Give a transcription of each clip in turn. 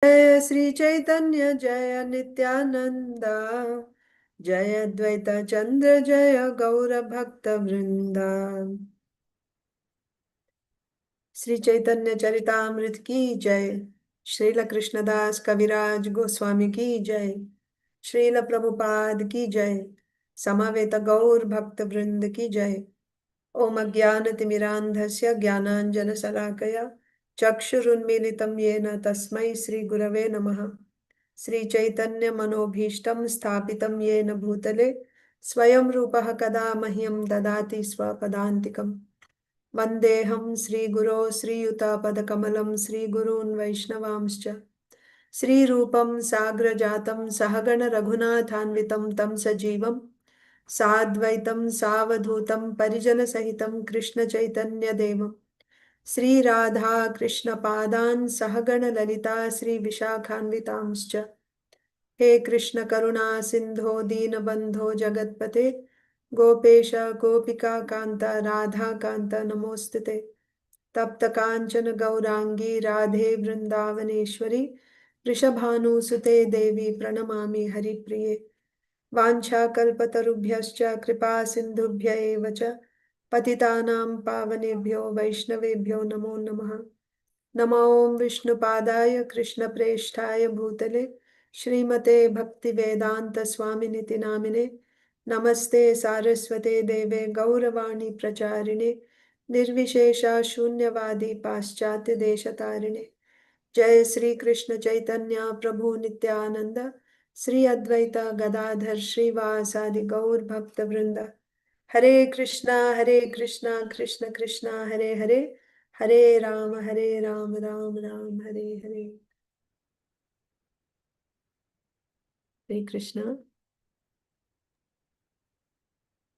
जय श्री चैतन्य जय नित्यानंद। जय अद्वैत चंद्र जय गौर भक्त वृंदा। श्री चैतन्य चरितामृत की जय। श्रील कृष्णदास कविराज गोस्वामी की जय। श्रील प्रभुपाद की जय। समवेत गौर भक्त वृंद की जय। ओम अज्ञानतिमिरान्धस्य ज्ञानाञ्जनशलाकया चक्षुरुन्मीलितं येन तस्मै श्रीगुरवे नमः। श्रीचैतन्यमनोभीष्टं स्थापितं येन भूतले स्वयं रूपः कदा मह्यं ददाति स्वपदान्तिकम्। वन्देऽहं श्रीगुरो श्रीयुतापदकमलं श्रीगुरून् वैष्णवांश्च श्रीरूपं साग्रजातं सहगण रघुनाथान्वितं तं सजीवं साद्वैतं सावधूतं परिजनसहितं कृष्णचैतन्यदेवं श्रीराधा कृष्णपादान् सहगण ललिता श्रीविशाखान्वितांश्च। हे कृष्ण करुणा सिंधो दीनबंधो जगत्पते गोपेश गोपिका कांत राधा कांत नमोस्तुते। तप्त कांचन गौरांगी राधे वृंदावनेश्वरी वृषभानुसुते देवी प्रणमामि हरिप्रिये। वाञ्छाकल्पतरुभ्यश्च कृपा सिन्धुभ्य एव च पतितानां पावनेभ्यो वैष्णवेभ्यो नमो नमः। नमो विष्णुपादाय कृष्णप्रेष्ठाय भूतले श्रीमते भक्तिवेदांत स्वामिनिति नामिने। नमस्ते सारस्वते देवे गौरवाणी प्रचारिणे निर्विशेषा शून्यवादी पाश्चात्य देशतारिणे। जय श्री कृष्ण चैतन्य प्रभु नित्यानंद श्री अद्वैत गदाधर श्रीवासादि गौर भक्त वृंद। हरे कृष्णा कृष्ण कृष्णा हरे हरे हरे राम राम राम हरे हरे। हरे कृष्णा।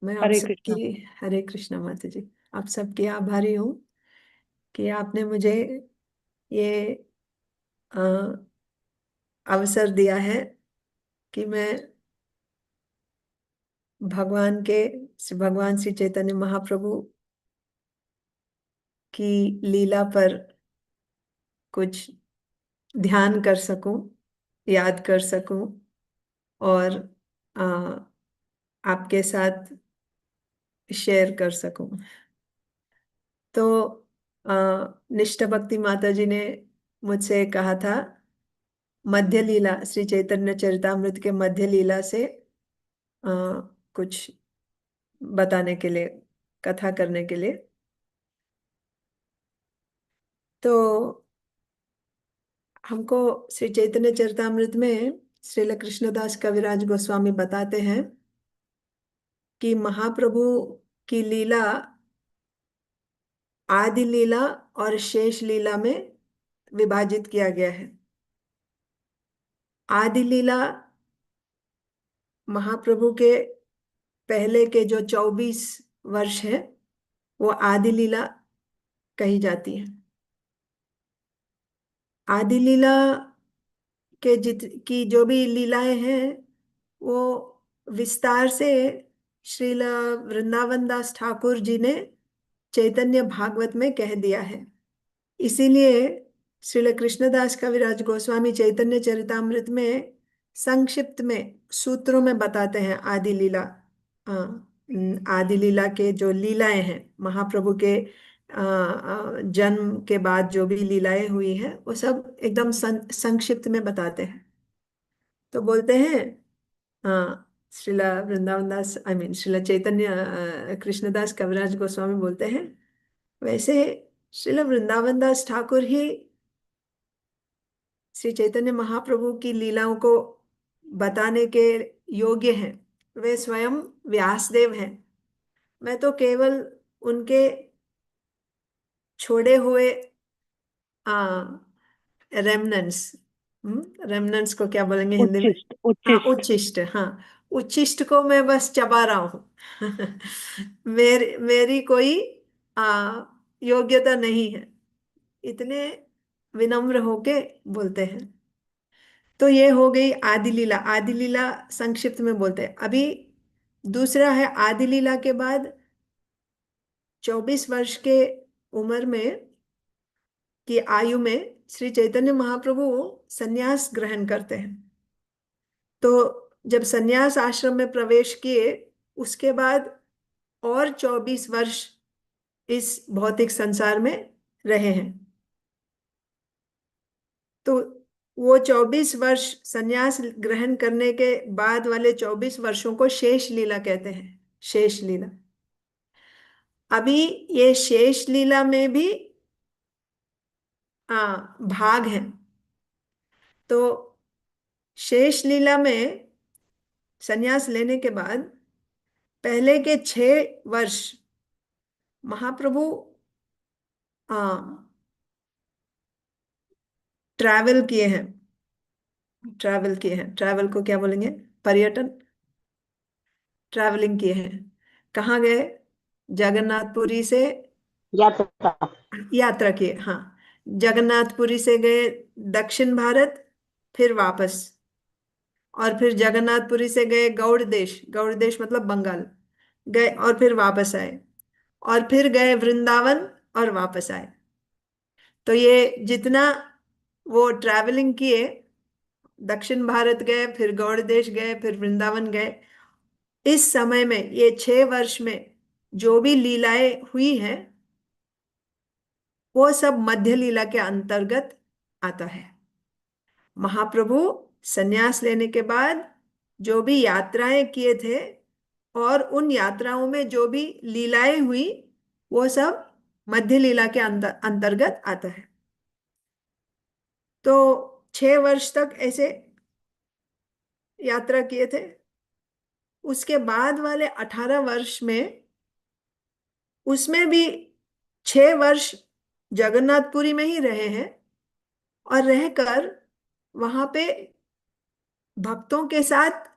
मैं आप हरे सबकी कृष्णा। हरे कृष्णा माता जी। आप सबकी आभारी हूँ कि आपने मुझे ये अ, अवसर दिया है कि मैं भगवान श्री चैतन्य महाप्रभु की लीला पर कुछ ध्यान कर सकूं, याद कर सकूं और आ, आपके साथ शेयर कर सकूं। तो आ, निष्ठा भक्ति माता जी ने मुझसे कहा था मध्य लीला श्री चैतन्य चरितामृत के मध्य लीला से आ, कुछ बताने के लिए, कथा करने के लिए। तो हमको श्री चैतन्य चरितामृत में श्रील कृष्णदास कविराज गोस्वामी बताते हैं कि महाप्रभु की लीला आदि लीला और शेष लीला में विभाजित किया गया है। आदि लीला महाप्रभु के पहले के जो 24 वर्ष है वो आदि लीला कही जाती है। आदि लीला के जित की जो भी लीलाएं हैं वो विस्तार से श्रील वृंदावन दास ठाकुर जी ने चैतन्य भागवत में कह दिया है। इसीलिए श्रील कृष्णदास कविराज गोस्वामी चैतन्य चरितामृत में संक्षिप्त में सूत्रों में बताते हैं आदि लीला। आदि लीला के जो लीलाएं हैं महाप्रभु के जन्म के बाद जो भी लीलाएं हुई हैं वो सब एकदम संक्षिप्त में बताते हैं। तो बोलते हैं श्रीला वृंदावन दास श्रीला चैतन्य कृष्णदास कविराज गोस्वामी बोलते हैं वैसे श्रीला वृंदावन दास ठाकुर ही श्री चैतन्य महाप्रभु की लीलाओं को बताने के योग्य हैं। वे स्वयं व्यासदेव हैं। मैं तो केवल उनके छोड़े हुए रेमनेंट्स, रेमनेंट्स को क्या बोलेंगे हिंदी में? उच्छिष्ट हाँ उच्छिष्ट। उच्छिष्ट, हाँ उच्छिष्ट को मैं बस चबा रहा हूँ। मेरी कोई योग्यता नहीं है, इतने विनम्र होके बोलते हैं। तो ये हो गई आदि लीला। आदि लीला संक्षिप्त में बोलते हैं। अभी दूसरा है आदि लीला के बाद 24 वर्ष के उम्र में की आयु में श्री चैतन्य महाप्रभु सन्यास ग्रहण करते हैं। तो जब सन्यास आश्रम में प्रवेश किए, उसके बाद और 24 वर्ष इस भौतिक संसार में रहे हैं। तो वो 24 वर्ष सन्यास ग्रहण करने के बाद वाले 24 वर्षों को शेष लीला कहते हैं। शेष लीला। अभी ये शेष लीला में भी भाग हैं। तो शेष लीला में सन्यास लेने के बाद पहले के 6 वर्ष महाप्रभु ट्रैवल किए हैं। ट्रैवल को क्या बोलेंगे? पर्यटन। ट्रैवलिंग किए हैं। कहाँ गए? जगन्नाथपुरी से यात्रा। यात्रा किए, हाँ। जगन्नाथपुरी से गए दक्षिण भारत, फिर वापस। और फिर जगन्नाथपुरी से गए गौड़ देश, गौड़ देश मतलब बंगाल गए, और फिर वापस आए। और फिर गए वृंदावन और वापस आए। तो ये जितना वो ट्रैवलिंग किए, दक्षिण भारत गए, फिर गौड़ देश गए, फिर वृंदावन गए, इस समय में ये 6 वर्ष में जो भी लीलाएं हुई हैं वो सब मध्य लीला के अंतर्गत आता है। महाप्रभु सन्यास लेने के बाद जो भी यात्राएं किए थे और उन यात्राओं में जो भी लीलाएं हुई वो सब मध्य लीला के अंतर्गत आता है। तो 6 वर्ष तक ऐसे यात्रा किए थे। उसके बाद वाले 18 वर्ष में, उसमें भी 6 वर्ष जगन्नाथपुरी में ही रहे हैं, और रहकर वहां पे भक्तों के साथ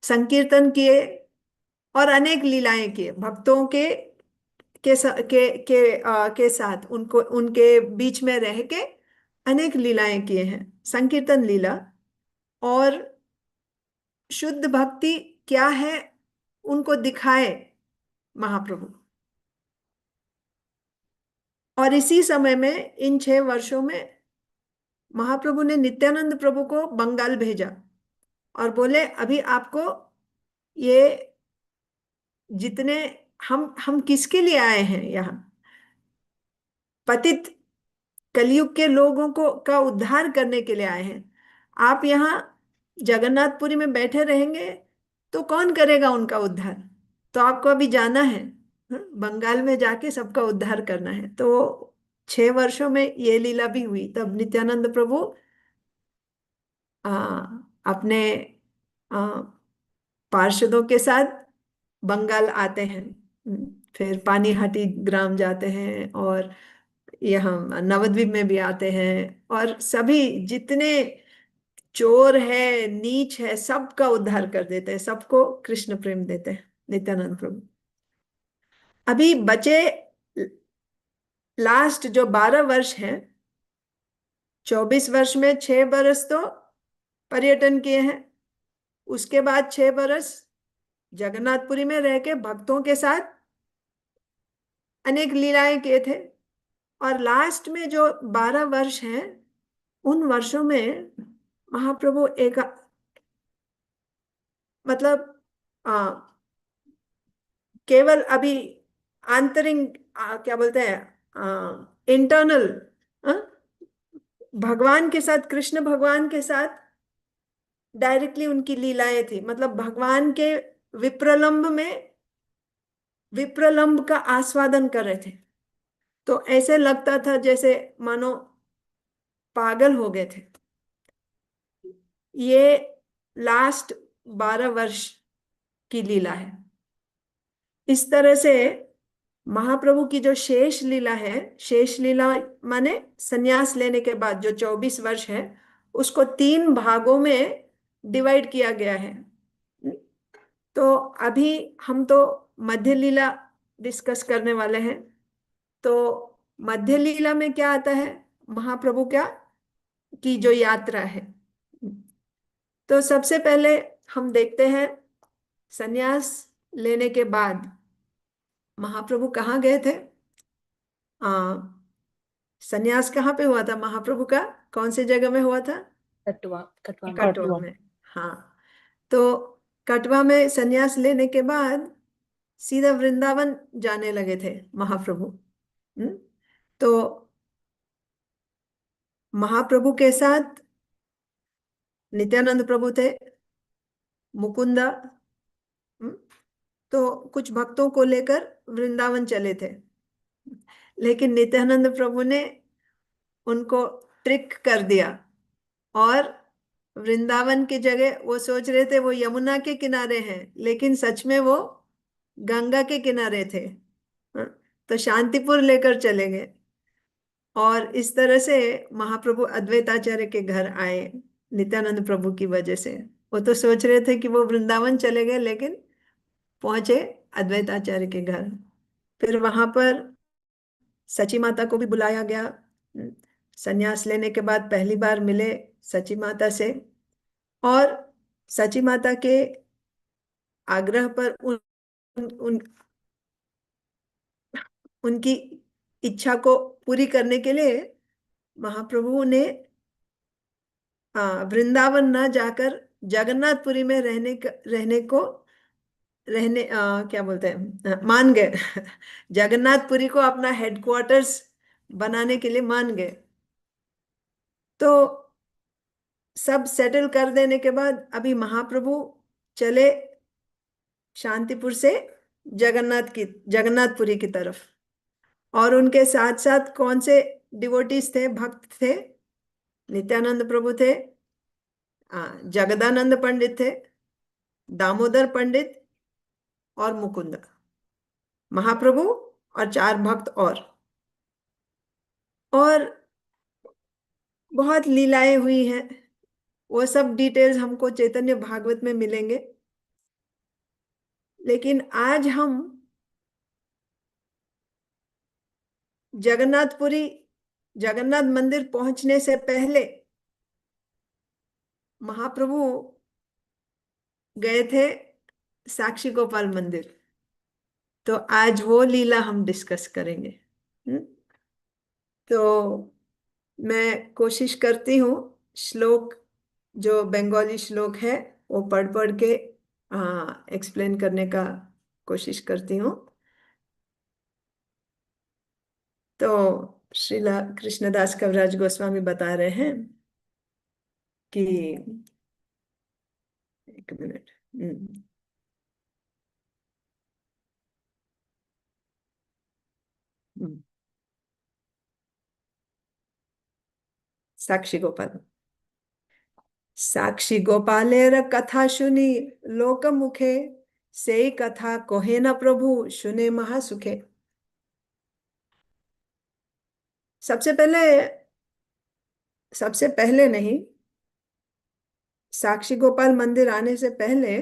संकीर्तन किए और अनेक लीलाएं किए। भक्तों के साथ उनको उनके बीच में रह के अनेक लीलाएं किए हैं, संकीर्तन लीला। और शुद्ध भक्ति क्या है उनको दिखाए महाप्रभु। और इसी समय में, इन 6 वर्षों में, महाप्रभु ने नित्यानंद प्रभु को बंगाल भेजा और बोले अभी आपको ये जितने, हम किसके लिए आए हैं यहाँ? पतित कलयुग के लोगों को का उद्धार करने के लिए आए हैं। आप यहाँ जगन्नाथपुरी में बैठे रहेंगे तो कौन करेगा उनका उद्धार? तो आपको अभी जाना है, बंगाल में जाके सबका उद्धार करना है। तो 6 वर्षों में ये लीला भी हुई। तब नित्यानंद प्रभु आ, अपने आ, पार्षदों के साथ बंगाल आते हैं। फिर पानीहाटी ग्राम जाते हैं, और यहाँ नवद्वीप में भी आते हैं, और सभी जितने चोर है, नीच है, सबका उद्धार कर देते हैं, सबको कृष्ण प्रेम देते हैं नित्यानंद प्रभु। अभी बचे लास्ट जो 12 वर्ष हैं, 24 वर्ष में 6 बरस तो पर्यटन किए हैं, उसके बाद 6 बरस जगन्नाथपुरी में रह के भक्तों के साथ अनेक लीलाएं किए थे। और लास्ट में जो 12 वर्ष हैं, उन वर्षों में महाप्रभु एक, मतलब आ, केवल अभी आंतरिक, क्या बोलते हैं, इंटरनल, भगवान के साथ, कृष्ण भगवान के साथ डायरेक्टली उनकी लीलाएं थी। मतलब भगवान के विप्रलंब में विप्रलंब का आस्वादन कर रहे थे। तो ऐसे लगता था जैसे मानो पागल हो गए थे। ये लास्ट 12 वर्ष की लीला है। इस तरह से महाप्रभु की जो शेष लीला है, शेष लीला माने संन्यास लेने के बाद जो 24 वर्ष है, उसको 3 भागों में डिवाइड किया गया है। तो अभी हम तो मध्य लीला डिस्कस करने वाले हैं। तो मध्य लीला में क्या आता है? महाप्रभु क्या की जो यात्रा है। तो सबसे पहले हम देखते हैं, संन्यास लेने के बाद महाप्रभु कहाँ गए थे? सन्यास कहाँ पे हुआ था महाप्रभु का? कौन से जगह में हुआ था? कटवा, कटवा में। कटवा में। हाँ। तो कटवा में सन्यास लेने के बाद सीधा वृंदावन जाने लगे थे महाप्रभु। हम्म। तो महाप्रभु के साथ नित्यानंद प्रभु थे, मुकुंदा। हम्म, तो कुछ भक्तों को लेकर वृंदावन चले थे, लेकिन नित्यानंद प्रभु ने उनको ट्रिक कर दिया। और वृंदावन की जगह वो सोच रहे थे वो यमुना के किनारे हैं, लेकिन सच में वो गंगा के किनारे थे। हाँ, तो शांतिपुर लेकर चले गए। और इस तरह से महाप्रभु अद्वैताचार्य के घर आए नित्यानंद प्रभु की वजह से। वो तो सोच रहे थे कि वो वृंदावन चले गए, लेकिन पहुंचे अद्वैताचार्य के घर। फिर वहां पर सची माता को भी बुलाया गया। संन्यास लेने के बाद पहली बार मिले सची माता से। और सची माता के आग्रह पर उन उनकी इच्छा को पूरी करने के लिए महाप्रभु ने वृंदावन न जाकर जगन्नाथपुरी में क्या बोलते हैं, मान गए। जगन्नाथपुरी को अपना हेडक्वार्टर्स बनाने के लिए मान गए। तो सब सेटल कर देने के बाद अभी महाप्रभु चले शांतिपुर से जगन्नाथपुरी की तरफ। और उनके साथ साथ कौन से डिवोटीज थे, भक्त थे? नित्यानंद प्रभु थे, जगदानंद पंडित थे, दामोदर पंडित और मुकुंद, महाप्रभु और चार भक्त। और बहुत लीलाएं हुई हैं। वो सब डिटेल्स हमको चैतन्य भागवत में मिलेंगे। लेकिन आज हम जगन्नाथपुरी, जगन्नाथ मंदिर पहुंचने से पहले महाप्रभु गए थे साक्षी गोपाल मंदिर। तो आज वो लीला हम डिस्कस करेंगे। तो मैं कोशिश करती हूँ श्लोक, जो बंगाली श्लोक है, वो पढ़ पढ़ के एक्सप्लेन करने का कोशिश करती हूँ। तो श्रीला कृष्णदास कविराज गोस्वामी बता रहे हैं कि, एक मिनट। हम्म, साक्षी गोपाल। साक्षी गोपालेर कथा सुनी लोक मुखे, से कथा कोहे न प्रभु सुने महासुखे। सबसे पहले, सबसे पहले नहीं, साक्षी गोपाल मंदिर आने से पहले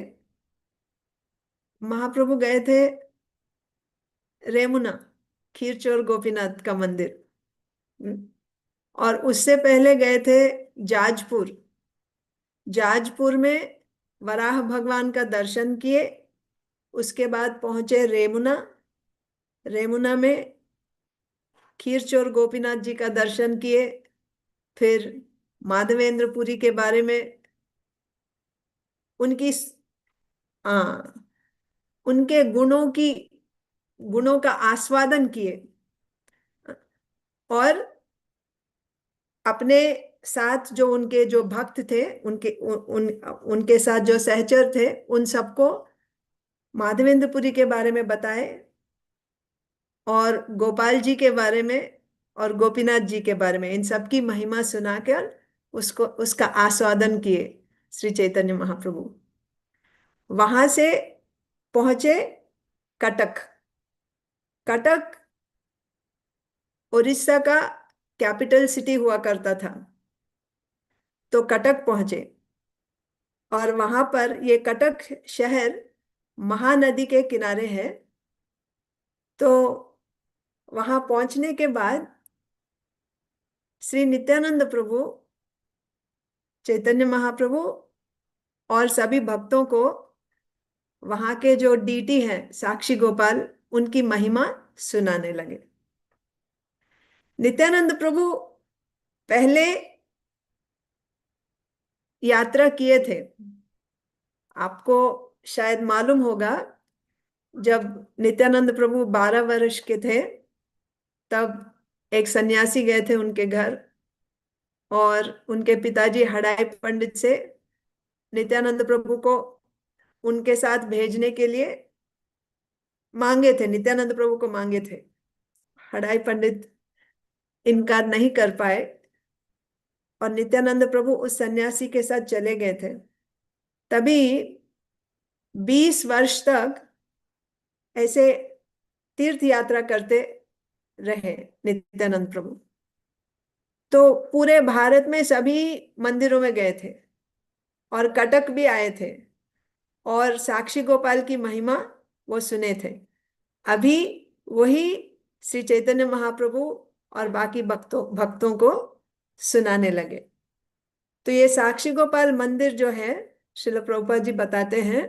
महाप्रभु गए थे रेमुना, खीरचोर गोपीनाथ का मंदिर। और उससे पहले गए थे जाजपुर। जाजपुर में वराह भगवान का दर्शन किए। उसके बाद पहुंचे रेमुना। रेमुना में खीरचोर गोपीनाथ जी का दर्शन किए। फिर माधवेंद्रपुरी के बारे में, उनकी उनके गुणों का आस्वादन किए। और अपने साथ जो उनके जो भक्त थे, उनके साथ जो सहचर थे, उन सबको माधवेंद्रपुरी के बारे में बताए। और गोपाल जी के बारे में और गोपीनाथ जी के बारे में, इन सब की महिमा सुनाकर उसको उसका आस्वादन किए श्री चैतन्य महाप्रभु। वहां से पहुंचे कटक। कटक उड़ीसा का कैपिटल सिटी हुआ करता था। तो कटक पहुंचे। और वहां पर ये कटक शहर महानदी के किनारे है। तो वहां पहुंचने के बाद श्री नित्यानंद प्रभु, चैतन्य महाप्रभु और सभी भक्तों को वहां के जो डीटी हैं साक्षी गोपाल, उनकी महिमा सुनाने लगे। नित्यानंद प्रभु पहले यात्रा किए थे। आपको शायद मालूम होगा, जब नित्यानंद प्रभु 12 वर्ष के थे, तब एक सन्यासी गए थे उनके घर, और उनके पिताजी हड़ाई पंडित से नित्यानंद प्रभु को उनके साथ भेजने के लिए मांगे थे, नित्यानंद प्रभु को मांगे थे। हड़ाई पंडित इनकार नहीं कर पाए, और नित्यानंद प्रभु उस सन्यासी के साथ चले गए थे। तभी 20 वर्ष तक ऐसे तीर्थ यात्रा करते रहे नित्यानंद प्रभु। तो पूरे भारत में सभी मंदिरों में गए थे, और कटक भी आए थे, और साक्षी गोपाल की महिमा वो सुने थे। अभी वही श्री चैतन्य महाप्रभु और बाकी भक्तों भक्तों को सुनाने लगे। तो ये साक्षी गोपाल मंदिर जो है, श्रील प्रभुपाद जी बताते हैं,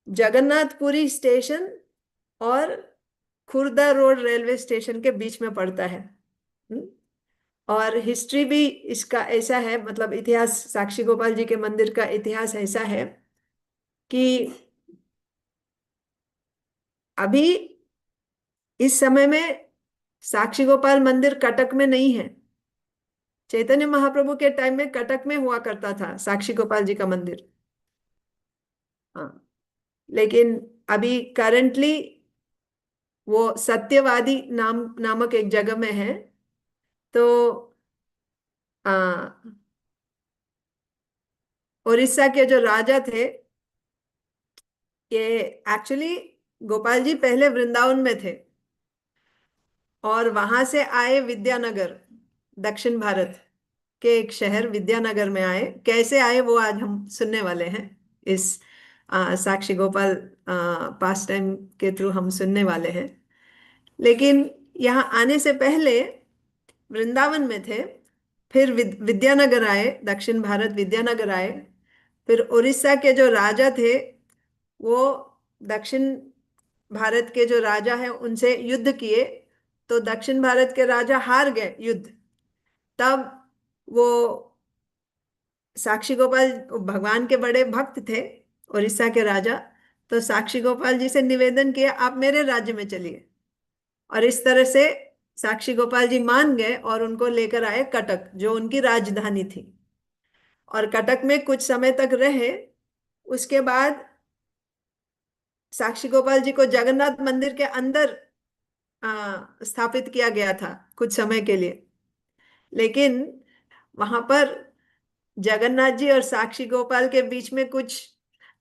जगन्नाथपुरी स्टेशन और खुर्दा रोड रेलवे स्टेशन के बीच में पड़ता है। हम्म? और हिस्ट्री भी इसका ऐसा है, मतलब इतिहास, साक्षी गोपाल जी के मंदिर का इतिहास ऐसा है कि अभी इस समय में साक्षी गोपाल मंदिर कटक में नहीं है। चैतन्य महाप्रभु के टाइम में कटक में हुआ करता था साक्षी गोपाल जी का मंदिर। हाँ, लेकिन अभी करंटली वो सत्यवादी नामक एक जगह में है। तो आ, उड़ीसा के जो राजा थे, ये एक्चुअली गोपाल जी पहले वृंदावन में थे, और वहां से आए विद्यानगर, दक्षिण भारत के एक शहर विद्यानगर में आए। कैसे आए वो आज हम सुनने वाले हैं, इस साक्षी गोपाल पास टाइम के थ्रू हम सुनने वाले हैं। लेकिन यहाँ आने से पहले वृंदावन में थे, फिर विद्यानगर आए, दक्षिण भारत विद्यानगर आए। फिर उड़ीसा के जो राजा थे, वो दक्षिण भारत के जो राजा हैं उनसे युद्ध किए। तो दक्षिण भारत के राजा हार गए युद्ध। तब वो साक्षी गोपाल भगवान के बड़े भक्त थे, उड़ीसा के राजा। तो साक्षी गोपाल जी से निवेदन किया, आप मेरे राज्य में चलिए। और इस तरह से साक्षी गोपाल जी मान गए, और उनको लेकर आए कटक, जो उनकी राजधानी थी। और कटक में कुछ समय तक रहे। उसके बाद साक्षी गोपाल जी को जगन्नाथ मंदिर के अंदर स्थापित किया गया था कुछ समय के लिए। लेकिन वहां पर जगन्नाथ जी और साक्षी गोपाल के बीच में कुछ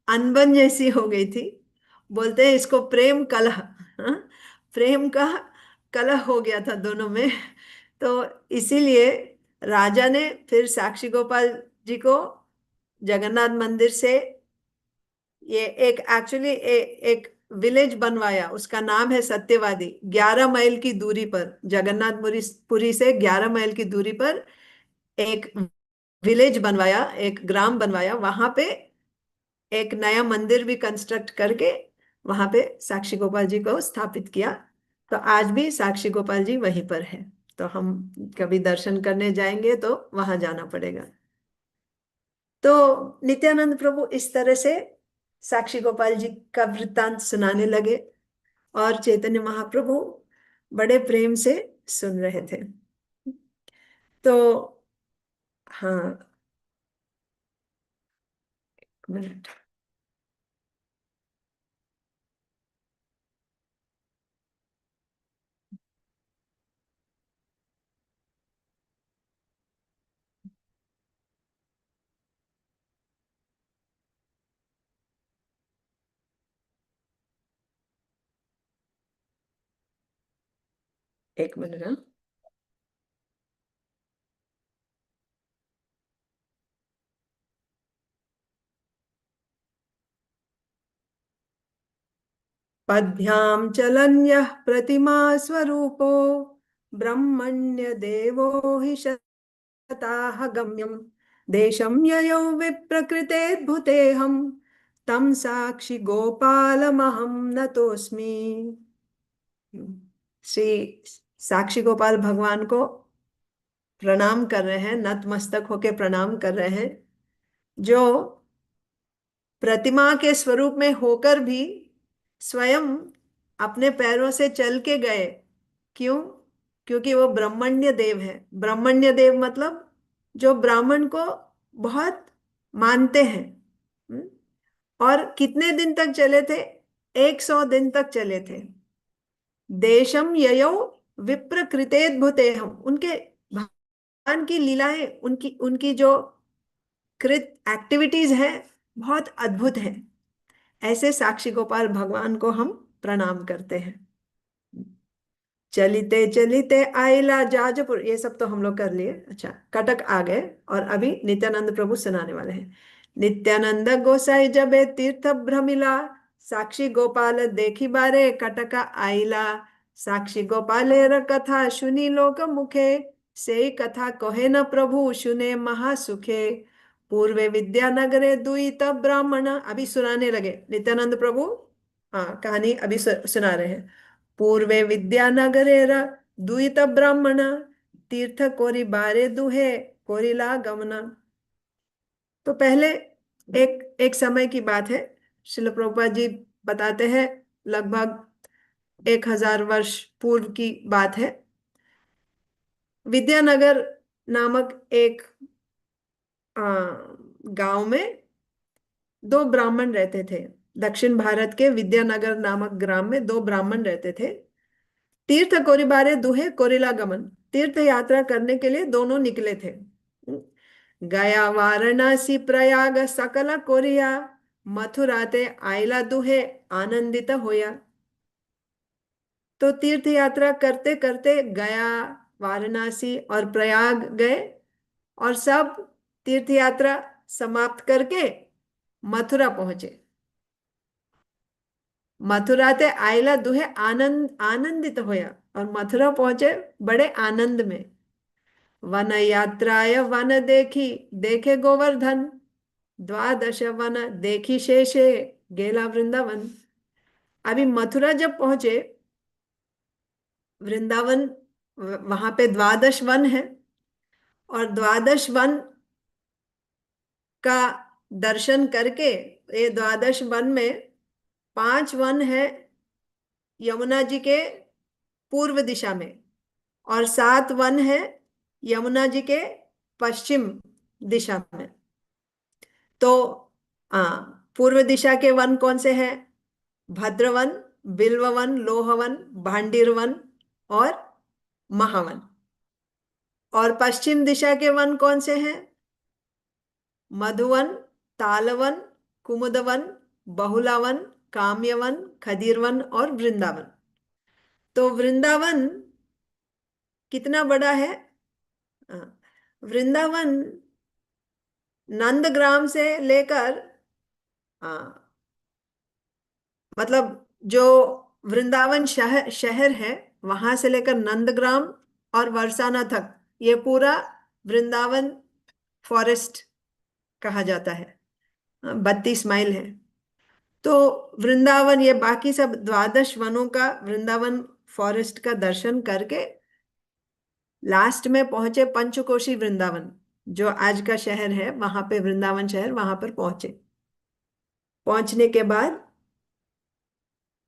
अनबन जैसी हो गई थी। बोलते हैं इसको प्रेम कलह। हाँ? प्रेम का कलह हो गया था दोनों में। तो इसीलिए राजा ने फिर साक्षी गोपाल जी को जगन्नाथ मंदिर से, ये एक एक्चुअली एक विलेज बनवाया, उसका नाम है सत्यवादी। 11 मील की दूरी पर, जगन्नाथपुरी पुरी से 11 मील की दूरी पर एक विलेज बनवाया, एक ग्राम बनवाया। वहां पे एक नया मंदिर भी कंस्ट्रक्ट करके वहां पे साक्षी गोपाल जी को स्थापित किया। तो आज भी साक्षी गोपाल जी वहीं पर है। तो हम कभी दर्शन करने जाएंगे तो वहां जाना पड़ेगा। तो नित्यानंद प्रभु इस तरह से साक्षी गोपाल जी का वृत्तांत सुनाने लगे, और चैतन्य महाप्रभु बड़े प्रेम से सुन रहे थे। तो हाँ, एक मिनट। एक मिनट, हाँ। पद्भ्यां चलन्यः प्रतिमा स्वरूपो ब्रह्मण्य देवो हि शताः गम्यम् देशं ययौ विप्रकृतेर्भूतेऽहं तं साक्षि गोपालमहं नतोऽस्मि। श्री साक्षी गोपाल भगवान को प्रणाम कर रहे हैं, नतमस्तक होके प्रणाम कर रहे हैं, जो प्रतिमा के स्वरूप में होकर भी स्वयं अपने पैरों से चल के गए। क्यों? क्योंकि वो ब्रह्मण्य देव है। ब्रह्मण्य देव मतलब जो ब्राह्मण को बहुत मानते हैं। हम्म? और कितने दिन तक चले थे? 100 दिन तक चले थे। देशम ययौ विप्र कृतेद्भुते, हम उनके भगवान की लीलाएं, उनकी उनकी जो कृत एक्टिविटीज है बहुत अद्भुत है। ऐसे साक्षी गोपाल भगवान को हम प्रणाम करते हैं। चलिते चलिते आइला जाजपुर, ये सब तो हम लोग कर लिए। अच्छा, कटक आ गए और अभी नित्यानंद प्रभु सुनाने वाले हैं। नित्यानंद गोसाई जबे तीर्थ भ्रमिला, साक्षी गोपाल देखी बारे कटका आइला। साक्षी गोपालेर कथा सुनी लोक मुखे, से कथा कहे न प्रभु सुने महासुखे। पूर्वे विद्यानगरे दुईत ब्राह्मण, अभी सुनाने लगे नित्यानंद प्रभु। हाँ, कहानी अभी सुना रहे हैं। पूर्वे विद्यानगरेर दुईत ब्राह्मण, तीर्थ कोरी बारे दुहे कोरिला गमना। तो पहले एक एक समय की बात है। श्रील प्रभुपाद जी बताते हैं लगभग 1000 वर्ष पूर्व की बात है। विद्यानगर नामक एक गांव में दो ब्राह्मण रहते थे। दक्षिण भारत के विद्यानगर नामक ग्राम में दो ब्राह्मण रहते थे। तीर्थ कोरिबारे दुहे कोरिला गमन, तीर्थ यात्रा करने के लिए दोनों निकले थे। गया वाराणसी प्रयाग सकल कोरिया, मथुराते आइला दुहे आनंदित होया। तो तीर्थ यात्रा करते करते गया, वाराणसी और प्रयाग गए और सब तीर्थ यात्रा समाप्त करके मथुरा पहुंचे। मथुरा ते आइला दुहे आनंदित होया, और मथुरा पहुंचे बड़े आनंद में। वन यात्राय वन देखी देखे गोवर्धन, द्वादश वन देखी शेषे गेला वृंदावन। अभी मथुरा जब पहुंचे, वृंदावन, वहां पे द्वादश वन है, और द्वादश वन का दर्शन करके, ये द्वादश वन में 5 वन है यमुना जी के पूर्व दिशा में, और 7 वन है यमुना जी के पश्चिम दिशा में। तो पूर्व दिशा के वन कौन से हैं? भद्रवन, बिल्ववन, लोहवन, भांडीरवन और महावन। और पश्चिम दिशा के वन कौन से हैं? मधुवन, तालवन, कुमुदवन, बहुलावन, काम्यवन, खदीरवन और वृंदावन। तो वृंदावन कितना बड़ा है? वृंदावन नंदग्राम से लेकर, मतलब जो वृंदावन शहर शहर है, वहां से लेकर नंदग्राम और बरसाना तक, ये पूरा वृंदावन फॉरेस्ट कहा जाता है। 32 माइल है। तो वृंदावन, ये बाकी सब द्वादश वनों का वृंदावन फॉरेस्ट का दर्शन करके लास्ट में पहुंचे पंचकोशी वृंदावन, जो आज का शहर है, वहां पे वृंदावन शहर, वहां पर पहुंचे। पहुंचने के बाद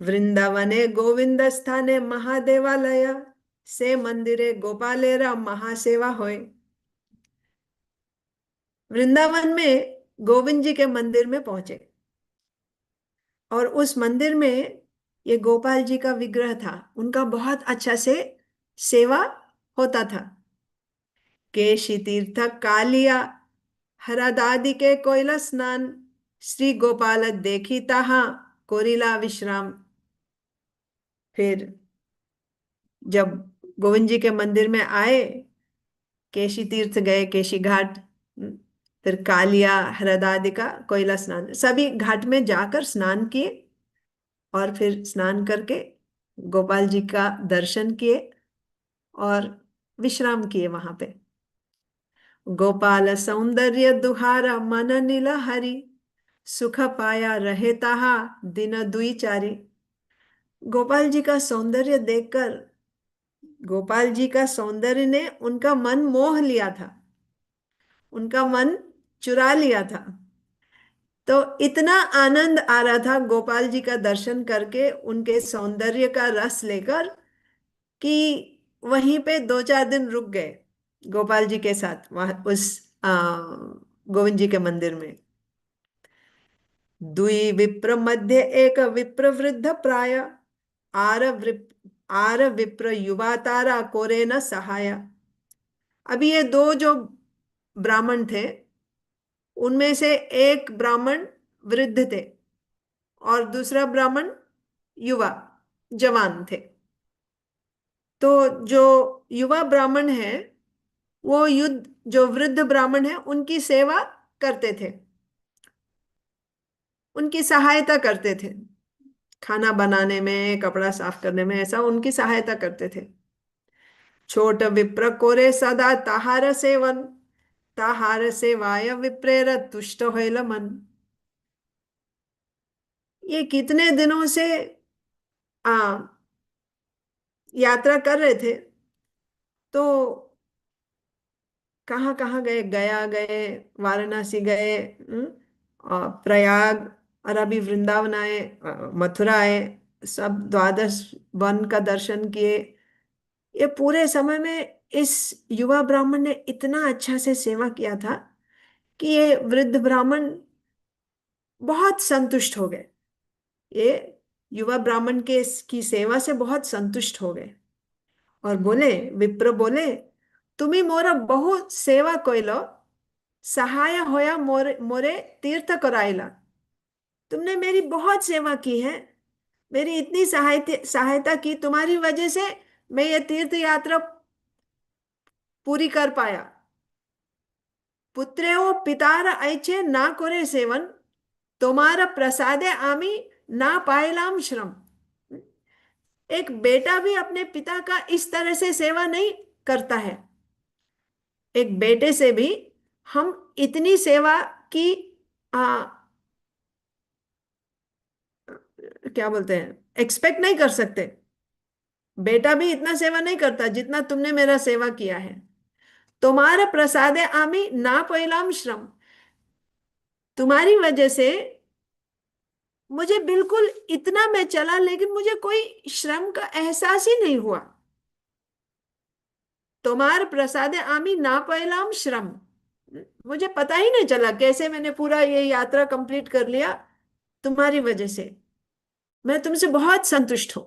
वृंदावने गोविंद स्थाने महादेवालय, से मंदिरे गोपालेरा महासेवा होय। वृंदावन में गोविंद जी के मंदिर में पहुंचे, और उस मंदिर में ये गोपाल जी का विग्रह था, उनका बहुत अच्छा से सेवा होता था। केशी तीर्थ कालिया हरदादि के कोयला स्नान, श्री गोपाल देखी तहा कोरिला विश्राम। फिर जब गोविंद जी के मंदिर में आए, केशी तीर्थ गए, केशी घाट, फिर कालिया, हरदादि का कोयला स्नान, सभी घाट में जाकर स्नान किए, और फिर स्नान करके गोपाल जी का दर्शन किए और विश्राम किए वहां पे। गोपाल सौंदर्य दुहारा मन नील हरि, सुख पाया रहे ताहा दिन दुई चारी। गोपाल जी का सौंदर्य देखकर गोपाल जी का सौंदर्य ने उनका मन मोह लिया था, उनका मन चुरा लिया था। तो इतना आनंद आ रहा था गोपाल जी का दर्शन करके, उनके सौंदर्य का रस लेकर, कि वहीं पे 2-4 दिन रुक गए गोपाल जी के साथ वहां उस गोविंद जी के मंदिर में। द्वि विप्र मध्य एक विप्र वृद्ध प्राय, आर विप्र युवा तारा कोरे न सहाय। अभी ये दो जो ब्राह्मण थे, उनमें से एक ब्राह्मण वृद्ध थे और दूसरा ब्राह्मण युवा जवान थे। तो जो युवा ब्राह्मण है वो युद्ध जो वृद्ध ब्राह्मण है उनकी सेवा करते थे, उनकी सहायता करते थे, खाना बनाने में, कपड़ा साफ करने में, ऐसा उनकी सहायता करते थे। छोट विप्र कोरे सदा ताहार सेवन, ताहार सेवाय विप्रेर तुष्ट होइल मन। ये कितने दिनों से आ, यात्रा कर रहे थे, तो कहाँ कहाँ गए, गया गए, वाराणसी गए, और प्रयाग, और अभी वृंदावन आए, मथुरा आए, सब द्वादश वन का दर्शन किए। ये पूरे समय में इस युवा ब्राह्मण ने इतना अच्छा से सेवा किया था कि ये वृद्ध ब्राह्मण बहुत संतुष्ट हो गए। ये युवा ब्राह्मण के की सेवा से बहुत संतुष्ट हो गए और बोले, विप्र बोले, तुम्ही मोर बहु सेवा कोइलो, सहाय होया मोरे मोरे तीर्थ कराइला। तुमने मेरी बहुत सेवा की है, मेरी इतनी सहायता सहायता की, तुम्हारी वजह से मैं ये तीर्थ यात्रा पूरी कर पाया। पुत्रे वो पितार ऐचे ना करे सेवन, तुम्हारा प्रसादे आमी ना पायलाम श्रम। एक बेटा भी अपने पिता का इस तरह से सेवा नहीं करता है। एक बेटे से भी हम इतनी सेवा की, आ, क्या बोलते हैं, एक्सपेक्ट नहीं कर सकते। बेटा भी इतना सेवा नहीं करता जितना तुमने मेरा सेवा किया है। तुम्हारे प्रसादे आमी ना पैलाम श्रम, तुम्हारी वजह से मुझे बिल्कुल, इतना मैं चला लेकिन मुझे कोई श्रम का एहसास ही नहीं हुआ। तुम्हार प्रसादे आमी ना पैलाम श्रम, मुझे पता ही नहीं चला कैसे मैंने पूरा ये यात्रा कंप्लीट कर लिया, तुम्हारी वजह से। मैं तुमसे बहुत संतुष्ट हूं।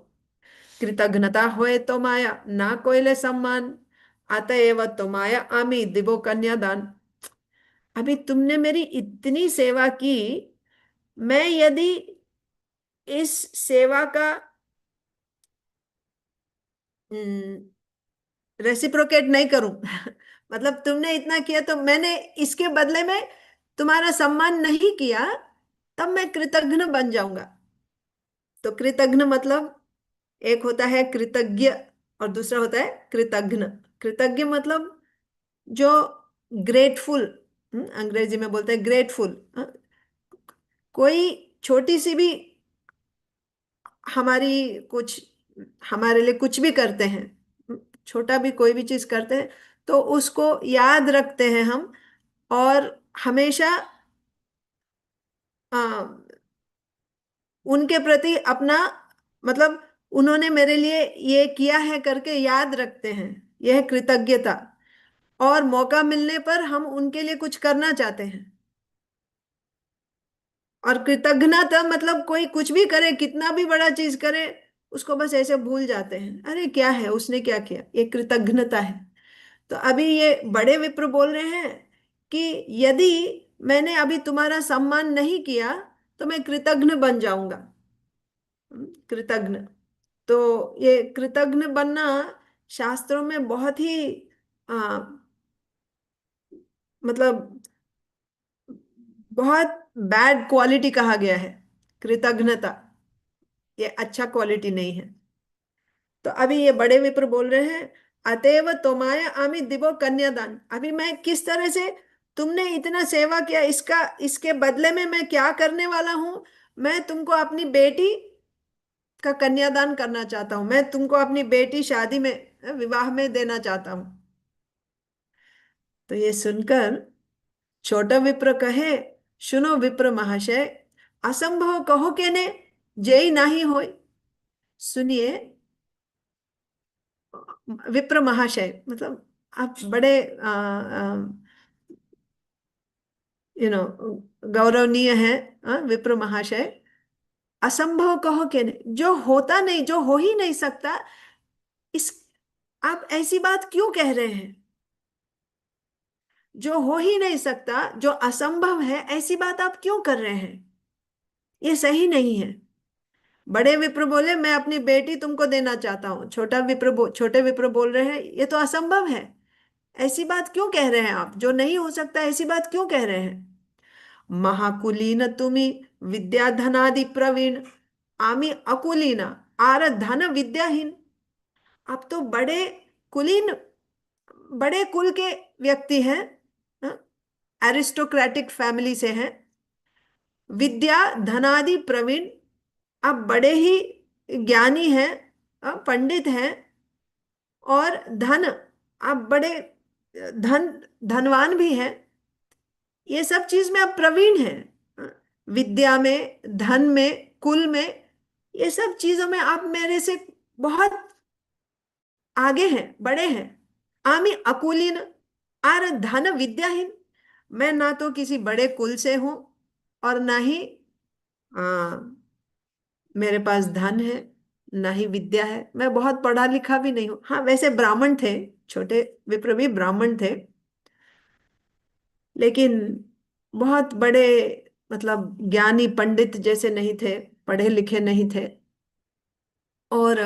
कृतघ्नता होए तो माया ना कोयले सम्मान, अतएव तो माया आमी दिवो कन्यादान। अभी तुमने मेरी इतनी सेवा की, मैं यदि इस सेवा का रेसिप्रोकेट नहीं करूं मतलब तुमने इतना किया तो मैंने इसके बदले में तुम्हारा सम्मान नहीं किया, तब मैं कृतघ्न बन जाऊंगा। तो कृतघ्न मतलब, एक होता है कृतज्ञ और दूसरा होता है कृतघ्न। कृतज्ञ मतलब जो ग्रेटफुल, अंग्रेजी में बोलते हैं ग्रेटफुल। कोई छोटी सी भी हमारी कुछ, हमारे लिए कुछ भी करते हैं, छोटा भी कोई भी चीज करते हैं, तो उसको याद रखते हैं हम, और हमेशा आ, उनके प्रति अपना, मतलब उन्होंने मेरे लिए ये किया है करके याद रखते हैं। यह है कृतज्ञता। और मौका मिलने पर हम उनके लिए कुछ करना चाहते हैं। और कृतज्ञता मतलब कोई कुछ भी करे, कितना भी बड़ा चीज करे, उसको बस ऐसे भूल जाते हैं, अरे क्या है, उसने क्या किया, ये कृतज्ञता है। तो अभी ये बड़े विप्र बोल रहे हैं कि यदि मैंने अभी तुम्हारा सम्मान नहीं किया तो मैं कृतज्ञ बन जाऊंगा। कृतज्ञ, तो ये कृतज्ञ बनना शास्त्रों में बहुत ही आ, मतलब बहुत बैड क्वालिटी कहा गया है कृतज्ञता। ये अच्छा क्वालिटी नहीं है। तो अभी ये बड़े विप्र बोल रहे हैं, अतएव तोमाय आमी दिवो कन्यादान। अभी मैं किस तरह से, तुमने इतना सेवा किया, इसका इसके बदले में मैं क्या करने वाला हूं। मैं तुमको अपनी बेटी का कन्यादान करना चाहता हूं, मैं तुमको अपनी बेटी शादी में विवाह में देना चाहता हूं। तो ये सुनकर छोटा विप्र कहे, सुनो विप्र महाशय, असंभव कहो के ने, जय नाही होय। सुनिए विप्र महाशय, मतलब आप बड़े यू नो गौरवनीय हैं, विप्र महाशय। असंभव कहो के नहीं, जो होता नहीं, जो हो ही नहीं सकता, इस आप ऐसी बात क्यों कह रहे हैं? जो हो ही नहीं सकता, जो असंभव है, ऐसी बात आप क्यों कर रहे हैं? ये सही नहीं है। बड़े विप्र बोले, मैं अपनी बेटी तुमको देना चाहता हूं। छोटे विप्र बोल रहे हैं, ये तो असंभव है। ऐसी बात क्यों कह रहे हैं आप? जो नहीं हो सकता ऐसी बात क्यों कह रहे हैं? महाकुलीन तुमी, विद्या धनादि प्रवीण, आमी अकुलीन, आर धन विद्याहीन। आप तो बड़े कुलीन, बड़े कुल के व्यक्ति हैं, एरिस्टोक्रेटिक फैमिली से हैं। विद्या धनादि प्रवीण, आप बड़े ही ज्ञानी हैं, पंडित हैं। और धन, आप बड़े धन धनवान भी हैं। ये सब चीज में आप प्रवीण हैं, विद्या में, धन में, कुल में, ये सब चीजों में आप मेरे से बहुत आगे हैं, बड़े हैं। आमी अकुलीन, आर धन विद्याहीन। मैं ना तो किसी बड़े कुल से हूं, और ना ही आ, मेरे पास धन है, ना ही विद्या है। मैं बहुत पढ़ा लिखा भी नहीं हूं। हाँ, वैसे ब्राह्मण थे, छोटे विप्र भी ब्राह्मण थे, लेकिन बहुत बड़े, मतलब ज्ञानी पंडित जैसे नहीं थे, पढ़े लिखे नहीं थे, और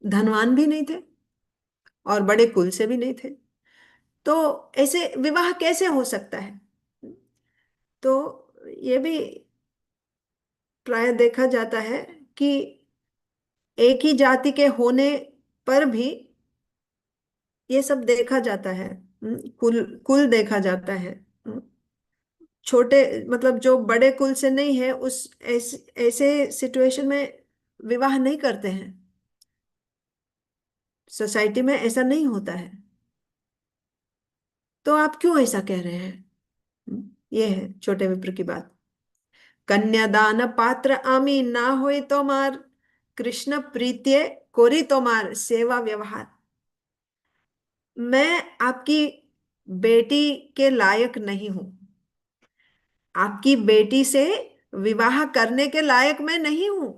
धनवान भी नहीं थे, और बड़े कुल से भी नहीं थे। तो ऐसे विवाह कैसे हो सकता है? तो ये भी प्राय देखा जाता है कि एक ही जाति के होने पर भी ये सब देखा जाता है। कुल कुल देखा जाता है। छोटे, मतलब जो बड़े कुल से नहीं है, उस ऐसे ऐसे सिचुएशन में विवाह नहीं करते हैं। सोसाइटी में ऐसा नहीं होता है। तो आप क्यों ऐसा कह रहे हैं? ये है छोटे विप्र की बात। कन्यादान पात्र आमी ना होए तोमार, कृष्ण प्रीत्य कोरी तोमार सेवा व्यवहार। मैं आपकी बेटी के लायक नहीं हूं। आपकी बेटी से विवाह करने के लायक मैं नहीं हूं।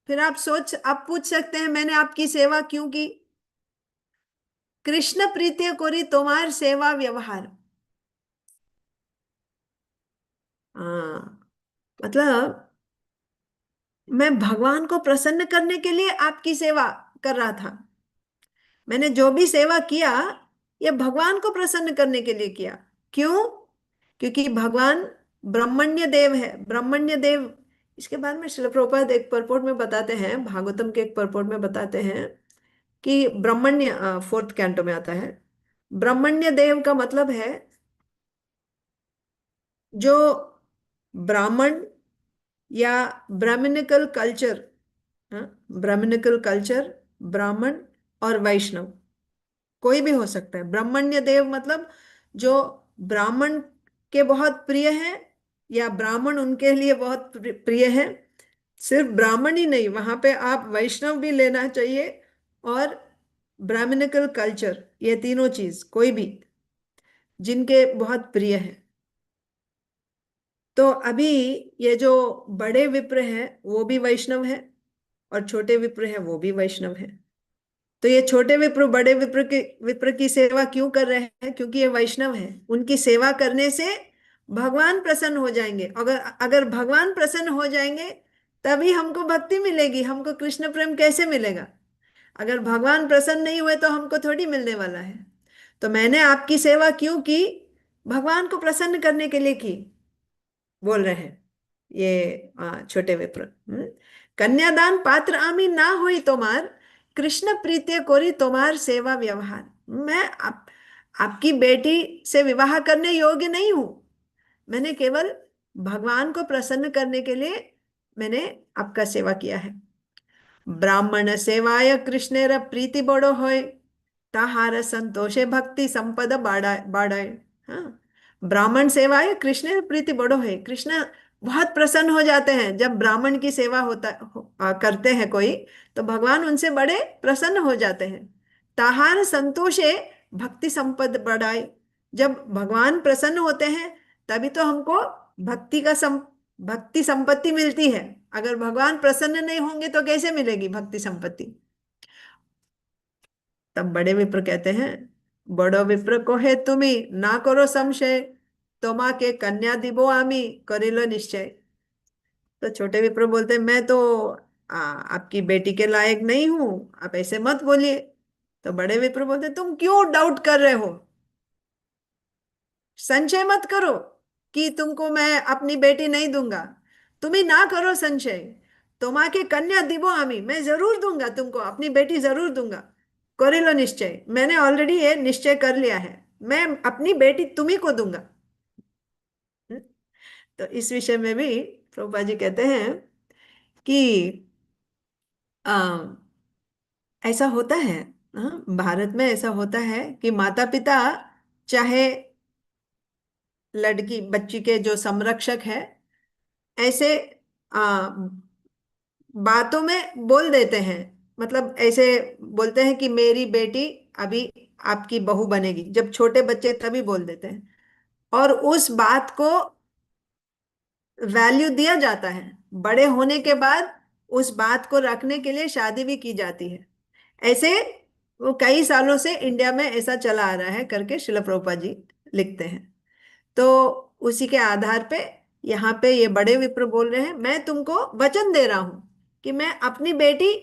फिर आप पूछ सकते हैं, मैंने आपकी सेवा क्यों की? कृष्ण प्रीत्य कोरी तुम्हार सेवा व्यवहार। हाँ, मतलब मैं भगवान को प्रसन्न करने के लिए आपकी सेवा कर रहा था। मैंने जो भी सेवा किया, ये भगवान को प्रसन्न करने के लिए किया। क्यों? क्योंकि भगवान ब्रह्मण्य देव है। ब्रह्मण्य देव, इसके बारे में श्रील प्रभुपाद एक परपोर्ट में बताते हैं, भागवतम के एक परपोर्ट में बताते हैं कि ब्रह्मण्य, फोर्थ कैंटो में आता है, ब्रह्मण्य देव का मतलब है जो ब्राह्मण या ब्राह्मणिकल कल्चर, ब्राह्मणिकल कल्चर, ब्राह्मण और वैष्णव, कोई भी हो सकता है। ब्राह्मण्य देव मतलब जो ब्राह्मण के बहुत प्रिय है, या ब्राह्मण उनके लिए बहुत प्रिय है। सिर्फ ब्राह्मण ही नहीं, वहां पे आप वैष्णव भी लेना चाहिए, और ब्राह्मणिकल कल्चर, ये तीनों चीज कोई भी जिनके बहुत प्रिय है। तो अभी ये जो बड़े विप्र हैं वो भी वैष्णव है, और छोटे विप्र हैं वो भी वैष्णव है। तो ये छोटे विप्र बड़े विप्र की सेवा क्यों कर रहे हैं? क्योंकि ये वैष्णव है। उनकी सेवा करने से भगवान प्रसन्न हो जाएंगे। अगर अगर भगवान प्रसन्न हो जाएंगे, तभी हमको भक्ति मिलेगी। हमको कृष्ण प्रेम कैसे मिलेगा? अगर भगवान प्रसन्न नहीं हुए तो हमको थोड़ी मिलने वाला है। तो मैंने आपकी सेवा क्यों की? भगवान को प्रसन्न करने के लिए की, बोल रहे हैं ये छोटे विप्र। कन्यादान पात्र आमी ना हुई तोमार, कृष्ण प्रीत्य कोरी तोमार सेवा व्यवहार। मैं आपकी बेटी से विवाह करने योग्य नहीं हूं। मैंने केवल भगवान को प्रसन्न करने के लिए मैंने आपका सेवा किया है। ब्राह्मण सेवाय कृष्णेर प्रीति बड़ो होय, ताहार संतोषे भक्ति संपद बाढ़। हाँ, ब्राह्मण सेवाय कृष्ण प्रीति बड़ो है। कृष्ण बहुत प्रसन्न हो जाते हैं जब ब्राह्मण की सेवा करते हैं कोई, तो भगवान उनसे बड़े प्रसन्न हो जाते हैं। ताहार संतोषे भक्ति संपद बढ़ाए। जब भगवान प्रसन्न होते हैं तभी तो हमको भक्ति संपत्ति मिलती है। अगर भगवान प्रसन्न नहीं होंगे तो कैसे मिलेगी भक्ति संपत्ति। तब बड़े विप्र कहते हैं, बड़ो विप्र को है तुम्ही ना करो संशय, तोमा के कन्या दिबो आमी करिलो निश्चय। तो छोटे विप्र बोलते हैं, मैं तो आपकी बेटी के लायक नहीं हूं, आप ऐसे मत बोलिए। तो बड़े विप्र बोलते, तुम क्यों डाउट कर रहे हो, संशय मत करो कि तुमको मैं अपनी बेटी नहीं दूंगा। तुम ही ना करो संशय, तुम्हा के कन्या दिबो आमी, मैं जरूर दूंगा तुमको, अपनी बेटी जरूर दूंगा। कर लो निश्चय, मैंने ऑलरेडी ये निश्चय कर लिया है, मैं अपनी बेटी तुम्ही को दूंगा। हम्म? तो इस विषय में भी प्रभुपा जी कहते हैं कि आ, ऐसा होता है। हाँ, भारत में ऐसा होता है कि माता पिता चाहे लड़की बच्ची के जो संरक्षक है, ऐसे आ, बातों में बोल देते हैं। मतलब ऐसे बोलते हैं कि मेरी बेटी अभी आपकी बहू बनेगी, जब छोटे बच्चे तभी बोल देते हैं। और उस बात को वैल्यू दिया जाता है, बड़े होने के बाद उस बात को रखने के लिए शादी भी की जाती है। ऐसे वो कई सालों से इंडिया में ऐसा चला आ रहा है करके शिला प्रभुपा जी लिखते हैं। तो उसी के आधार पे यहाँ पे ये बड़े विप्र बोल रहे हैं, मैं तुमको वचन दे रहा हूं कि मैं अपनी बेटी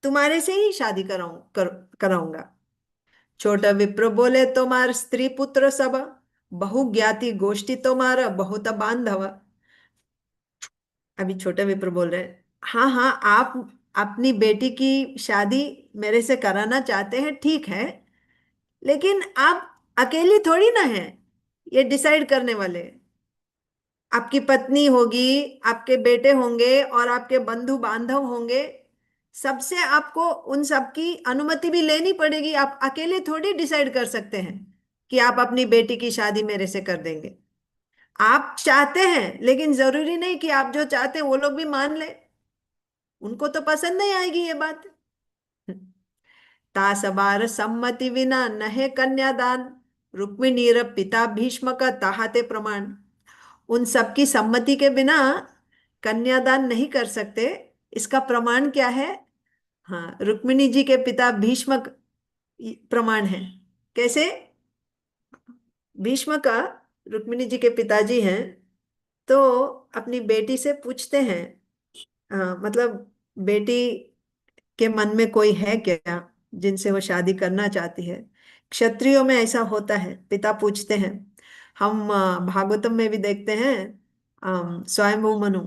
तुम्हारे से ही शादी कराऊंगा। छोटा विप्र बोले, तुम्हार स्त्री पुत्र सब, बहु ज्ञाति गोष्ठी तुम्हारा बहुत बांधव। अभी छोटे विप्र बोल रहे हैं, हाँ हाँ, आप अपनी बेटी की शादी मेरे से कराना चाहते हैं, ठीक है, लेकिन आप अकेली थोड़ी ना है ये डिसाइड करने वाले। आपकी पत्नी होगी, आपके बेटे होंगे और आपके बंधु बांधव होंगे, सबसे आपको उन सबकी अनुमति भी लेनी पड़ेगी। आप अकेले थोड़ी डिसाइड कर सकते हैं कि आप अपनी बेटी की शादी मेरे से कर देंगे। आप चाहते हैं, लेकिन जरूरी नहीं कि आप जो चाहते हैं वो लोग भी मान ले, उनको तो पसंद नहीं आएगी ये बात। तासबार सम्मति विना नहे कन्यादान, रुक्मिणीर पिता भीष्म का ताहाते प्रमाण। उन सबकी सम्मति के बिना कन्यादान नहीं कर सकते, इसका प्रमाण क्या है? हाँ, रुक्मिणी जी के पिता भीष्म प्रमाण है। कैसे? भीष्म का रुक्मिणी जी के पिताजी हैं, तो अपनी बेटी से पूछते हैं, मतलब बेटी के मन में कोई है क्या जिनसे वो शादी करना चाहती है। क्षत्रियों में ऐसा होता है, पिता पूछते हैं। हम भागवतम में भी देखते हैं, स्वयंभू मनु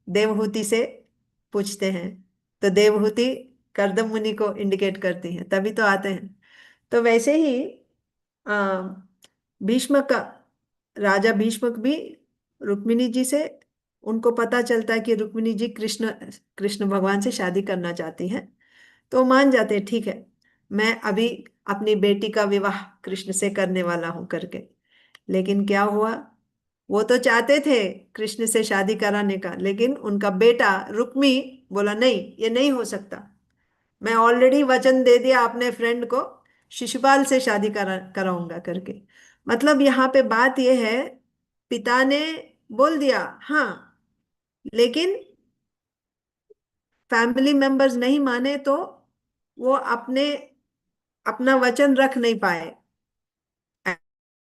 देवहूति से पूछते हैं, तो देवहूति कर्दम मुनि को इंडिकेट करती है, तभी तो आते हैं। तो वैसे ही अ, भीष्म का राजा भीष्म भी रुक्मिणी जी से, उनको पता चलता है कि रुक्मिणी जी कृष्ण कृष्ण भगवान से शादी करना चाहती हैं, तो मान जाते हैं, ठीक है, मैं अभी अपनी बेटी का विवाह कृष्ण से करने वाला हूं करके। लेकिन क्या हुआ, वो तो चाहते थे कृष्ण से शादी कराने का, लेकिन उनका बेटा रुक्मी बोला, नहीं ये नहीं हो सकता, मैं ऑलरेडी वचन दे दिया अपने फ्रेंड को, शिशुपाल से शादी कराऊंगा करके। मतलब यहाँ पे बात यह है, पिता ने बोल दिया हाँ, लेकिन फैमिली मेंबर्स नहीं माने, तो वो अपना वचन रख नहीं पाए।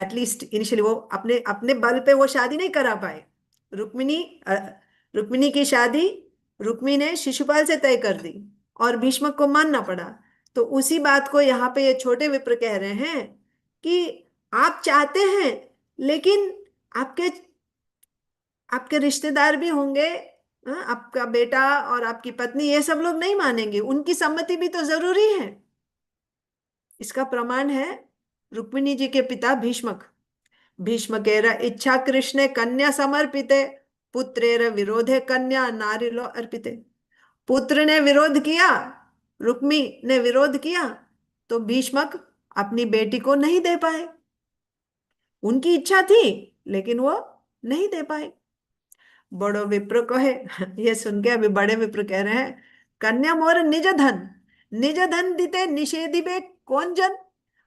एटलीस्ट इनिशियली वो अपने अपने बल पे वो शादी नहीं करा पाए। रुक्मिणी अ, रुक्मिणी की शादी रुक्मी ने शिशुपाल से तय कर दी और भीष्म को मानना पड़ा। तो उसी बात को यहाँ पे ये छोटे विप्र कह रहे हैं कि आप चाहते हैं, लेकिन आपके आपके रिश्तेदार भी होंगे, हाँ, आपका बेटा और आपकी पत्नी, ये सब लोग नहीं मानेंगे, उनकी सम्मति भी तो जरूरी है। इसका प्रमाण है रुक्मिणी जी के पिता भीष्मक। भीष्मकेर इच्छा कृष्णे कन्या समर्पिते, पुत्रेर विरोधे कन्या नारिलो अर्पिते। पुत्र ने विरोध किया, रुक्मी ने विरोध किया, तो भीष्मक अपनी बेटी को नहीं दे पाए। उनकी इच्छा थी लेकिन वो नहीं दे पाए। बड़ो विप्र कहे, ये सुन के अभी बड़े विप्र कह रहे हैं, कन्या मोर निज धन, निज धन दिते निषेधिबे कौन जन।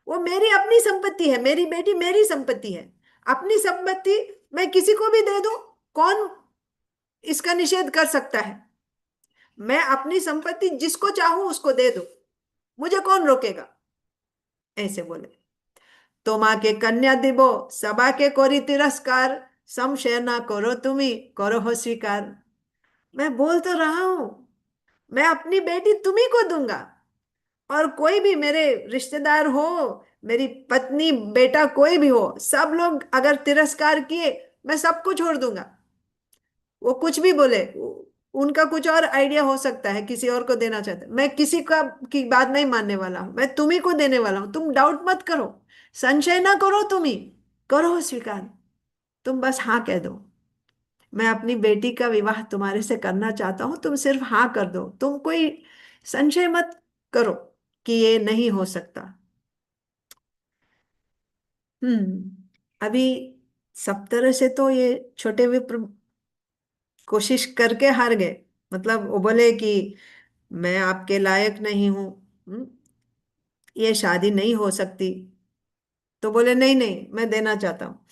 वो मेरी अपनी संपत्ति है, मेरी बेटी मेरी संपत्ति है। अपनी संपत्ति मैं किसी को भी दे दूं, कौन इसका निषेध कर सकता है। मैं अपनी संपत्ति जिसको चाहूं उसको दे दूं, मुझे कौन रोकेगा। ऐसे बोले। तो माँ के कन्या दिबो सभा के कोरी तिरस्कार, संशय ना करो तुम्ही करो हो स्वीकार। मैं बोल तो रहा हूं, मैं अपनी बेटी तुम्ही को दूंगा, और कोई भी मेरे रिश्तेदार हो, मेरी पत्नी बेटा कोई भी हो, सब लोग अगर तिरस्कार किए मैं सबको छोड़ दूंगा। वो कुछ भी बोले, उनका कुछ और आइडिया हो सकता है, किसी और को देना चाहते, मैं किसी का की बात नहीं मानने वाला हूं, मैं तुम्ही को देने वाला हूं। तुम डाउट मत करो, संशय ना करो, तुम्ही करो स्वीकार। तुम बस हाँ कह दो, मैं अपनी बेटी का विवाह तुम्हारे से करना चाहता हूं, तुम सिर्फ हाँ कर दो, तुम कोई संशय मत करो कि ये नहीं हो सकता। अभी सब तरह से तो ये छोटे विप्र कोशिश करके हार गए। मतलब वो बोले कि मैं आपके लायक नहीं हूं, ये शादी नहीं हो सकती। तो बोले नहीं नहीं, मैं देना चाहता हूँ।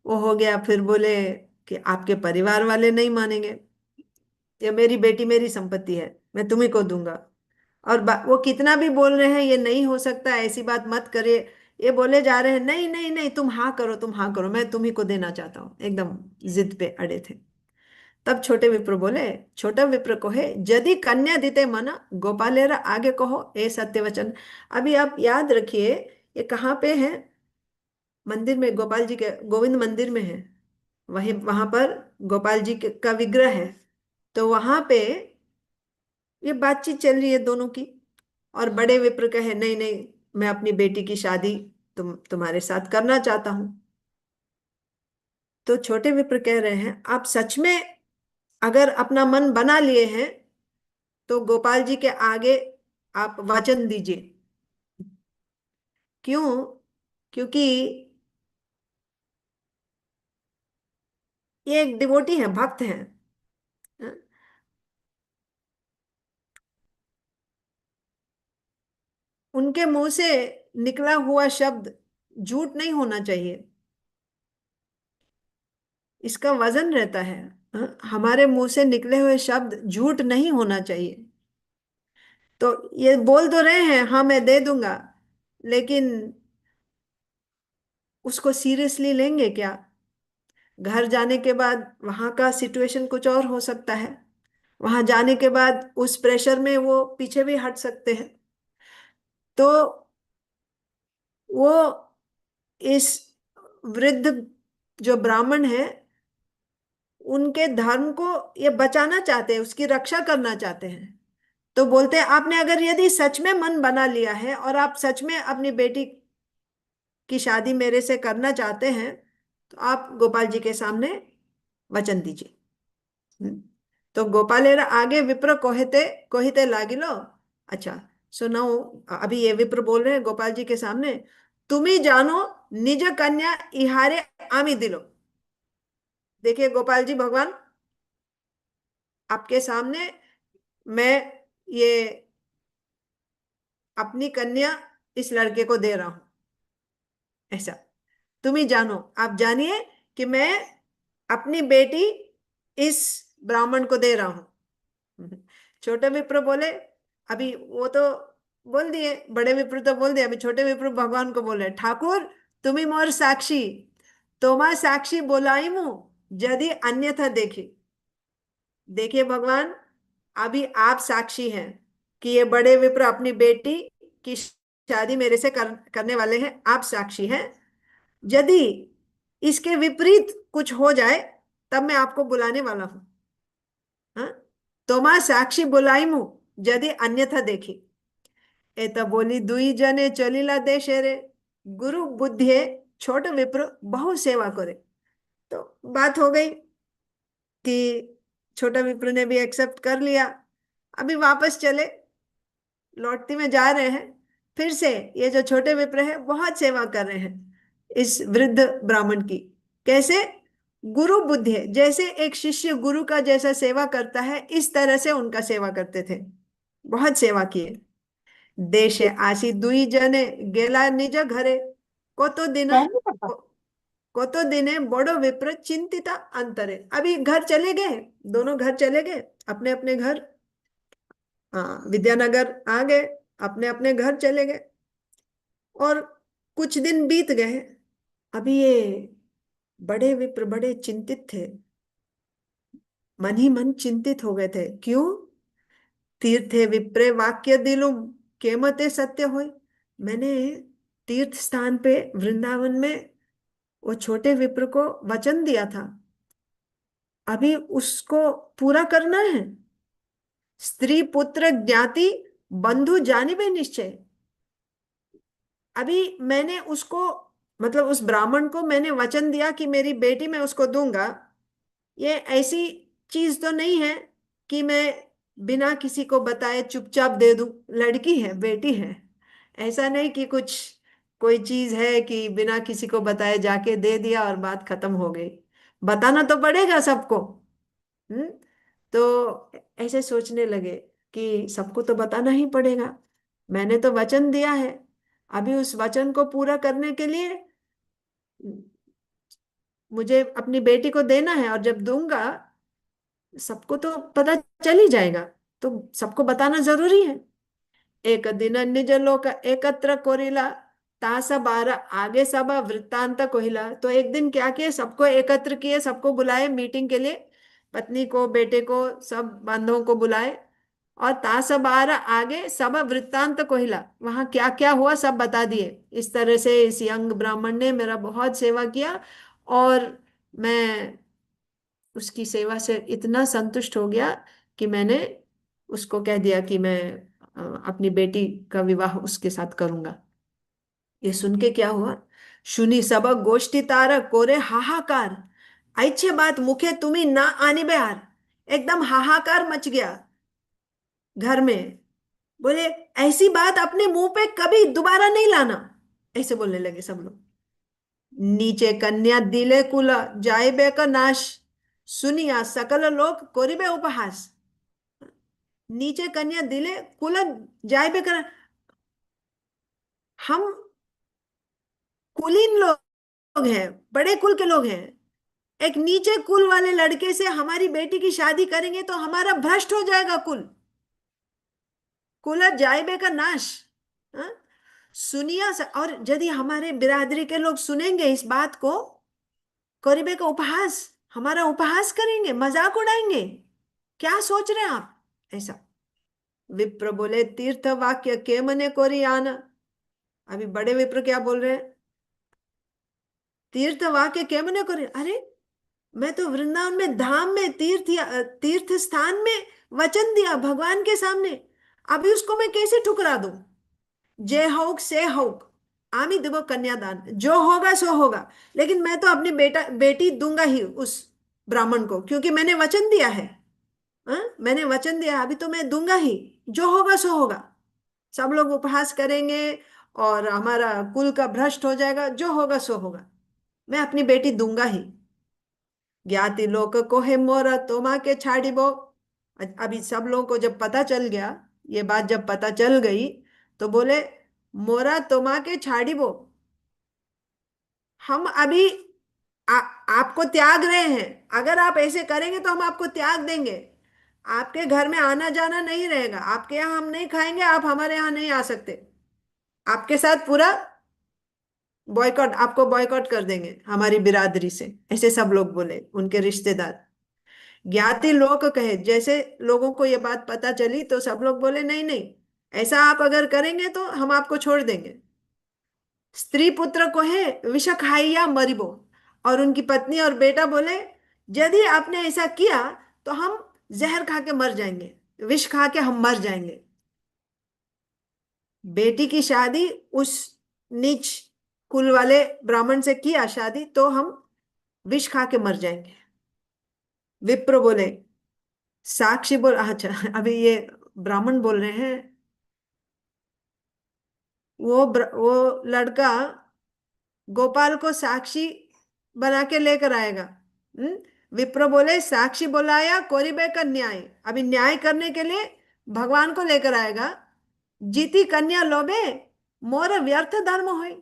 वो हो गया, फिर बोले कि आपके परिवार वाले नहीं मानेंगे, ये मेरी बेटी मेरी संपत्ति है, मैं तुम्ही को दूंगा। और वो कितना भी बोल रहे हैं ये नहीं हो सकता, ऐसी बात मत करिए, ये बोले जा रहे हैं नहीं नहीं नहीं, तुम हाँ करो, तुम हाँ करो, मैं तुम्ही को देना चाहता हूँ, एकदम जिद पे अड़े थे। तब छोटे विप्र बोले, छोटा विप्र कहे यदि कन्या दिते मना गोपालेरा आगे कहो ए सत्य वचन। अभी आप याद रखिए, ये कहाँ पे है, मंदिर में, गोपाल जी के गोविंद मंदिर में है। वहीं वहां पर गोपाल जी का विग्रह है। तो वहां पे ये बातचीत चल रही है दोनों की। और बड़े विप्र कहे नहीं नहीं, मैं अपनी बेटी की शादी तुम्हारे साथ करना चाहता हूं। तो छोटे विप्र कह रहे हैं, आप सच में अगर अपना मन बना लिए हैं तो गोपाल जी के आगे आप वचन दीजिए। क्यों? क्योंकि ये एक डिवोटी है, भक्त हैं। उनके मुंह से निकला हुआ शब्द झूठ नहीं होना चाहिए, इसका वजन रहता है। हमारे मुंह से निकले हुए शब्द झूठ नहीं होना चाहिए। तो ये बोल तो रहे हैं हाँ मैं दे दूंगा, लेकिन उसको सीरियसली लेंगे क्या? घर जाने के बाद वहां का सिचुएशन कुछ और हो सकता है। वहां जाने के बाद उस प्रेशर में वो पीछे भी हट सकते हैं। तो वो इस वृद्ध जो ब्राह्मण है, उनके धर्म को ये बचाना चाहते हैं, उसकी रक्षा करना चाहते हैं। तो बोलते हैं आपने अगर यदि सच में मन बना लिया है और आप सच में अपनी बेटी की शादी मेरे से करना चाहते हैं, तो आप गोपाल जी के सामने वचन दीजिए। हम्म। तो गोपालेर आगे विप्र कोहिते कोहिते लागिलो। अच्छा सुनाओ, अभी ये विप्र बोल रहे हैं गोपाल जी के सामने, तुम्ही जानो निज कन्या इहारे आमी दिलो। देखिए गोपाल जी भगवान, आपके सामने मैं ये अपनी कन्या इस लड़के को दे रहा हूं, ऐसा तुम ही जानो, आप जानिए कि मैं अपनी बेटी इस ब्राह्मण को दे रहा हूं। छोटे विप्र बोले, अभी वो तो बोल दिए, बड़े विप्र तो बोल दिए, अभी छोटे विप्र भगवान को बोले ठाकुर तुम्ही मोर साक्षी, तोमा साक्षी बोलाई मु यदि अन्यथा देखी। देखिए भगवान, अभी आप साक्षी हैं कि ये बड़े विप्र अपनी बेटी की शादी मेरे से करने वाले हैं, आप साक्षी हैं। यदि इसके विपरीत कुछ हो जाए तब मैं आपको बुलाने वाला हूं। हाँ, तो मां साक्षी बुलाई मु यदि अन्यथा देखी। एत बोली दुई जने चलिला देशे रे, गुरु बुद्धि छोट विप्र बहु सेवा करे। तो बात हो गई कि छोटा विप्र ने भी एक्सेप्ट कर लिया। अभी वापस चले, लौटती में जा रहे हैं, फिर से ये जो छोटे विप्र है बहुत सेवा कर रहे हैं इस वृद्ध ब्राह्मण की। कैसे? गुरु बुद्धि है, जैसे एक शिष्य गुरु का जैसा सेवा करता है इस तरह से उनका सेवा करते थे, बहुत सेवा किए। देशे आसी दुई जने गेला निज घरे, कतो दिन क्या नहीं पता। कतो दिने बड़ो विप्र चिंतिता अंतरे। अभी घर चले गए, दोनों घर चले गए अपने अपने घर। हाँ, विद्यानगर आ गए, अपने अपने घर चले गए। और कुछ दिन बीत गए। अभी ये बड़े विप्र बड़े चिंतित थे, मन ही मन चिंतित हो गए थे। क्यों? तीर्थे विप्रे वाक्य दिलुम केमते सत्य होय। मैंने तीर्थ स्थान पे वृंदावन में वो छोटे विप्र को वचन दिया था, अभी उसको पूरा करना है। स्त्री पुत्र ज्ञाति बंधु जानिबे निश्चय। अभी मैंने उसको, मतलब उस ब्राह्मण को मैंने वचन दिया कि मेरी बेटी मैं उसको दूंगा। ये ऐसी चीज तो नहीं है कि मैं बिना किसी को बताए चुपचाप दे दूं। लड़की है, बेटी है, ऐसा नहीं कि कुछ कोई चीज है कि बिना किसी को बताए जाके दे दिया और बात खत्म हो गई। बताना तो पड़ेगा सबको। हम्म। तो ऐसे सोचने लगे कि सबको तो बताना ही पड़ेगा, मैंने तो वचन दिया है। अभी उस वचन को पूरा करने के लिए मुझे अपनी बेटी को देना है, और जब दूंगा सबको तो पता चल ही जाएगा, तो सबको बताना जरूरी है। एक दिन निज लोक एकत्र कोरिला, तास बार आगे सब वृत्तांत कोहिला। तो एक दिन क्या किए, सबको एकत्र किए, सबको बुलाए मीटिंग के लिए, पत्नी को बेटे को सब बांधवों को बुलाए, और तास बार आगे सब वृत्तांत कोहिला, वहां क्या क्या हुआ सब बता दिए। इस तरह से इस यंग ब्राह्मण ने मेरा बहुत सेवा किया, और मैं उसकी सेवा से इतना संतुष्ट हो गया कि मैंने उसको कह दिया कि मैं अपनी बेटी का विवाह उसके साथ करूंगा। ये सुन के क्या हुआ, सुनी सब गोष्ठी तार कोरे हाहाकार। ऐसे बात मुखे तुम्ही ना आनी बेहार। एकदम हाहाकार मच गया घर में। बोले ऐसी बात अपने मुंह पे कभी दोबारा नहीं लाना, ऐसे बोलने लगे सब लोग। नीचे कन्या दिले कुल जाइबे का नाश, सुनिया सकल लोग कोरिबे उपहास। नीचे कन्या दिले कुल जाइबे कर, हम कुलीन लोग हैं, बड़े कुल के लोग हैं, एक नीचे कुल वाले लड़के से हमारी बेटी की शादी करेंगे तो हमारा भ्रष्ट हो जाएगा कुल, कुल जाइबे का नाश। हाँ? सुनिया और यदि हमारे बिरादरी के लोग सुनेंगे इस बात को, करीबे का उपहास, हमारा उपहास करेंगे, मजाक उड़ाएंगे। क्या सोच रहे हैं आप? ऐसा। विप्र बोले तीर्थ वाक्य के मने कोरी आना। अभी बड़े विप्र क्या बोल रहे हैं, तीर्थ वाक्य के मने कोरी। अरे मैं तो वृंदावन में धाम में तीर्थ या तीर्थ स्थान में वचन दिया भगवान के सामने, अभी उसको मैं कैसे ठुकरा दूं? जे होक से होक, आमी देवो कन्यादान, जो होगा सो होगा। लेकिन मैं तो अपनी बेटी दूंगा ही उस ब्राह्मण को, क्योंकि मैंने वचन दिया है। हाँ? मैंने वचन दिया, अभी तो मैं दूंगा ही, जो होगा सो होगा। सब लोग उपहास करेंगे और हमारा कुल का भ्रष्ट हो जाएगा, जो होगा सो होगा, मैं अपनी बेटी दूंगा ही। ज्ञाति लोक को है मोरा तोमा के छाड़िबो। अभी सब लोगों को जब पता चल गया, ये बात जब पता चल गई, तो बोले मोरा तोमा के छाड़िबो, हम अभी आपको त्याग रहे हैं। अगर आप ऐसे करेंगे तो हम आपको त्याग देंगे, आपके घर में आना जाना नहीं रहेगा, आपके यहाँ हम नहीं खाएंगे, आप हमारे यहाँ नहीं आ सकते, आपके साथ पूरा बॉयकॉट, आपको बॉयकॉट कर देंगे हमारी बिरादरी से। ऐसे सब लोग बोले, उनके रिश्तेदार। ज्ञाति लोग कहे, जैसे लोगों को ये बात पता चली तो सब लोग बोले नहीं नहीं, ऐसा आप अगर करेंगे तो हम आपको छोड़ देंगे। स्त्री पुत्र को है विष खाइया मरिबो। और उनकी पत्नी और बेटा बोले यदि आपने ऐसा किया तो हम जहर खा के मर जाएंगे, विष खा के हम मर जाएंगे। बेटी की शादी उस नीच कुल वाले ब्राह्मण से किया शादी, तो हम विष खा के मर जाएंगे। विप्र बोले, साक्षी बोल, अच्छा अभी ये ब्राह्मण बोल रहे हैं, वो लड़का गोपाल को साक्षी बना के लेकर आएगा। हम्म। विप्र बोले साक्षी बुलाया कोरिबे का न्याय, अभी न्याय करने के लिए भगवान को लेकर आएगा। जीती कन्या लोभे मोर व्यर्थ धर्म होय,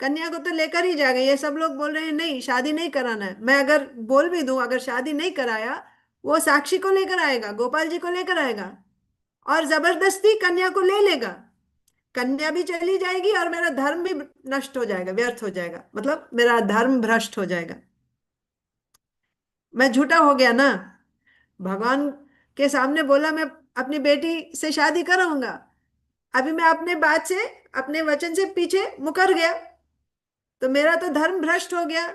कन्या को तो लेकर ही जाएगा। ये सब लोग बोल रहे हैं नहीं शादी नहीं कराना है। मैं अगर बोल भी दूं अगर शादी नहीं कराया, वो साक्षी को लेकर आएगा, गोपाल जी को लेकर आएगा और जबरदस्ती कन्या को ले लेगा। कन्या भी चली जाएगी और मेरा धर्म भी नष्ट हो जाएगा, व्यर्थ हो जाएगा, मतलब मेरा धर्म भ्रष्ट हो जाएगा। मैं झूठा हो गया ना। भगवान के सामने बोला मैं अपनी बेटी से शादी कराऊंगा, अभी मैं अपने बात से, अपने वचन से पीछे मुकर गया, तो मेरा तो धर्म भ्रष्ट हो गया।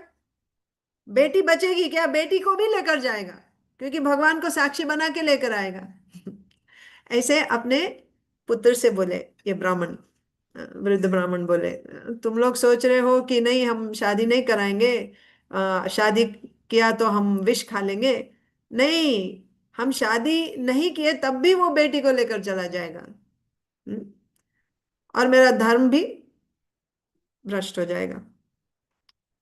बेटी बचेगी क्या? बेटी को भी लेकर जाएगा, क्योंकि भगवान को साक्षी बना के लेकर आएगा। ऐसे अपने पुत्र से बोले ये ब्राह्मण, वृद्ध ब्राह्मण बोले, तुम लोग सोच रहे हो कि नहीं हम शादी नहीं कराएंगे, शादी किया तो हम विष खा लेंगे। नहीं, हम शादी नहीं किए तब भी वो बेटी को लेकर चला जाएगा। और मेरा धर्म भी भ्रष्ट हो जाएगा।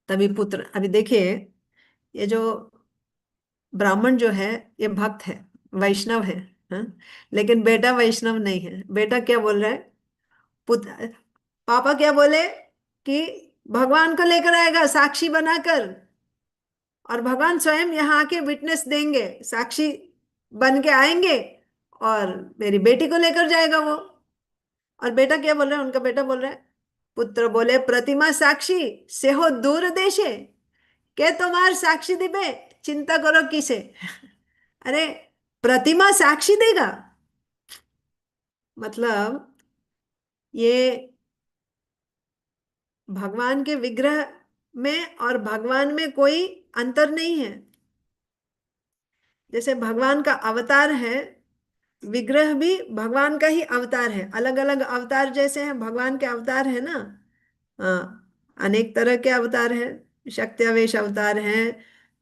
तभी पुत्र, अभी देखिए, ये जो ब्राह्मण जो है ये भक्त है, वैष्णव है, हाँ? लेकिन बेटा वैष्णव नहीं है। बेटा क्या बोल रहा है? पुत्र, पापा क्या बोले कि भगवान को लेकर आएगा साक्षी बनाकर, और भगवान स्वयं यहाँ आके विटनेस देंगे, साक्षी बन के आएंगे, और मेरी बेटी को लेकर जाएगा वो। और बेटा क्या बोल रहा है? उनका बेटा बोल रहा है, पुत्र बोले प्रतिमा साक्षी से हो दूर देशे, के तुम्हार साक्षी दिबे चिंता करो किसे। अरे, प्रतिमा साक्षी देगा, मतलब ये भगवान के विग्रह में और भगवान में कोई अंतर नहीं है। जैसे भगवान का अवतार है, विग्रह भी भगवान का ही अवतार है। अलग अलग अवतार जैसे हैं भगवान के अवतार है ना, हाँ, अनेक तरह के अवतार हैं। शक्त्यावेश अवतार हैं,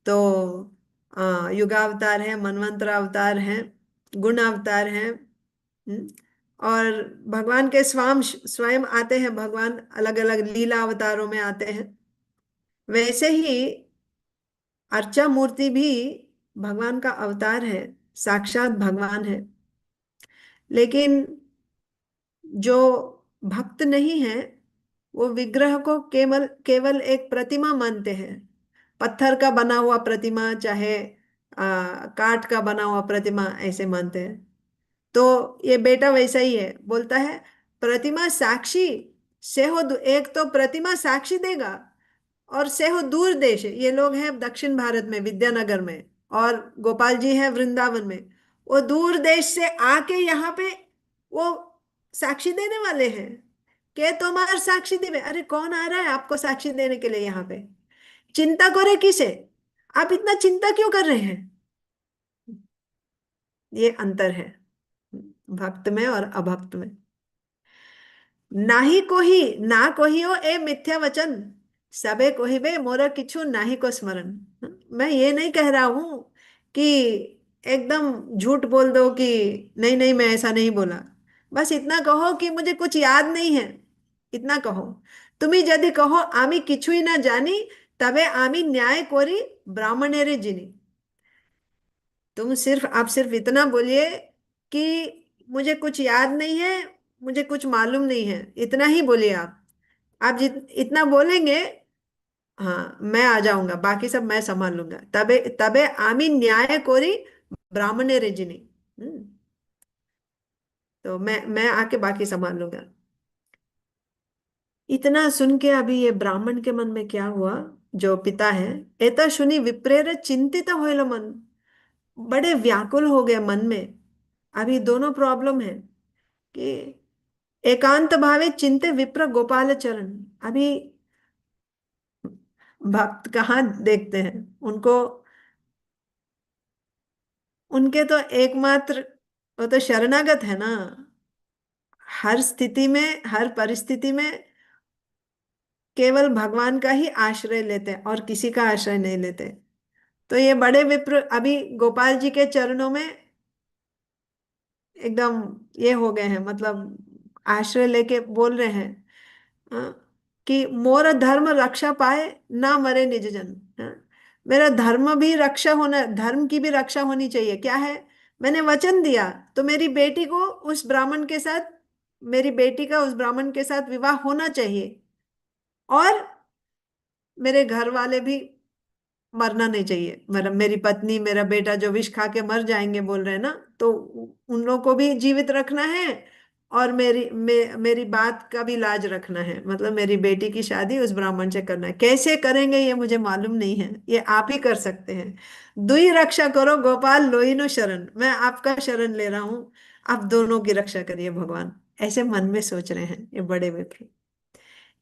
तो युगावतार है, मनवंतर अवतार हैं, गुण अवतार हैं। हम्म, और भगवान के स्वयं स्वयं आते हैं, भगवान अलग अलग लीला अवतारों में आते हैं। वैसे ही अर्चा मूर्ति भी भगवान का अवतार है, साक्षात भगवान है। लेकिन जो भक्त नहीं है वो विग्रह को केवल केवल एक प्रतिमा मानते हैं। पत्थर का बना हुआ प्रतिमा, चाहे काठ का बना हुआ प्रतिमा, ऐसे मानते हैं। तो ये बेटा वैसा ही है, बोलता है प्रतिमा साक्षी से हो एक तो प्रतिमा साक्षी देगा, और से हो दूर देश, ये लोग हैं दक्षिण भारत में विद्यानगर में, और गोपाल जी हैं वृंदावन में। वो दूर देश से आके यहाँ पे वो साक्षी देने वाले हैं। के तुम्हार साक्षी देवे, अरे कौन आ रहा है आपको साक्षी देने के लिए यहाँ पे? चिंता करे किसे? आप इतना चिंता क्यों कर रहे हैं? ये अंतर है भक्त में और अभक्त में। नाही कोही ना कोहियो ए मिथ्या वचन, सबे कोहिबे मोरा किछु नाही को स्मरण। मैं ये नहीं कह रहा हूं कि एकदम झूठ बोल दो कि नहीं नहीं मैं ऐसा नहीं बोला। बस इतना कहो कि मुझे कुछ याद नहीं है, इतना कहो। তুমি যদি कहो आमी किछुई ना जानी, तबे आमी न्याय कोरी ब्राह्मणेरे जिनी। आप सिर्फ इतना बोलिए कि मुझे कुछ याद नहीं है, मुझे कुछ मालूम नहीं है, इतना ही बोलिए आप इतना बोलेंगे, हाँ मैं आ जाऊंगा, बाकी सब मैं संभाल लूंगा। तबे तबे आमी न्याय कोरी ब्राह्मणे रेजिनी। तो मैं आके बाकी संभाल लूंगा। इतना सुन के अभी ये ब्राह्मण के मन में क्या हुआ, जो पिता है, एता सुनी विप्रेर चिंतित होइल मन, बड़े व्याकुल हो गए मन में। अभी दोनों प्रॉब्लम है कि एकांत भावे चिंते विप्र गोपाल चरण। अभी भक्त कहाँ देखते हैं उनको, उनके तो एकमात्र, वो तो शरणागत है ना। हर स्थिति में, हर परिस्थिति में केवल भगवान का ही आश्रय लेते हैं और किसी का आश्रय नहीं लेते। तो ये बड़े विप्र अभी गोपाल जी के चरणों में एकदम ये हो गए हैं, मतलब आश्रय लेके बोल रहे हैं, हाँ, कि मोर धर्म रक्षा पाए, ना मरे निज जन। हाँ, मेरा धर्म भी रक्षा होना, धर्म की भी रक्षा होनी चाहिए। क्या है? मैंने वचन दिया तो मेरी बेटी को उस ब्राह्मण के साथ, मेरी बेटी का उस ब्राह्मण के साथ विवाह होना चाहिए, और मेरे घर वाले भी मरना नहीं चाहिए। मेरा, मेरी पत्नी, मेरा बेटा जो विष खा के मर जाएंगे बोल रहे हैं ना, तो उन लोगों को भी जीवित रखना है, और मेरी बात का भी लाज रखना है। मतलब मेरी बेटी की शादी उस ब्राह्मण से करना है। कैसे करेंगे ये मुझे मालूम नहीं है, ये आप ही कर सकते हैं। दुई रक्षा करो गोपाल लोइनो शरण, मैं आपका शरण ले रहा हूं, आप दोनों की रक्षा करिए भगवान। ऐसे मन में सोच रहे हैं ये बड़े विप्र।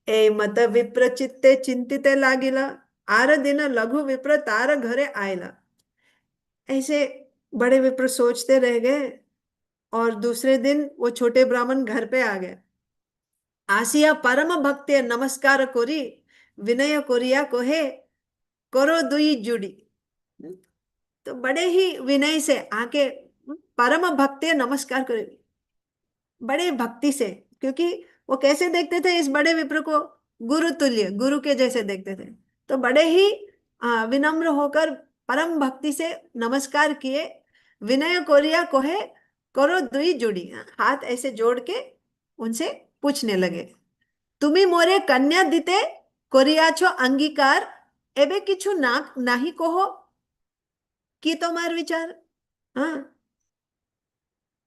ए मत विप्र चित्ते चिंतिते लागिला, आर दिन लघु विप्र तार घरे आयला। ऐसे बड़े विप्र सोचते रह गए, और दूसरे दिन वो छोटे ब्राह्मण घर पे आ गए। आसिया परम भक्ति नमस्कार कोरी, विनय कोरिया कोहे, करो दुई जुड़ी। तो बड़े ही विनय से आके परम भक्ति नमस्कार करे, बड़े भक्ति से, क्योंकि वो कैसे देखते थे इस बड़े विप्र को? गुरु तुल्य, गुरु के जैसे देखते थे। तो बड़े ही विनम्र होकर परम भक्ति से नमस्कार किए। विनय कोरिया कोहे, करो दुई जुड़ी, हाथ ऐसे जोड़ के उनसे पूछने लगे, तुम्ही मोरे कन्या दिते कोरिया छो अंगीकार, एबे किछु ना नाही कहो, की तुम्हार विचार? हाँ,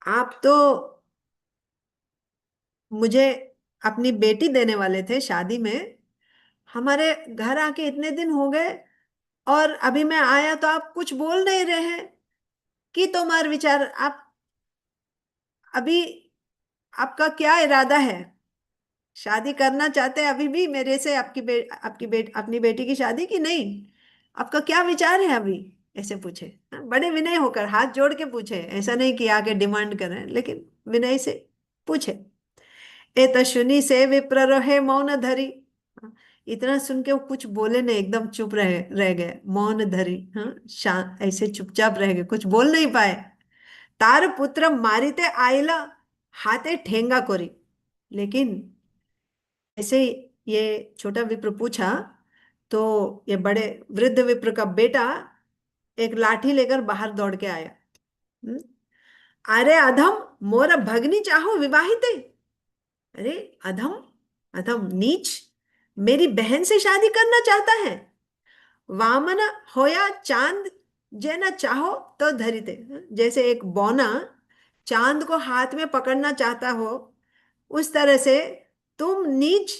आप तो मुझे अपनी बेटी देने वाले थे शादी में, हमारे घर आके इतने दिन हो गए, और अभी मैं आया तो आप कुछ बोल नहीं रहे हैं। कि तुम्हार विचार, आप अभी, आपका क्या इरादा है? शादी करना चाहते हैं अभी भी मेरे से, अपनी बेटी की शादी की नहीं? आपका क्या विचार है अभी? ऐसे पूछे, हाँ, बड़े विनय होकर हाथ जोड़ के पूछे, ऐसा नहीं कि आके डिमांड करें, लेकिन विनय से पूछे। ए तो सुनी से विप्र रहे मौन धरी। हाँ, इतना सुन के वो कुछ बोले नहीं, एकदम चुप रह गए, मौन धरी, हाँ, शांत, ऐसे चुपचाप रह गए, कुछ बोल नहीं पाए। तार पुत्र मारिते आइला, हाथे ठेंगा कोरी। लेकिन ऐसे ही ये छोटा विप्र पूछा, तो ये बड़े वृद्ध विप्र का बेटा एक लाठी लेकर बाहर दौड़ के आया। हम्म, अरे अधम, मोर भगनी चाहो विवाहित। अरे अधम, अधम नीच, मेरी बहन से शादी करना चाहता है? वामन होया चांद, जे न चाहो तो धरिते। जैसे एक बौना चांद को हाथ में पकड़ना चाहता हो, उस तरह से तुम नीच,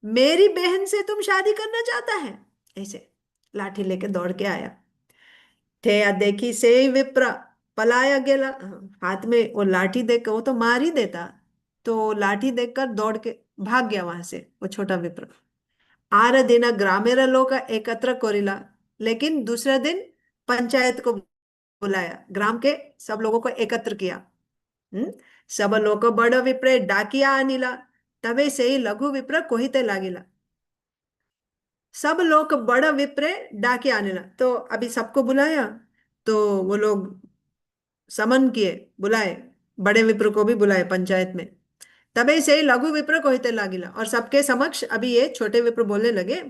मेरी बहन से तुम शादी करना चाहता है? ऐसे लाठी लेके दौड़ के आया। थे या देखी से ही विप्र पलाया गेला। हाथ में वो लाठी देकर, वो तो मार ही देता, तो लाठी देखकर दौड़ के भाग गया वहां से वो छोटा विप्र। आर दिन ग्रामेर लोग एकत्र कोरिला, लेकिन दूसरे दिन पंचायत को बुलाया, ग्राम के सब लोगों को एकत्र किया। सब लोग बड़ विप्रे डाकिया अनिला, तबे से ही लघु विप्र कोहिते लागिला। सब लोग बड़ विप्रे डाकिया अनिला, तो अभी सबको बुलाया, तो वो लोग समन किए, बुलाए, बड़े विप्र को भी बुलाए पंचायत में। तबे से ही लघु विप्र कहते लागिला, और सबके समक्ष अभी ये छोटे विप्र बोलने लगे,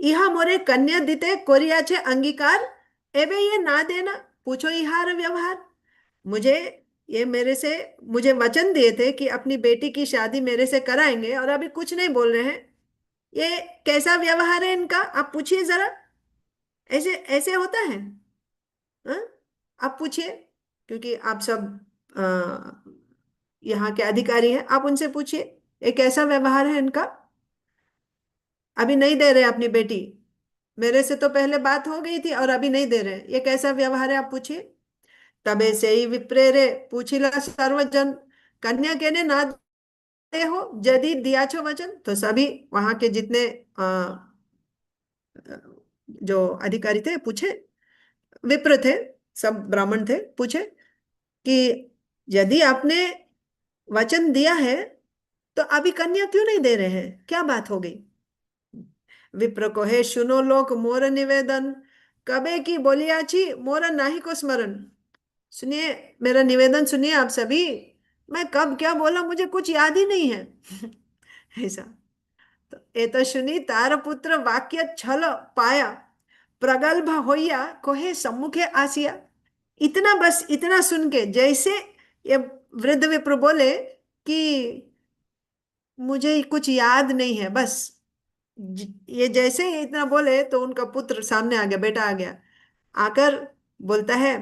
इहा मोरे कन्या दिते कोरिया छे अंगीकार, एबे ये ना देना, पूछो इहार व्यवहार। मुझे, ये मेरे से, मुझे वचन दिए थे कि अपनी बेटी की शादी मेरे से कराएंगे, और अभी कुछ नहीं बोल रहे हैं। ये कैसा व्यवहार है इनका, आप पूछिए जरा। ऐसे ऐसे होता है? हाँ? आप पूछिए, क्योंकि आप सब यहाँ के अधिकारी हैं, आप उनसे पूछिए ये कैसा व्यवहार है इनका। अभी नहीं दे रहे अपनी बेटी, मेरे से तो पहले बात हो गई थी और अभी नहीं दे रहे, ये कैसा व्यवहार है, आप पूछिए। तबे से ही विप्रेरे पूछिला सर्वजन, कन्या केने ना दे हो यदि दिया छो वचन। तो सभी वहां के जितने जो अधिकारी थे पूछे, विप्र थे, सब ब्राह्मण थे, पूछे कि यदि आपने वचन दिया है तो अभी कन्या क्यों नहीं दे रहे हैं, क्या बात हो गई? विप्र को हे सुनो लोक मोर निवेदन, कबे की बोलिया छी मोर नाही को स्मरण। सुनिए, मेरा निवेदन सुनिए आप सभी। मैं कब क्या बोला मुझे कुछ याद ही नहीं है। ऐसा। तो ए तो सुनी तार पुत्र वाक्य छल पाया, प्रगल्भ होइया कोहे सम्मुखे आसिया। इतना, बस इतना सुन के जैसे ये वृद्ध विप्र बोले कि मुझे कुछ याद नहीं है, बस ये जैसे ही इतना बोले तो उनका पुत्र सामने आ गया, बेटा आ गया। आकर बोलता है,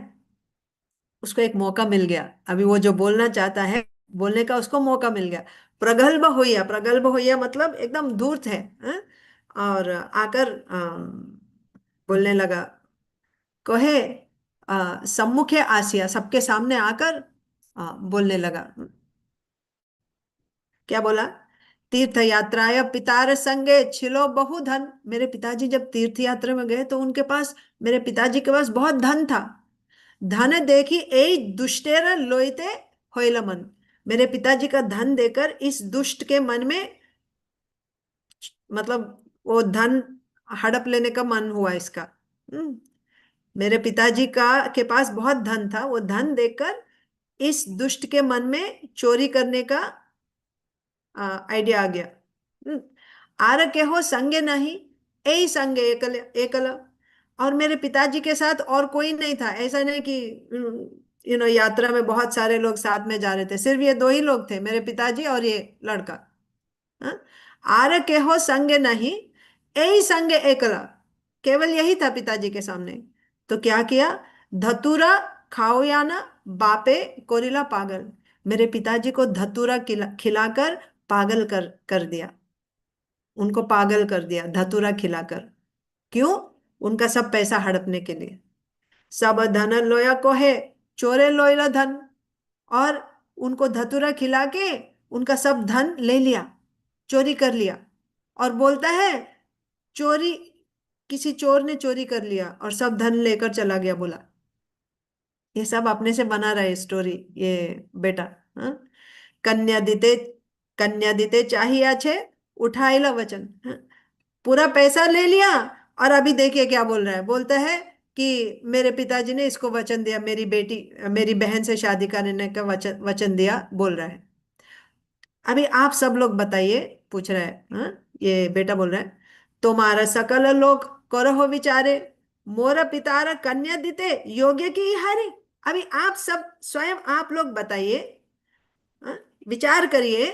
उसको एक मौका मिल गया, अभी वो जो बोलना चाहता है बोलने का उसको मौका मिल गया। प्रगल्भ होइया, प्रगल्भ होइया मतलब एकदम धूर्त है, हाँ? और आकर बोलने लगा, कहे सम्मुखे आसिया, सबके सामने आकर बोलने लगा। क्या बोला? तीर्थ यात्राय पितार संगे छिलो बहु धन। मेरे पिताजी जब तीर्थ यात्रा में गए तो उनके पास, मेरे पिताजी के पास बहुत धन था। धन देखी ए दुष्टेर लोइते होइल मन। मेरे पिताजी का धन देकर इस दुष्ट के मन में, मतलब वो धन हड़प लेने का मन हुआ इसका। मेरे पिताजी का के पास बहुत धन था, वो धन देखकर इस दुष्ट के मन में चोरी करने का आइडिया आ गया। आर के हो संगे नहीं, यही संगे एकल एकल। और मेरे पिताजी के साथ और कोई नहीं था, ऐसा नहीं कि यात्रा में बहुत सारे लोग साथ में जा रहे थे, सिर्फ ये दो ही लोग थे, मेरे पिताजी और ये लड़का। हाँ? आर के हो संगे नहीं, यही संगे एकला। केवल यही था पिताजी के सामने। तो क्या किया? धतूरा खाओ या ना, बापे कोरिला पागल। मेरे पिताजी को धतूरा खिलाकर पागल कर दिया। उनको पागल कर दिया धतूरा खिलाकर। क्यों? उनका सब पैसा हड़पने के लिए। सब धन लोया को है, चोरे लोयला धन। और उनको धतूरा खिला के उनका सब धन ले लिया, चोरी कर लिया। और बोलता है, चोरी, किसी चोर ने चोरी कर लिया और सब धन लेकर चला गया, बोला। ये सब अपने से बना रहा है स्टोरी ये बेटा। हाँ? कन्या दिते, कन्या दिते चाहिए अच्छे, उठाइला वचन। हाँ? पूरा पैसा ले लिया। और अभी देखिए क्या बोल रहा है, बोलता है कि मेरे पिताजी ने इसको वचन दिया, मेरी बेटी, मेरी बहन से शादी करने का वचन वचन दिया, बोल रहा है। अभी आप सब लोग बताइए, पूछ रहा है। हाँ? ये बेटा बोल रहा है, तुम्हारा सकल लोग करो विचारे, मोरा पितारा कन्या दिते योग्य की हारे। अभी आप सब स्वयं आप लोग बताइए। हाँ? विचार करिए,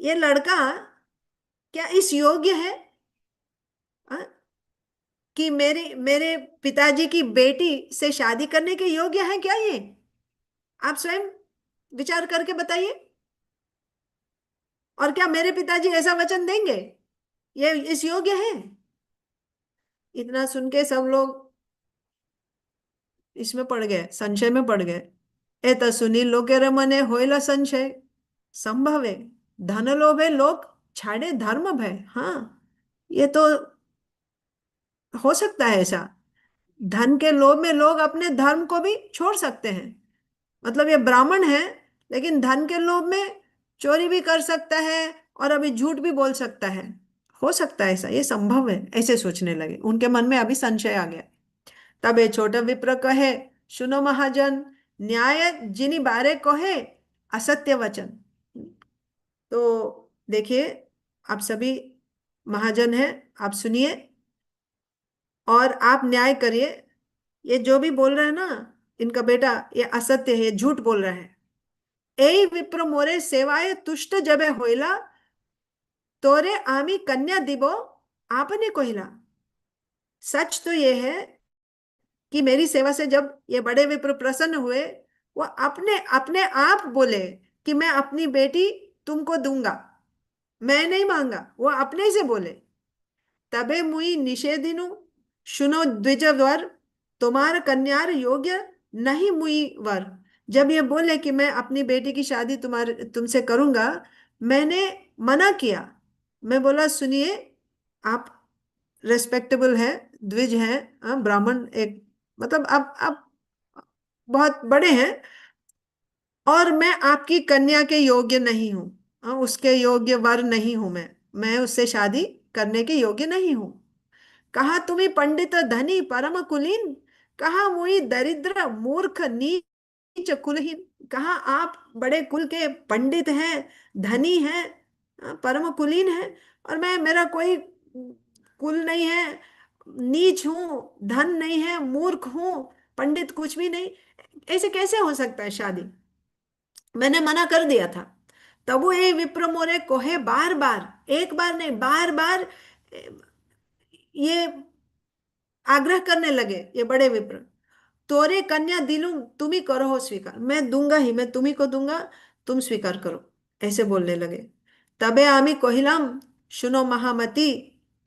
ये लड़का क्या इस योग्य है? हाँ? कि मेरे मेरे पिताजी की बेटी से शादी करने के योग्य है क्या ये? आप स्वयं विचार करके बताइए। और क्या मेरे पिताजी ऐसा वचन देंगे? ये इस योग्य है? इतना सुन के सब लोग इसमें पड़ गए, संशय में पड़ गए। एत सुनी लोकेर मने होइला संशय, संभव है धन लोभे लोग छाड़े धर्म भय। हाँ, ये तो हो सकता है ऐसा। धन के लोभ में लोग अपने धर्म को भी छोड़ सकते हैं। मतलब ये ब्राह्मण है, लेकिन धन के लोभ में चोरी भी कर सकता है और अभी झूठ भी बोल सकता है। हो सकता है ऐसा, ये संभव है, ऐसे सोचने लगे, उनके मन में अभी संशय आ गया। तब ये छोटा विप्र कहे, सुनो महाजन, न्याय जिनी बारे कहे असत्य वचन। तो देखिए, आप सभी महाजन हैं, आप सुनिए और आप न्याय करिए। ये जो भी बोल रहा है ना इनका बेटा, ये असत्य है, ये झूठ बोल रहा है। ए विप्र मोरे सेवाए तुष्ट जबे होइला, तोरे आमी कन्या दिबो आपने कोहिला। सच तो ये है कि मेरी सेवा से जब ये बड़े विप्र प्रसन्न हुए, वो अपने अपने आप बोले कि मैं अपनी बेटी तुमको दूंगा, मैं नहीं मांगा, वो अपने से बोले। तबे मुई निषेधिनु, सुनो द्विजवर, तुम्हार कन्यार योग्य नहीं मुई वर। जब ये बोले कि मैं अपनी बेटी की शादी तुम्हारे तुमसे करूंगा, मैंने मना किया। मैं बोला, सुनिए, आप रेस्पेक्टेबल है, द्विज है, ब्राह्मण एक, मतलब आप बहुत बड़े हैं, और मैं आपकी कन्या के योग्य नहीं हूँ। उसके योग्य वर नहीं हूं मैं उससे शादी करने के योग्य नहीं हूं। कहा तुम्हें पंडित धनी परम कुलीन, कहा मुई दरिद्र मूर्ख नीच कुलहीन, कहा आप बड़े कुल के पंडित हैं, धनी हैं, परम कुलीन हैं, और मैं, मेरा कोई कुल नहीं है, नीच हूं, धन नहीं है, मूर्ख हूं, पंडित कुछ भी नहीं, ऐसे कैसे हो सकता है शादी। मैंने मना कर दिया था। तब वो ये विप्र मोरे कोहे बार बार, एक बार नहीं बार बार ये आग्रह करने लगे, ये बड़े विप्र, तोरे कन्या दिलूं, तुम ही करो हो स्वीकार, मैं दूंगा ही, मैं तुम्ही को दूंगा, तुम स्वीकार करो, ऐसे बोलने लगे। तबे आमी कहिलाम, सुनो महामती,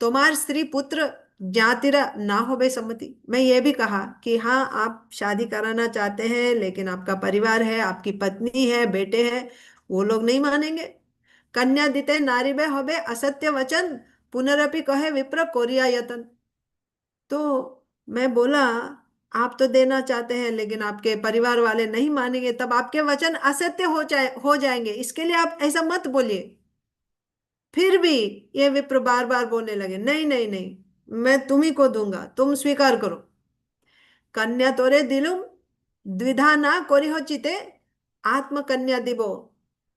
तुम्हार स्त्री पुत्र ज्ञातिरा ना हो बे सम्मति, मैं ये भी कहा कि हाँ आप शादी कराना चाहते हैं, लेकिन आपका परिवार है, आपकी पत्नी है, बेटे हैं, वो लोग नहीं मानेंगे। कन्या दिते नारी बे होबे असत्य वचन, पुनरपि कहे विप्र कोरिया यतन। तो मैं बोला, आप तो देना चाहते हैं, लेकिन आपके परिवार वाले नहीं मानेंगे, तब आपके वचन असत्य हो जाएंगे, इसके लिए आप ऐसा मत बोलिए। फिर भी ये विप्र बार बार बोलने लगे, नहीं नहीं नहीं, मैं तुम्ही को दूंगा, तुम स्वीकार करो। कन्या तोरे दिलुम द्विधा ना कोरी हो चिते, आत्म कन्या दिबो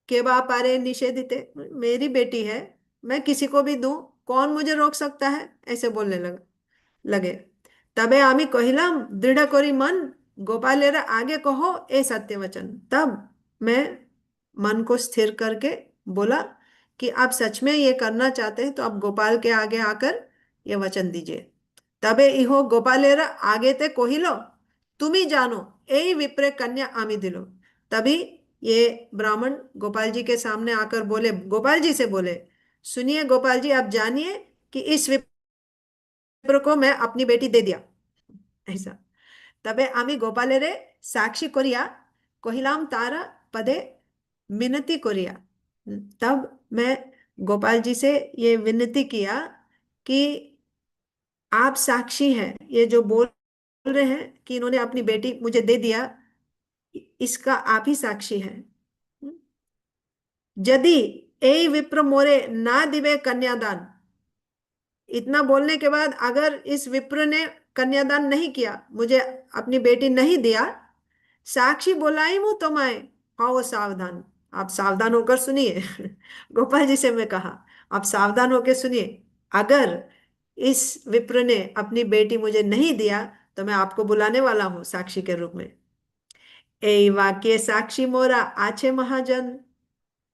केबा पारे निषेधिते, मेरी बेटी है, मैं किसी को भी दूं, कौन मुझे रोक सकता है, ऐसे बोलने लगे। तबे आमी कहिलाम दृढ़ करी मन, गोपालेरा आगे कहो ए सत्य वचन। तब मैं मन को स्थिर करके बोला कि आप सच में ये करना चाहते हैं तो आप गोपाल के आगे आकर ये वचन दीजिए। तबे इहो गोपालेरा आगे ते कहिलो, तुम ही जानो ए विप्रे कन्या आमी दिलो। तभी ये ब्राह्मण गोपाल जी के सामने आकर बोले, गोपाल जी से बोले, सुनिए गोपाल जी, आप जानिए कि इस विप्र को मैं अपनी बेटी दे दिया, ऐसा। तबे आमी गोपाले रे साक्षी कोरिया कहिलाम तारा पदे मिनती कोरिया। तब मैं गोपाल जी से ये विनती किया कि आप साक्षी हैं, ये जो बोल रहे हैं कि इन्होंने अपनी बेटी मुझे दे दिया, इसका आप ही साक्षी हैं। यदि ए विप्र मोरे ना दिवे कन्यादान, इतना बोलने के बाद अगर इस विप्र ने कन्यादान नहीं किया, मुझे अपनी बेटी नहीं दिया, साक्षी बोलाई मुंह तुम्हारे, हाँ वो सावधान, आप सावधान होकर सुनिए। गोपाल जी से मैं कहा, आप सावधान होकर सुनिए, अगर इस विप्र ने अपनी बेटी मुझे नहीं दिया तो मैं आपको बुलाने वाला हूं साक्षी के रूप में। ए वाक्य साक्षी मोरा आछे महाजन।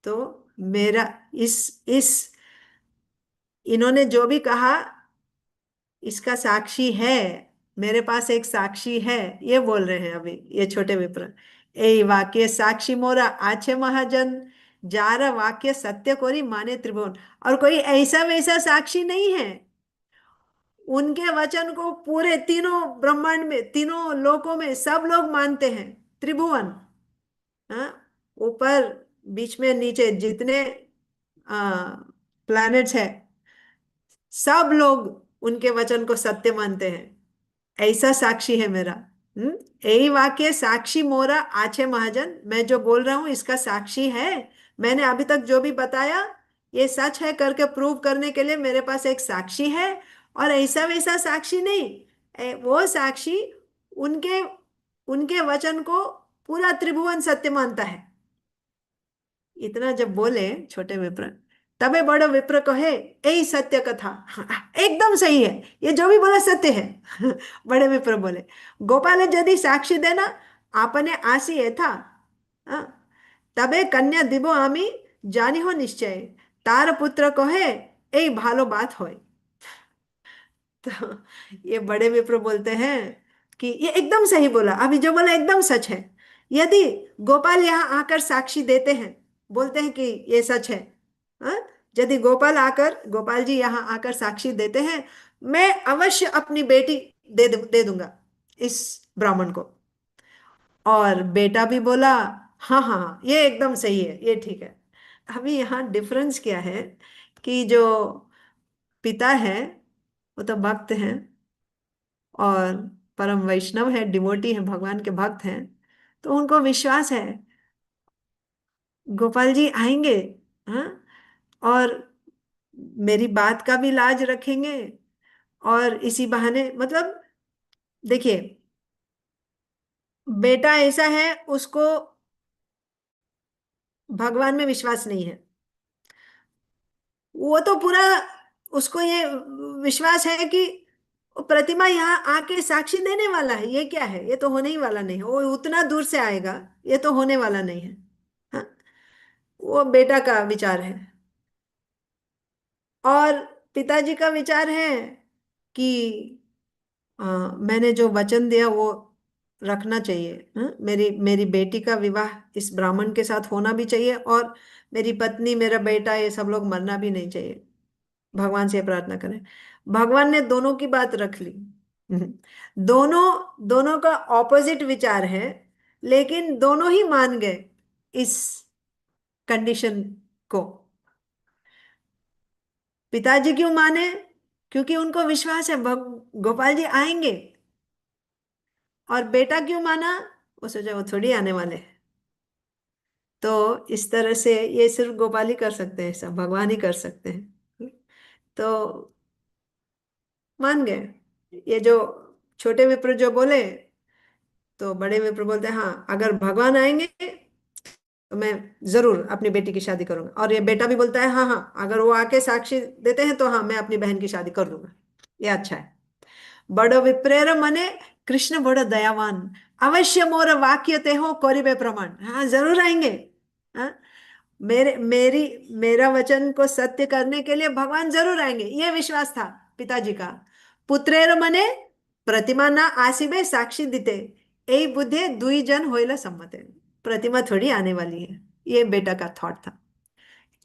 तो मेरा इस इन्होंने जो भी कहा, इसका साक्षी है, मेरे पास एक साक्षी है, ये बोल रहे हैं अभी ये छोटे विप्र। ए वाक्य साक्षी मोरा आछे महाजन, जार वाक्य सत्य कोरी माने त्रिभुवन। और कोई ऐसा वैसा साक्षी नहीं है, उनके वचन को पूरे तीनों ब्रह्मांड में, तीनों लोकों में सब लोग मानते हैं। त्रिभुवन, हाँ, ऊपर, बीच में, नीचे जितने प्लैनेट्स है, सब लोग उनके वचन को सत्य मानते हैं, ऐसा साक्षी है मेरा। यही वाक्य साक्षी मोरा आछे महाजन, मैं जो बोल रहा हूं इसका साक्षी है। मैंने अभी तक जो भी बताया ये सच है करके प्रूव करने के लिए मेरे पास एक साक्षी है, और ऐसा वैसा साक्षी नहीं, वो साक्षी उनके उनके वचन को पूरा त्रिभुवन सत्य मानता है। इतना जब बोले छोटे विप्र, तबे बड़े विप्र कहे, यही सत्य कथा। एकदम सही है, ये जो भी बोला सत्य है। बड़े विप्र बोले, गोपाल यदि साक्षी देना आपने आसी है था, हाँ, तबे कन्या दिबो आमी जानी हो निश्चय, तार पुत्र कहे यही भालो बात होय। तो ये बड़े विप्र बोलते हैं कि ये एकदम सही बोला, अभी जो बोला एकदम सच है। यदि गोपाल यहाँ आकर साक्षी देते हैं, बोलते हैं कि ये सच है, हाँ, यदि गोपाल जी यहाँ आकर साक्षी देते हैं, मैं अवश्य अपनी बेटी दे दूंगा इस ब्राह्मण को। और बेटा भी बोला, हाँ हाँ हाँ, ये एकदम सही है, ये ठीक है। अभी यहाँ डिफरेंस क्या है कि जो पिता है वो तो भक्त हैं, और परम वैष्णव है, डिवोटी है, भगवान के भक्त हैं, तो उनको विश्वास है गोपाल जी आएंगे, हाँ, और मेरी बात का भी लाज रखेंगे, और इसी बहाने, मतलब देखिए, बेटा ऐसा है, उसको भगवान में विश्वास नहीं है। वो तो पूरा, उसको ये विश्वास है कि वो प्रतिमा यहाँ आके साक्षी देने वाला है, ये क्या है, ये तो होने ही वाला नहीं है, वो उतना दूर से आएगा, ये तो होने वाला नहीं है। हाँ, वो बेटा का विचार है। और पिताजी का विचार है कि मैंने जो वचन दिया वो रखना चाहिए। हाँ? मेरी मेरी बेटी का विवाह इस ब्राह्मण के साथ होना भी चाहिए, और मेरी पत्नी, मेरा बेटा, ये सब लोग मरना भी नहीं चाहिए। भगवान से प्रार्थना करें। भगवान ने दोनों की बात रख ली। दोनों दोनों का ऑपोजिट विचार है, लेकिन दोनों ही मान गए इस कंडीशन को। पिताजी क्यों माने? क्योंकि उनको विश्वास है गोपाल जी आएंगे। और बेटा क्यों माना? वो सोचा वो थोड़ी आने वाले हैं। तो इस तरह से ये सिर्फ गोपाल ही कर सकते हैं, सब भगवान ही कर सकते हैं। तो मान गए। ये जो छोटे विप्र जो बोले, तो बड़े विप्र बोलते हैं हाँ, अगर भगवान आएंगे तो मैं जरूर अपनी बेटी की शादी करूंगा। और ये बेटा भी बोलता है हाँ हाँ, अगर वो आके साक्षी देते हैं तो हाँ, मैं अपनी बहन की शादी कर लूंगा। ये अच्छा है। बड़ विप्रेर मने कृष्ण बड़ दयावान, अवश्य मोर वाक्य ते हो करिबे प्रमाण। हाँ, जरूर आएंगे। हाँ, मेरा वचन को सत्य करने के लिए भगवान जरूर आएंगे, ये विश्वास था पिताजी का। पुत्रेर मने प्रतिमा ना आसिबे साक्षी दिते, यही बुद्धे दुई जन होइला सम्मते। प्रतिमा थोड़ी आने वाली है, ये बेटा का थॉट था।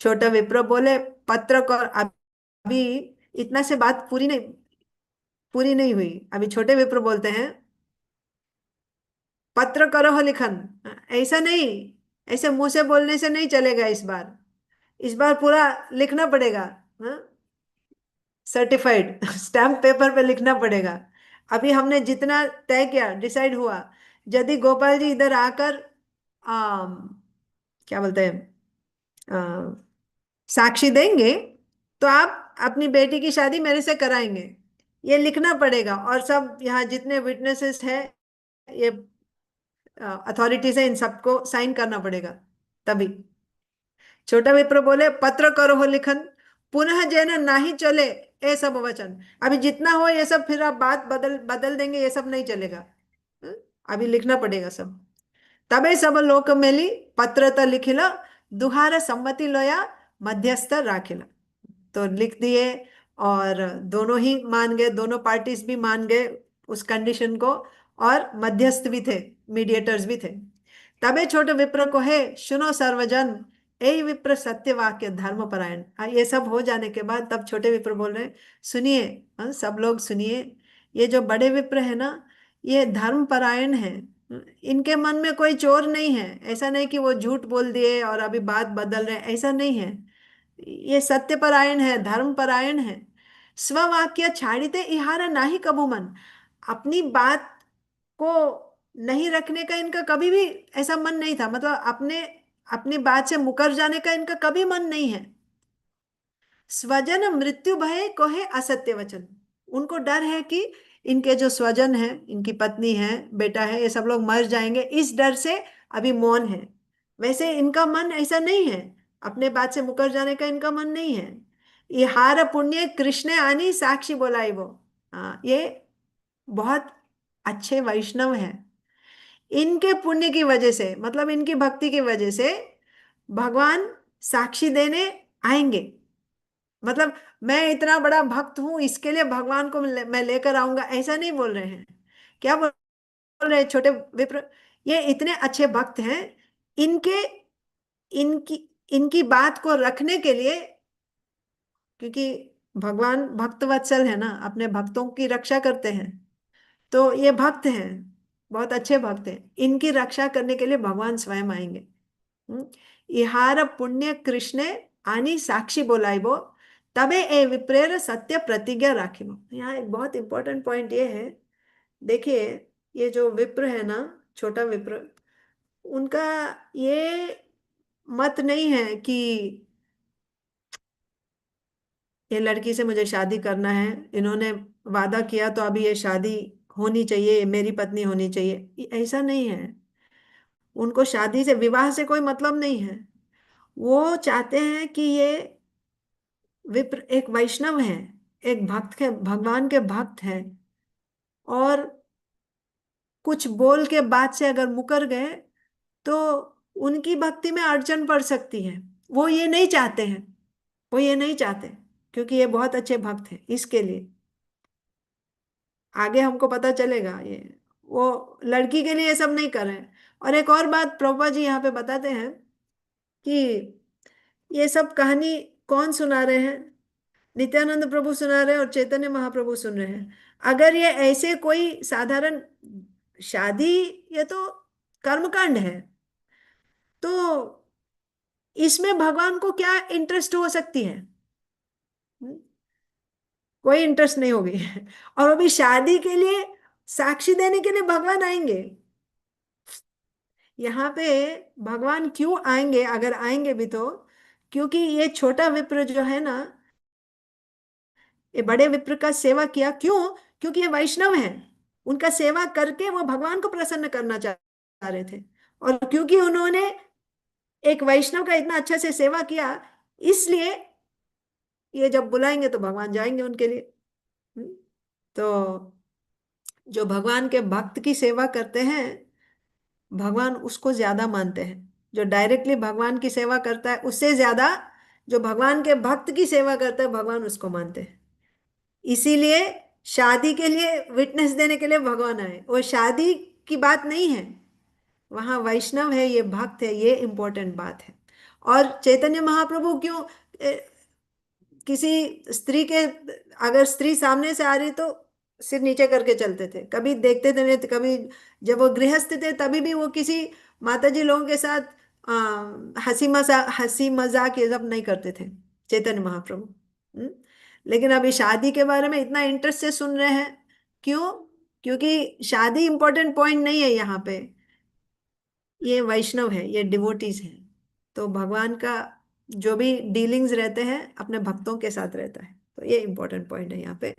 छोटा विप्र बोले पत्र कर। अभी इतना से बात पूरी नहीं हुई। अभी छोटे विप्र बोलते हैं पत्र करो हो लिखन। ऐसा नहीं, ऐसे मुंह से बोलने से नहीं चलेगा। इस बार पूरा लिखना पड़ेगा। हाँ, सर्टिफाइड स्टैम्प पेपर पे लिखना पड़ेगा। अभी हमने जितना तय किया, डिसाइड हुआ, यदि गोपाल जी इधर आकर क्या बोलते हैं, साक्षी देंगे, तो आप अपनी बेटी की शादी मेरे से कराएंगे, ये लिखना पड़ेगा। और सब यहाँ जितने विटनेसेस हैं, ये अथॉरिटीज है, इन सबको साइन करना पड़ेगा तभी। छोटा विप्र बोले पत्र करो हो लिखन, पुनः जैन नाही चले ये सब वचन। अभी जितना हो ये सब, फिर आप बात बदल बदल देंगे, ये सब नहीं चलेगा। हं? अभी लिखना पड़ेगा सब। तबे सब लोक मेली पत्र त लिखिला, दुहार सम्मति लोया मध्यस्थ राखिला। तो लिख दिए, और दोनों ही मान गए, दोनों पार्टीज भी मान गए उस कंडीशन को। और मध्यस्थ भी थे, मीडिएटर्स भी थे। तबे छोटे विप्र को है सुनो सर्वजन, ए विप्र सत्यवाक्य धर्मपरायण। ये सब हो जाने के बाद तब छोटे विप्र बोल रहे हैं सुनिए, सब लोग सुनिए। ये जो बड़े विप्र है ना, ये धर्मपरायण है। इनके मन में कोई चोर नहीं है। ऐसा नहीं कि वो झूठ बोल दिए और अभी बात बदल रहे हैं, ऐसा नहीं है। ये सत्यपरायण है, धर्मपरायण है। स्ववाक्य छाड़िते इहारा नाही कबू मन। अपनी बात को नहीं रखने का इनका कभी भी ऐसा मन नहीं था। मतलब अपने अपनी बात से मुकर जाने का इनका कभी मन नहीं है। स्वजन मृत्यु भय को है असत्य वचन। उनको डर है कि इनके जो स्वजन है, इनकी पत्नी है, बेटा है, ये सब लोग मर जाएंगे, इस डर से अभी मौन है। वैसे इनका मन ऐसा नहीं है, अपने बात से मुकर जाने का इनका मन नहीं है। ये हार पुण्य कृष्ण आनी साक्षी बोलाई वो। हाँ, ये बहुत अच्छे वैष्णव हैं। इनके पुण्य की वजह से, मतलब इनकी भक्ति की वजह से भगवान साक्षी देने आएंगे। मतलब मैं इतना बड़ा भक्त हूं, इसके लिए भगवान को मैं लेकर आऊंगा, ऐसा नहीं बोल रहे हैं। क्या बोल रहे हैं छोटे विप्र? ये इतने अच्छे भक्त हैं, इनके इनकी इनकी बात को रखने के लिए, क्योंकि भगवान भक्त वत्सल है ना, अपने भक्तों की रक्षा करते हैं। तो ये भक्त हैं, बहुत अच्छे भक्त हैं, इनकी रक्षा करने के लिए भगवान स्वयं आएंगे। हम्म? इहार पुण्य कृष्ण आनी साक्षी बोलाइबो, तबे ए विप्रेर सत्य प्रतिज्ञा राखिबो। यहाँ एक बहुत इंपॉर्टेंट पॉइंट ये है। देखिए, ये जो विप्र है ना, छोटा विप्र, उनका ये मत नहीं है कि ये लड़की से मुझे शादी करना है, इन्होंने वादा किया तो अभी ये शादी होनी चाहिए, मेरी पत्नी होनी चाहिए, ऐसा नहीं है। उनको शादी से, विवाह से कोई मतलब नहीं है। वो चाहते हैं कि ये विप्र एक वैष्णव है, एक भक्त है, भगवान के भक्त हैं, और कुछ बोल के बात से अगर मुकर गए तो उनकी भक्ति में अड़चन पड़ सकती है। वो ये नहीं चाहते हैं, वो ये नहीं चाहते, क्योंकि ये बहुत अच्छे भक्त हैं। इसके लिए आगे हमको पता चलेगा, ये वो लड़की के लिए ये सब नहीं कर रहे हैं। और एक और बात प्रभुपा जी यहाँ पे बताते हैं कि ये सब कहानी कौन सुना रहे हैं? नित्यानंद प्रभु सुना रहे हैं और चैतन्य महाप्रभु सुन रहे हैं। अगर ये ऐसे कोई साधारण शादी, ये तो कर्मकांड है, तो इसमें भगवान को क्या इंटरेस्ट हो सकती है? हम्म? कोई इंटरेस्ट नहीं होगी। और अभी शादी के लिए साक्षी देने के लिए भगवान आएंगे यहाँ पे। भगवान क्यों आएंगे, अगर आएंगे भी तो क्योंकि ये छोटा विप्र जो है ना, ये बड़े विप्र का सेवा किया। क्यों? क्योंकि ये वैष्णव हैं, उनका सेवा करके वो भगवान को प्रसन्न करना चाह रहे थे। और क्योंकि उन्होंने एक वैष्णव का इतना अच्छा से सेवा किया, इसलिए ये जब बुलाएंगे तो भगवान जाएंगे उनके लिए। हम्म? तो जो भगवान के भक्त की सेवा करते हैं, भगवान उसको ज्यादा मानते हैं। जो डायरेक्टली भगवान की सेवा करता है उससे ज्यादा जो भगवान के भक्त की सेवा करता है, भगवान उसको मानते हैं। इसीलिए शादी के लिए विटनेस देने के लिए भगवान आए। वो शादी की बात नहीं है, वहां वैष्णव है, ये भक्त है, ये इंपॉर्टेंट बात है। और चैतन्य महाप्रभु क्यों किसी स्त्री के, अगर स्त्री सामने से आ रही तो सिर नीचे करके चलते थे, कभी देखते थे नहीं, तो कभी जब वो गृहस्थ थे तभी भी वो किसी माताजी लोगों के साथ हंसी मजाक ये सब नहीं करते थे चैतन्य महाप्रभु। हम्म? लेकिन अभी शादी के बारे में इतना इंटरेस्ट से सुन रहे हैं। क्यों? क्योंकि शादी इंपॉर्टेंट पॉइंट नहीं है यहाँ पे, ये वैष्णव है, ये डिवोटीज हैं। तो भगवान का जो भी डीलिंग्स रहते हैं अपने भक्तों के साथ रहता है। तो ये इंपॉर्टेंट पॉइंट है यहाँ पे,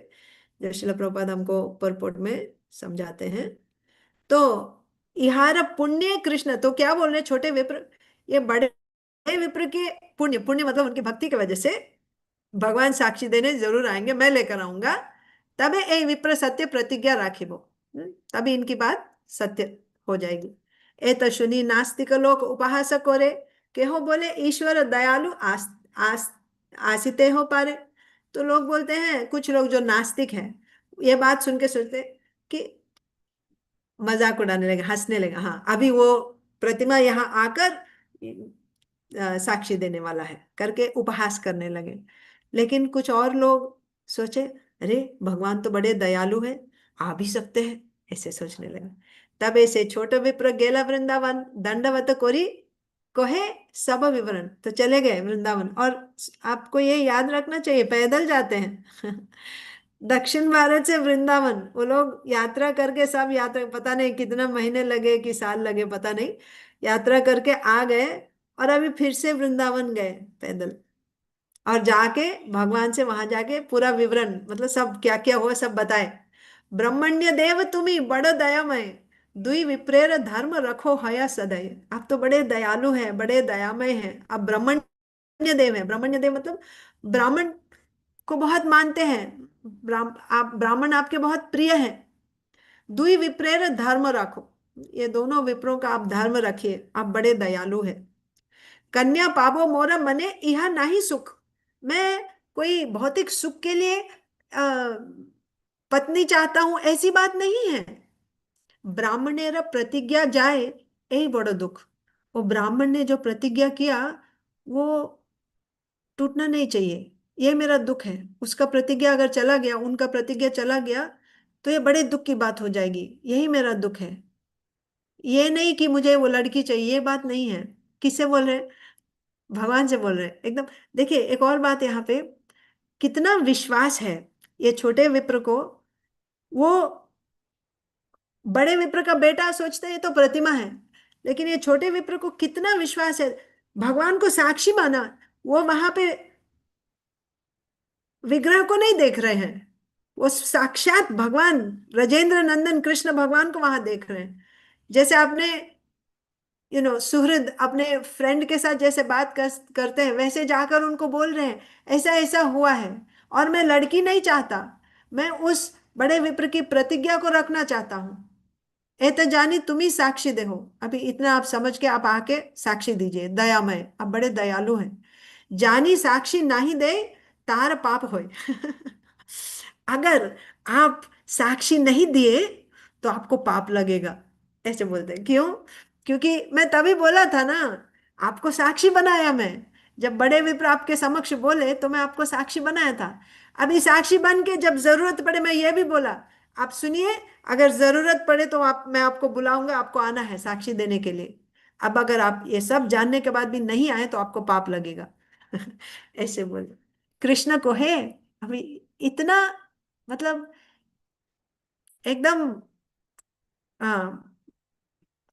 जो श्रील प्रभुपाद हमको परपोर्ट में समझाते हैं। तो इहार पुण्य कृष्ण, तो क्या बोल रहे हैं? छोटे विप्र, ये बड़े विप्र के पुण्य, पुण्य मतलब उनकी भक्ति की वजह से भगवान साक्षी देने जरूर आएंगे, मैं लेकर आऊंगा। तबे ए विप्र सत्य प्रतिज्ञा राखिबो। तभी इनकी बात सत्य हो जाएगी। ए तो शुनि नास्तिक लोक उपहास करे, के हो बोले ईश्वर दयालु आस आसिते हो पारे। तो लोग बोलते हैं, कुछ लोग जो नास्तिक हैं, ये बात सुन के सोचते कि मजाक उड़ाने लगे, हंसने लगे, हाँ अभी वो प्रतिमा यहाँ आकर साक्षी देने वाला है करके उपहास करने लगे। लेकिन कुछ और लोग सोचे, अरे भगवान तो बड़े दयालु है, आ भी सकते हैं, ऐसे सोचने लगे। तब ऐसे छोटे विप्र गेला वृंदावन दंडवत कोरी कोहे सब विवरण, तो चले गए वृंदावन। और आपको ये याद रखना चाहिए, पैदल जाते हैं। दक्षिण भारत से वृंदावन वो लोग यात्रा करके, सब यात्रा, पता नहीं कितना महीने लगे कि साल लगे पता नहीं, यात्रा करके आ गए। और अभी फिर से वृंदावन गए पैदल, और जाके भगवान से वहां जाके पूरा विवरण, मतलब सब क्या क्या हुआ सब बताए। ब्रह्मण्य देव तुम्ही बड़ दयामय, दुई विप्रेर धर्म रखो हया सदय। आप तो बड़े दयालु हैं, बड़े दयामय हैं, आप ब्रह्मण्य देव हैं। ब्रह्मण्य देव मतलब ब्राह्मण को बहुत मानते हैं, आप ब्राह्मण आपके बहुत प्रिय हैं। दुई विप्रेर धर्म रखो, ये दोनों विप्रों का आप धर्म रखिए, आप बड़े दयालु हैं। कन्या पावो मोरा मने यह नहीं सुख, मैं कोई भौतिक सुख के लिए पत्नी चाहता हूं, ऐसी बात नहीं है। ब्राह्मणेर प्रतिज्ञा जाए, यही बड़ो दुख। वो ब्राह्मण ने जो प्रतिज्ञा किया वो टूटना नहीं चाहिए, ये मेरा दुख है। उसका प्रतिज्ञा अगर चला गया, उनका प्रतिज्ञा चला गया, तो ये बड़े दुख की बात हो जाएगी, यही मेरा दुख है। ये नहीं कि मुझे वो लड़की चाहिए, ये बात नहीं है। किससे बोल रहे हैं? भगवान से बोल रहे हैं एकदम। देखिए एक और बात यहाँ पे, कितना विश्वास है ये छोटे विप्र को। वो बड़े विप्र का बेटा सोचते हैं तो प्रतिमा है, लेकिन ये छोटे विप्र को कितना विश्वास है, भगवान को साक्षी माना। वो वहां पे विग्रह को नहीं देख रहे हैं, वो साक्षात भगवान ब्रजेंद्र नंदन कृष्ण भगवान को वहां देख रहे हैं। जैसे आपने सुहृद अपने फ्रेंड के साथ जैसे करते हैं, वैसे जाकर उनको बोल रहे हैं ऐसा ऐसा हुआ है, और मैं लड़की नहीं चाहता, मैं उस बड़े विप्र की प्रतिज्ञा को रखना चाहता हूँ। ए तो जानी तुम ही साक्षी दे हो। अभी इतना आप समझ के आप आके साक्षी दीजिए, दयामय, आप बड़े दयालु हैं। जानी साक्षी नहीं दे, तार पाप होए। अगर आप साक्षी नहीं दिए तो आपको पाप लगेगा, ऐसे बोलते हैं। क्यों? क्योंकि मैं तभी बोला था ना, आपको साक्षी बनाया मैं। जब बड़े विप्र आपके समक्ष बोले तो मैं आपको साक्षी बनाया था। अभी साक्षी बन के जब जरूरत पड़े मैं ये भी बोला, आप सुनिए, अगर जरूरत पड़े तो मैं आपको बुलाऊंगा, आपको आना है साक्षी देने के लिए। अब अगर आप ये सब जानने के बाद भी नहीं आए तो आपको पाप लगेगा। ऐसे बोले कृष्ण को है। अभी इतना, मतलब एकदम, हाँ,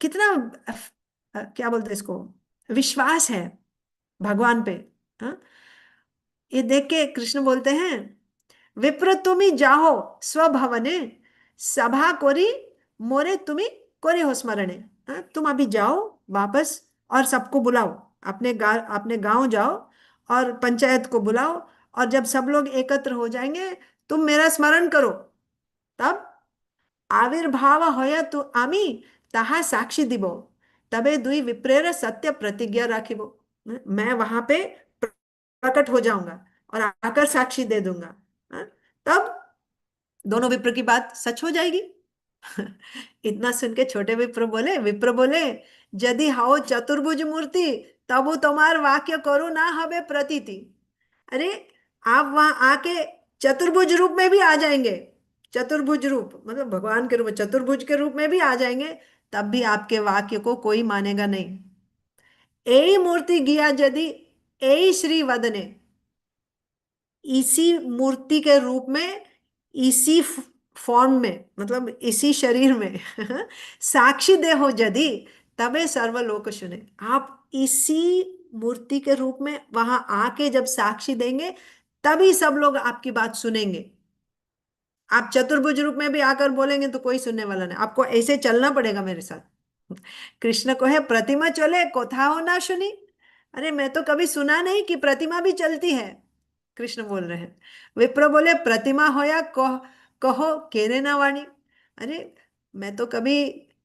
कितना क्या बोलते हैं इसको, विश्वास है भगवान पे। हाँ, ये देख के कृष्ण बोलते हैं, विप्र तुम्ही जाहो स्वभवने, सभा कोरी मोरे तुम्ही कोरे हो स्मरणे। हाँ, तुम अभी जाओ वापस और सबको बुलाओ, अपने गांव जाओ और पंचायत को बुलाओ, और जब सब लोग एकत्र हो जाएंगे तुम मेरा स्मरण करो। तब आविर्भाव होया तु आमी ताहा साक्षी दिबो, तबे दुई विप्रेर सत्य प्रतिज्ञा राखिबो। मैं वहां पे प्रकट हो जाऊंगा और आकर साक्षी दे दूंगा। हाँ, तब दोनों विप्र की बात सच हो जाएगी। इतना सुन के छोटे विप्र बोले यदि हाओ चतुर्भुज मूर्ति, तबु तुम्हार वाक्य करो ना हवे प्रतीति। अरे, आप वहां आके चतुर्भुज रूप में भी आ जाएंगे, चतुर्भुज रूप मतलब भगवान के रूप में, चतुर्भुज के रूप में भी आ जाएंगे, तब भी आपके वाक्य को कोई मानेगा नहीं। यही मूर्ति गिया यदि, यही श्री वदने, इसी मूर्ति के रूप में, इसी फॉर्म में, मतलब इसी शरीर में साक्षी दे हो यदि, तबे सर्वलोक सुने। आप इसी मूर्ति के रूप में वहां आके जब साक्षी देंगे, तभी सब लोग आपकी बात सुनेंगे। आप चतुर्भुज रूप में भी आकर बोलेंगे तो कोई सुनने वाला नहीं, आपको ऐसे चलना पड़ेगा मेरे साथ। कृष्ण को है प्रतिमा चले कोथा हो ना सुनी। अरे, मैं तो कभी सुना नहीं कि प्रतिमा भी चलती है। कृष्ण बोल रहे हैं। विप्र बोले प्रतिमा हो या कहो केने ना वाणी। अरे, मैं तो कभी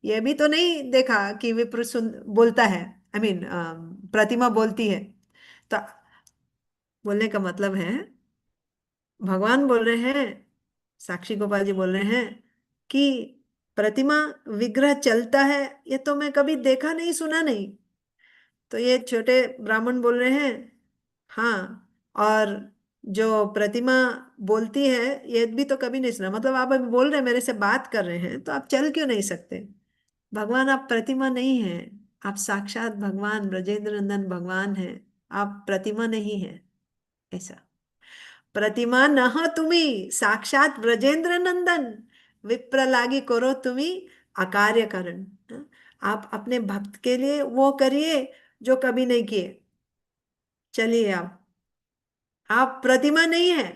ये भी तो नहीं देखा कि विप्र सुन बोलता है, आई मीन प्रतिमा बोलती है। तो बोलने का मतलब है, भगवान बोल रहे हैं, साक्षी गोपाल जी बोल रहे हैं कि प्रतिमा, विग्रह चलता है, ये तो मैं कभी देखा नहीं सुना नहीं। तो ये छोटे ब्राह्मण बोल रहे हैं, हाँ, और जो प्रतिमा बोलती है ये भी तो कभी नहीं सुना। मतलब आप अभी बोल रहे हैं, मेरे से बात कर रहे हैं, तो आप चल क्यों नहीं सकते? भगवान, आप प्रतिमा नहीं है, आप साक्षात भगवान ब्रजेंद्र नंदन भगवान हैं, आप प्रतिमा नहीं है। ऐसा, प्रतिमा नह तुम्ही साक्षात ब्रजेंद्र नंदन, विप्र लागी करो तुम्ही अकार्य कारण। आप अपने भक्त के लिए वो करिए जो कभी नहीं किए। चलिए, आप प्रतिमा नहीं है,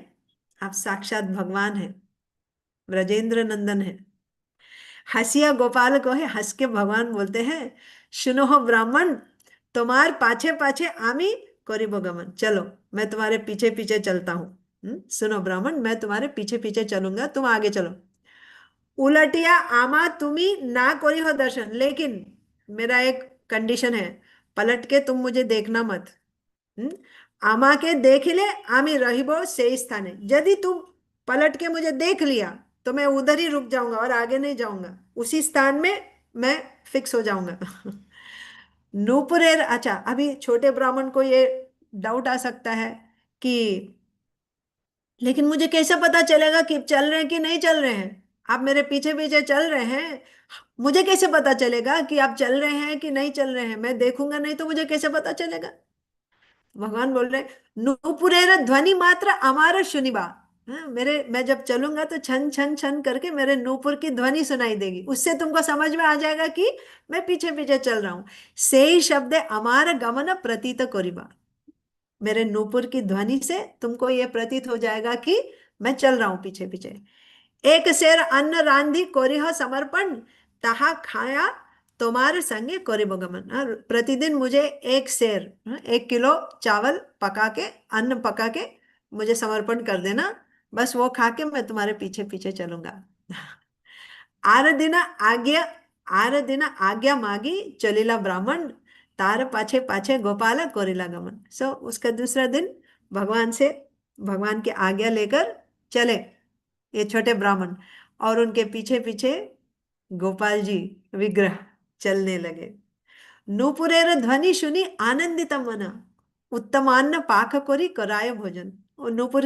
आप साक्षात भगवान है, ब्रजेंद्र नंदन है। हंसिया गोपाल को है, हंस के भगवान बोलते हैं, सुनो हो ब्राह्मण, तुम्हार पाछे पाछे आमी करिबो गमन। चलो, मैं तुम्हारे पीछे पीछे चलता हूँ। सुनो ब्राह्मण, मैं तुम्हारे पीछे पीछे चलूंगा, तुम आगे चलो। उलटिया आमा तुम्ही ना कोरी हो दर्शन, लेकिन मेरा एक कंडीशन है, पलट के तुम मुझे देखना मत। हम्म? आमा के देख ले, आमी रहिबो से स्थाने। यदि तुम पलट के मुझे देख लिया तो मैं उधर ही रुक जाऊंगा और आगे नहीं जाऊंगा, उसी स्थान में मैं फिक्स हो जाऊंगा। नूपुरेर, अच्छा, अभी छोटे ब्राह्मण को ये डाउट आ सकता है कि लेकिन मुझे कैसे पता चलेगा कि चल रहे हैं कि नहीं चल रहे हैं? आप मेरे पीछे पीछे चल रहे हैं, मुझे कैसे पता चलेगा कि आप चल रहे हैं कि नहीं चल रहे हैं? मैं देखूंगा नहीं तो मुझे कैसे पता चलेगा? भगवान बोल रहे, नूपुरेर ध्वनि मात्र अमार सुनिबा। हाँ, मैं जब चलूंगा तो छन छन छन करके मेरे नूपुर की ध्वनि सुनाई देगी, उससे तुमको समझ में आ जाएगा कि मैं पीछे पीछे चल रहा हूं। से ही शब्द है अमार गमन प्रतीत कोरिबा। मेरे नूपुर की ध्वनि से तुमको ये प्रतीत हो जाएगा कि मैं चल रहा हूं पीछे पीछे। एक शेर अन्न रांधी कोरिह समर्पण, ताहा खाया तुम्हारे संगे कोरिब गमन। हाँ, प्रतिदिन मुझे एक शेर, 1 किलो चावल पका के, अन्न पका के मुझे समर्पण कर देना, बस वो खा के मैं तुम्हारे पीछे पीछे चलूंगा। आर दिन आज्ञा, आर दिन आज्ञा मागी चलीला ब्राह्मण, तार पाछे पाछे गोपाल कोरिला गमन। सो उसका दूसरा दिन भगवान से, भगवान की आज्ञा लेकर चले ये छोटे ब्राह्मण, और उनके पीछे पीछे गोपाल जी विग्रह चलने लगे। नूपुरेर ध्वनि सुनी आनंदित मन, उत्तमान्न पाक कोरी कराय भोजन। और नूपुर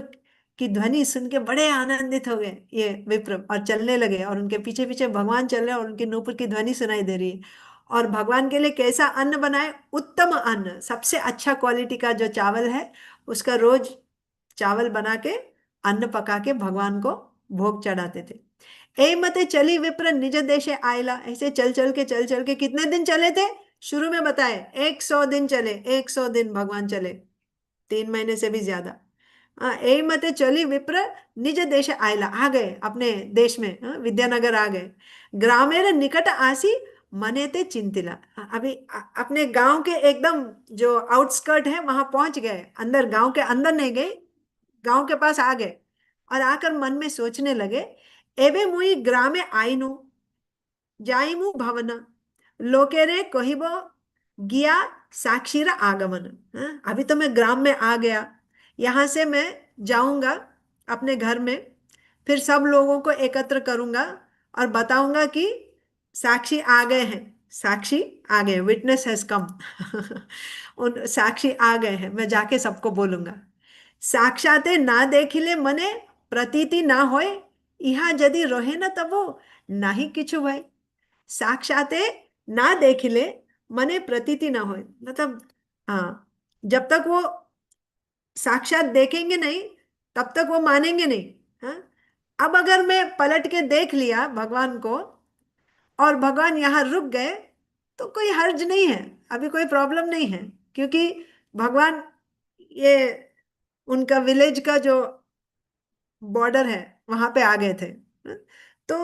की ध्वनि सुन के बड़े आनंदित हो गए ये विप्र, और चलने लगे, और उनके पीछे पीछे भगवान चल रहे हैं, और उनकी नूपुर की ध्वनि सुनाई दे रही है। और भगवान के लिए कैसा अन्न बनाए, उत्तम अन्न, सबसे अच्छा क्वालिटी का जो चावल है उसका रोज चावल बना के, अन्न पका के भगवान को भोग चढ़ाते थे। ए मते चली विप्र निज देशे आयला। ऐसे चल चल के, चल चल के कितने दिन चले थे, शुरू में बताए 100 दिन चले, 100 दिन भगवान चले, 3 महीने से भी ज्यादा। हाँ, ए मते चली विप्र निज देश आयला, आ गए अपने देश में, हाँ, विद्यानगर आ गए। ग्रामेर निकट आसी मने ते चिंतिला। हाँ, अभी अपने गांव के एकदम जो आउटस्कर्ट है वहां पहुंच गए, अंदर गांव के अंदर नहीं गए, गांव के पास आ गए। और आकर मन में सोचने लगे, एबे मुई ग्रामे आईनु, जाइमु भवन, लोकेरे कहिबो गिया साक्षीर आगमन। हाँ, अभी तो मैं ग्राम में आ गया, यहाँ से मैं जाऊंगा अपने घर में, फिर सब लोगों को एकत्र करूंगा और बताऊंगा कि साक्षी आ गए हैं, साक्षी आ गए, विटनेस हैज कम। उन साक्षी आ गए हैं, मैं जाके सबको बोलूंगा। साक्षाते ना देखिले मने प्रतीति ना होए, इहा यदि रहे न तब वो नाही किछु भय। साक्षाते ना देखिले मने प्रतीति ना होए, मतलब हाँ, जब तक वो साक्षात देखेंगे नहीं तब तक वो मानेंगे नहीं। हाँ, अब अगर मैं पलट के देख लिया भगवान को और भगवान यहाँ रुक गए तो कोई हर्ज नहीं है, अभी कोई प्रॉब्लम नहीं है, क्योंकि भगवान ये उनका विलेज का जो बॉर्डर है वहां पे आ गए थे। तो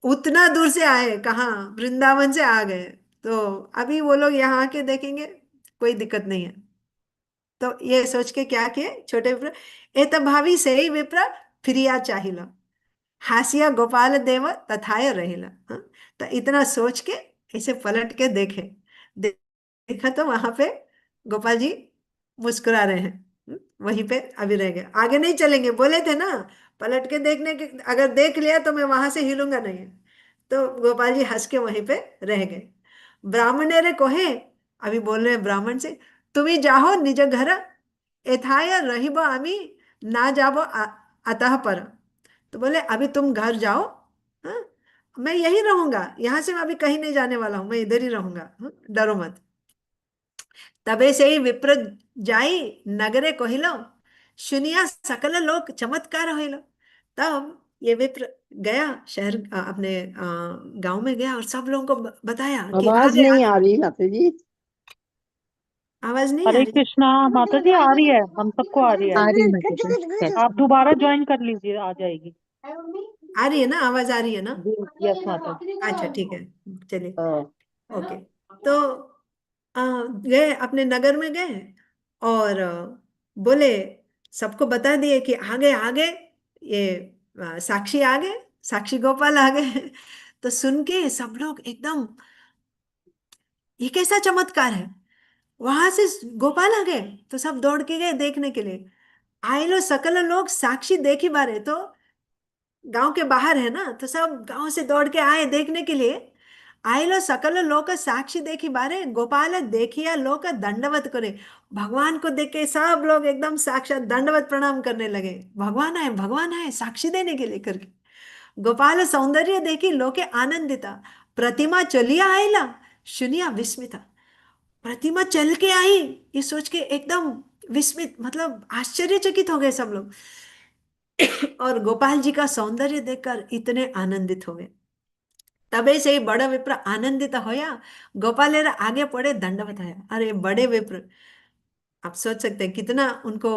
उतना दूर से आए, कहाँ वृंदावन से आ गए, तो अभी वो लोग यहाँ आके देखेंगे, कोई दिक्कत नहीं है। तो ये सोच के क्या किए छोटे विप्र, एत भावी से ही विप्र फिरिया चाहिला, हासिया गोपाल देव तथाय रहेला। हाँ, तो इतना सोच के ऐसे पलट के देखे, देखा तो वहां पे गोपाल जी मुस्कुरा रहे हैं। वहीं पे अभी रह गए, आगे नहीं चलेंगे, बोले थे ना पलट के देखने के, अगर देख लिया तो मैं वहां से हिलूंगा नहीं। तो गोपाल जी हंस के वहीं पे रह गए। ब्राह्मणे रे कोहे, अभी बोल रहे हैं ब्राह्मण से, तुम्ही जाहो निज घर, एथाय रहिब आमी ना जाबो अतः पर। तो बोले अभी तुम घर जाओ, हाँ, मैं यही रहूंगा, यहाँ से मैं अभी कहीं नहीं जाने वाला हूँ, मैं इधर ही रहूंगा, हाँ, डरो मत। तबे से ही विप्र जाई नगरे कहिलो, सुनिया सकल लोक चमत्कार होइलो। तब ये विप्र गया शहर, अपने गांव में गया और सब लोगों को बताया कि आवाज आगे नहीं आगे। आ रही माता जी। आवाज नहीं आ हरे रही? कृष्णा माता जी, आ रही है, हम सबको आ रही है। आ रही माता जी। आप दोबारा ज्वाइन कर लीजिए, आ जाएगी। आ रही है ना, आवाज आ रही है ना? जी, यस माता जी। अच्छा ठीक है, चलिए, हाँ। ओके। तो गए अपने नगर में गए, और बोले, सबको बता दिए कि आगे आगे ये साक्षी आ गए, साक्षी गोपाल आ गए। तो सुन के सब लोग एकदम, ये कैसा चमत्कार है, वहां से गोपाल आ गए, तो सब दौड़ के गए देखने के लिए। आए लो सकल लोग साक्षी देखी बारे, तो गांव के बाहर है ना, तो सब गांव से दौड़ के आए देखने के लिए। आइलो सकल लोक साक्षी देखी बारे, गोपाल देखिया लोक दंडवत करे। भगवान को देख के सब लोग एकदम साक्षात दंडवत प्रणाम करने लगे, भगवान आए साक्षी देने के लिए करके। गोपाल सौंदर्य देखी लोके आनंदिता, प्रतिमा चलिया आइला, सुनिया विस्मिता। प्रतिमा चल के आई, ये सोच के एकदम विस्मित, मतलब आश्चर्यचकित हो गए सब लोग। और गोपाल जी का सौंदर्य देखकर इतने आनंदित हो गए। तबे से ही बड़ विप्र आनंदित होया, गोपालेर आगे पड़े दंडवत आया। अरे बड़े विप्र, आप सोच सकते हैं कितना उनको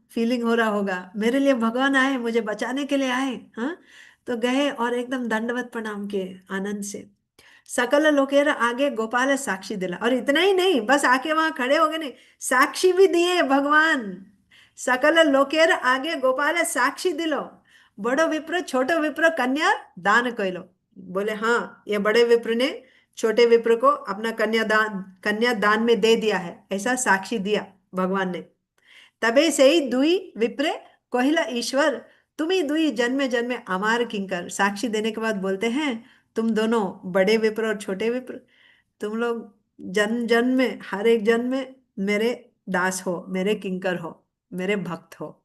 फीलिंग हो रहा होगा, मेरे लिए भगवान आए, मुझे बचाने के लिए आए। हाँ, तो गए और एकदम दंडवत प्रणाम किए आनंद से। सकल लोकेर आगे गोपाल साक्षी दिला, और इतना ही नहीं, बस आके वहां खड़े हो गए नहीं, साक्षी भी दिए भगवान। सकल लोकेर आगे गोपाल साक्षी दिलो, बड़ो विप्र छोटो विप्र कन्या दान कइलो। बोले हाँ, ये बड़े विप्र ने छोटे विप्र को अपना कन्या दान में दे दिया है, ऐसा साक्षी दिया भगवान ने। तबे से ही दुई विप्रे कोहिला ईश्वर, तुम ही दुई जन्मे जन्मे अमार किंकर। साक्षी देने के बाद बोलते हैं, तुम दोनों बड़े विप्र और छोटे विप्र, तुम लोग जन्म जन्म में, हर एक जन्म में मेरे दास हो, मेरे किंकर हो, मेरे भक्त हो।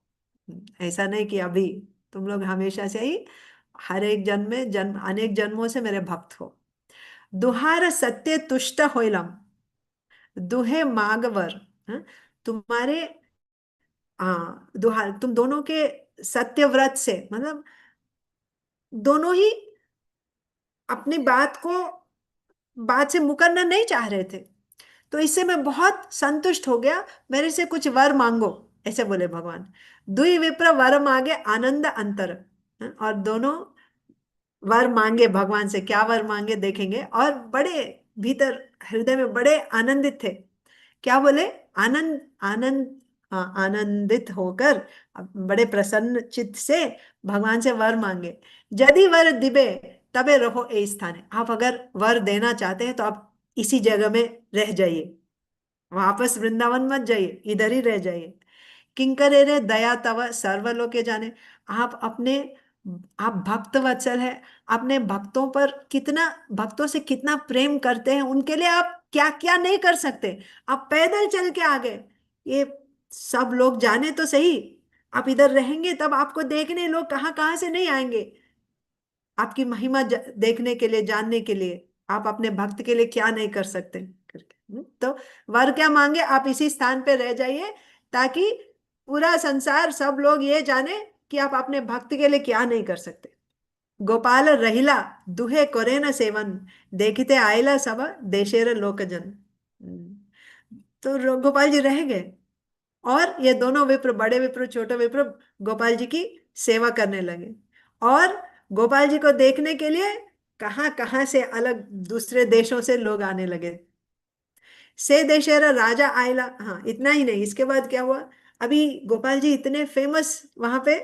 ऐसा नहीं कि अभी, तुम लोग हमेशा से ही, हर एक जन्म में, जन्म अनेक जन्मों से मेरे भक्त हो। दुहार सत्य तुष्ट होइलम, दुहे मागवर। हाँ, तुम्हारे, हाँ दुहार, तुम दोनों के सत्य व्रत से, मतलब दोनों ही अपनी बात से मुकरना नहीं चाह रहे थे, तो इससे मैं बहुत संतुष्ट हो गया, मेरे से कुछ वर मांगो, ऐसे बोले भगवान। दुई विप्र वर मांगे आनंद अंतर। और दोनों वर मांगे भगवान से, क्या वर मांगे देखेंगे, और बड़े भीतर हृदय में बड़े आनंदित थे। क्या बोले? आनंद आनंद, हाँ, आनंदित होकर, बड़े प्रसन्न चित्त से भगवान से वर मांगे। यदि वर दिबे तबे रहो ए स्थाने, आप अगर वर देना चाहते हैं तो आप इसी जगह में रह जाइए, वापस वृंदावन मत जाइए, इधर ही रह जाइए। किंकरे रे दया तव सर्वलोके जाने, आप अपने, आप भक्त वत्सल है, अपने भक्तों पर कितना, भक्तों से कितना प्रेम करते हैं, उनके लिए आप क्या क्या नहीं कर सकते। आप पैदल चल के आ गए, ये सब लोग जाने तो सही, आप इधर रहेंगे तब आपको देखने लोग कहाँ कहाँ से नहीं आएंगे, आपकी महिमा देखने के लिए, जानने के लिए, आप अपने भक्त के लिए क्या नहीं कर सकते करके। तो वर क्या मांगे, आप इसी स्थान पे रह जाइए, ताकि पूरा संसार, सब लोग ये जाने कि आप अपने भक्त के लिए क्या नहीं कर सकते। गोपाल रहिला दुहे करे न सेवन, देखते आयला सब देशेर लोकजन। तो गोपाल जी रह गए, और ये दोनों विप्र, बड़े विप्र छोटे विप्र, गोपाल जी की सेवा करने लगे। और गोपाल जी को देखने के लिए कहाँ कहाँ से, अलग दूसरे देशों से लोग आने लगे। से देशेरा राजा आयला, हाँ इतना ही नहीं, इसके बाद क्या हुआ, अभी गोपाल जी इतने फेमस वहां पे,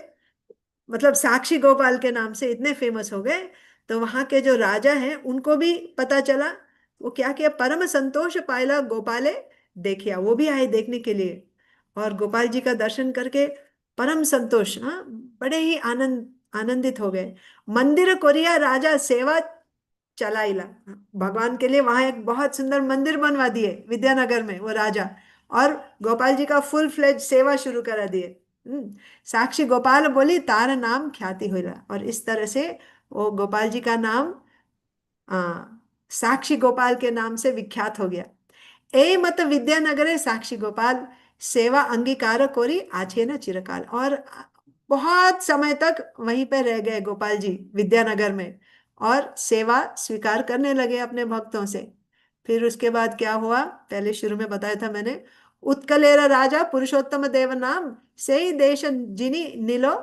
मतलब साक्षी गोपाल के नाम से इतने फेमस हो गए, तो वहां के जो राजा हैं उनको भी पता चला। वो क्या किया, परम संतोष पायला गोपाले देखिया, वो भी आए देखने के लिए, और गोपाल जी का दर्शन करके परम संतोष, हाँ, बड़े ही आनंदित हो गए। मंदिर कोरिया राजा सेवा चलाइला, भगवान के लिए वहां एक बहुत सुंदर मंदिर बनवा दिए विद्यानगर में वो राजा, और गोपाल जी का फुल फ्लेज सेवा शुरू करा दिए। साक्षी गोपाल बोली तार नाम ख्याति हुई, और इस तरह से वो गोपाल जी का नाम आ, साक्षी गोपाल के नाम से विख्यात हो गया। ए मत विद्यानगरे साक्षी गोपाल सेवा अंगीकार कोरी आछे न चिरकाल, और बहुत समय तक वहीं पे रह गए गोपाल जी विद्यानगर में, और सेवा स्वीकार करने लगे अपने भक्तों से। फिर उसके बाद क्या हुआ, पहले शुरू में बताया था मैंने, उत्कलेर राजा पुरुषोत्तम देव नाम से ही देश जिनी नीलो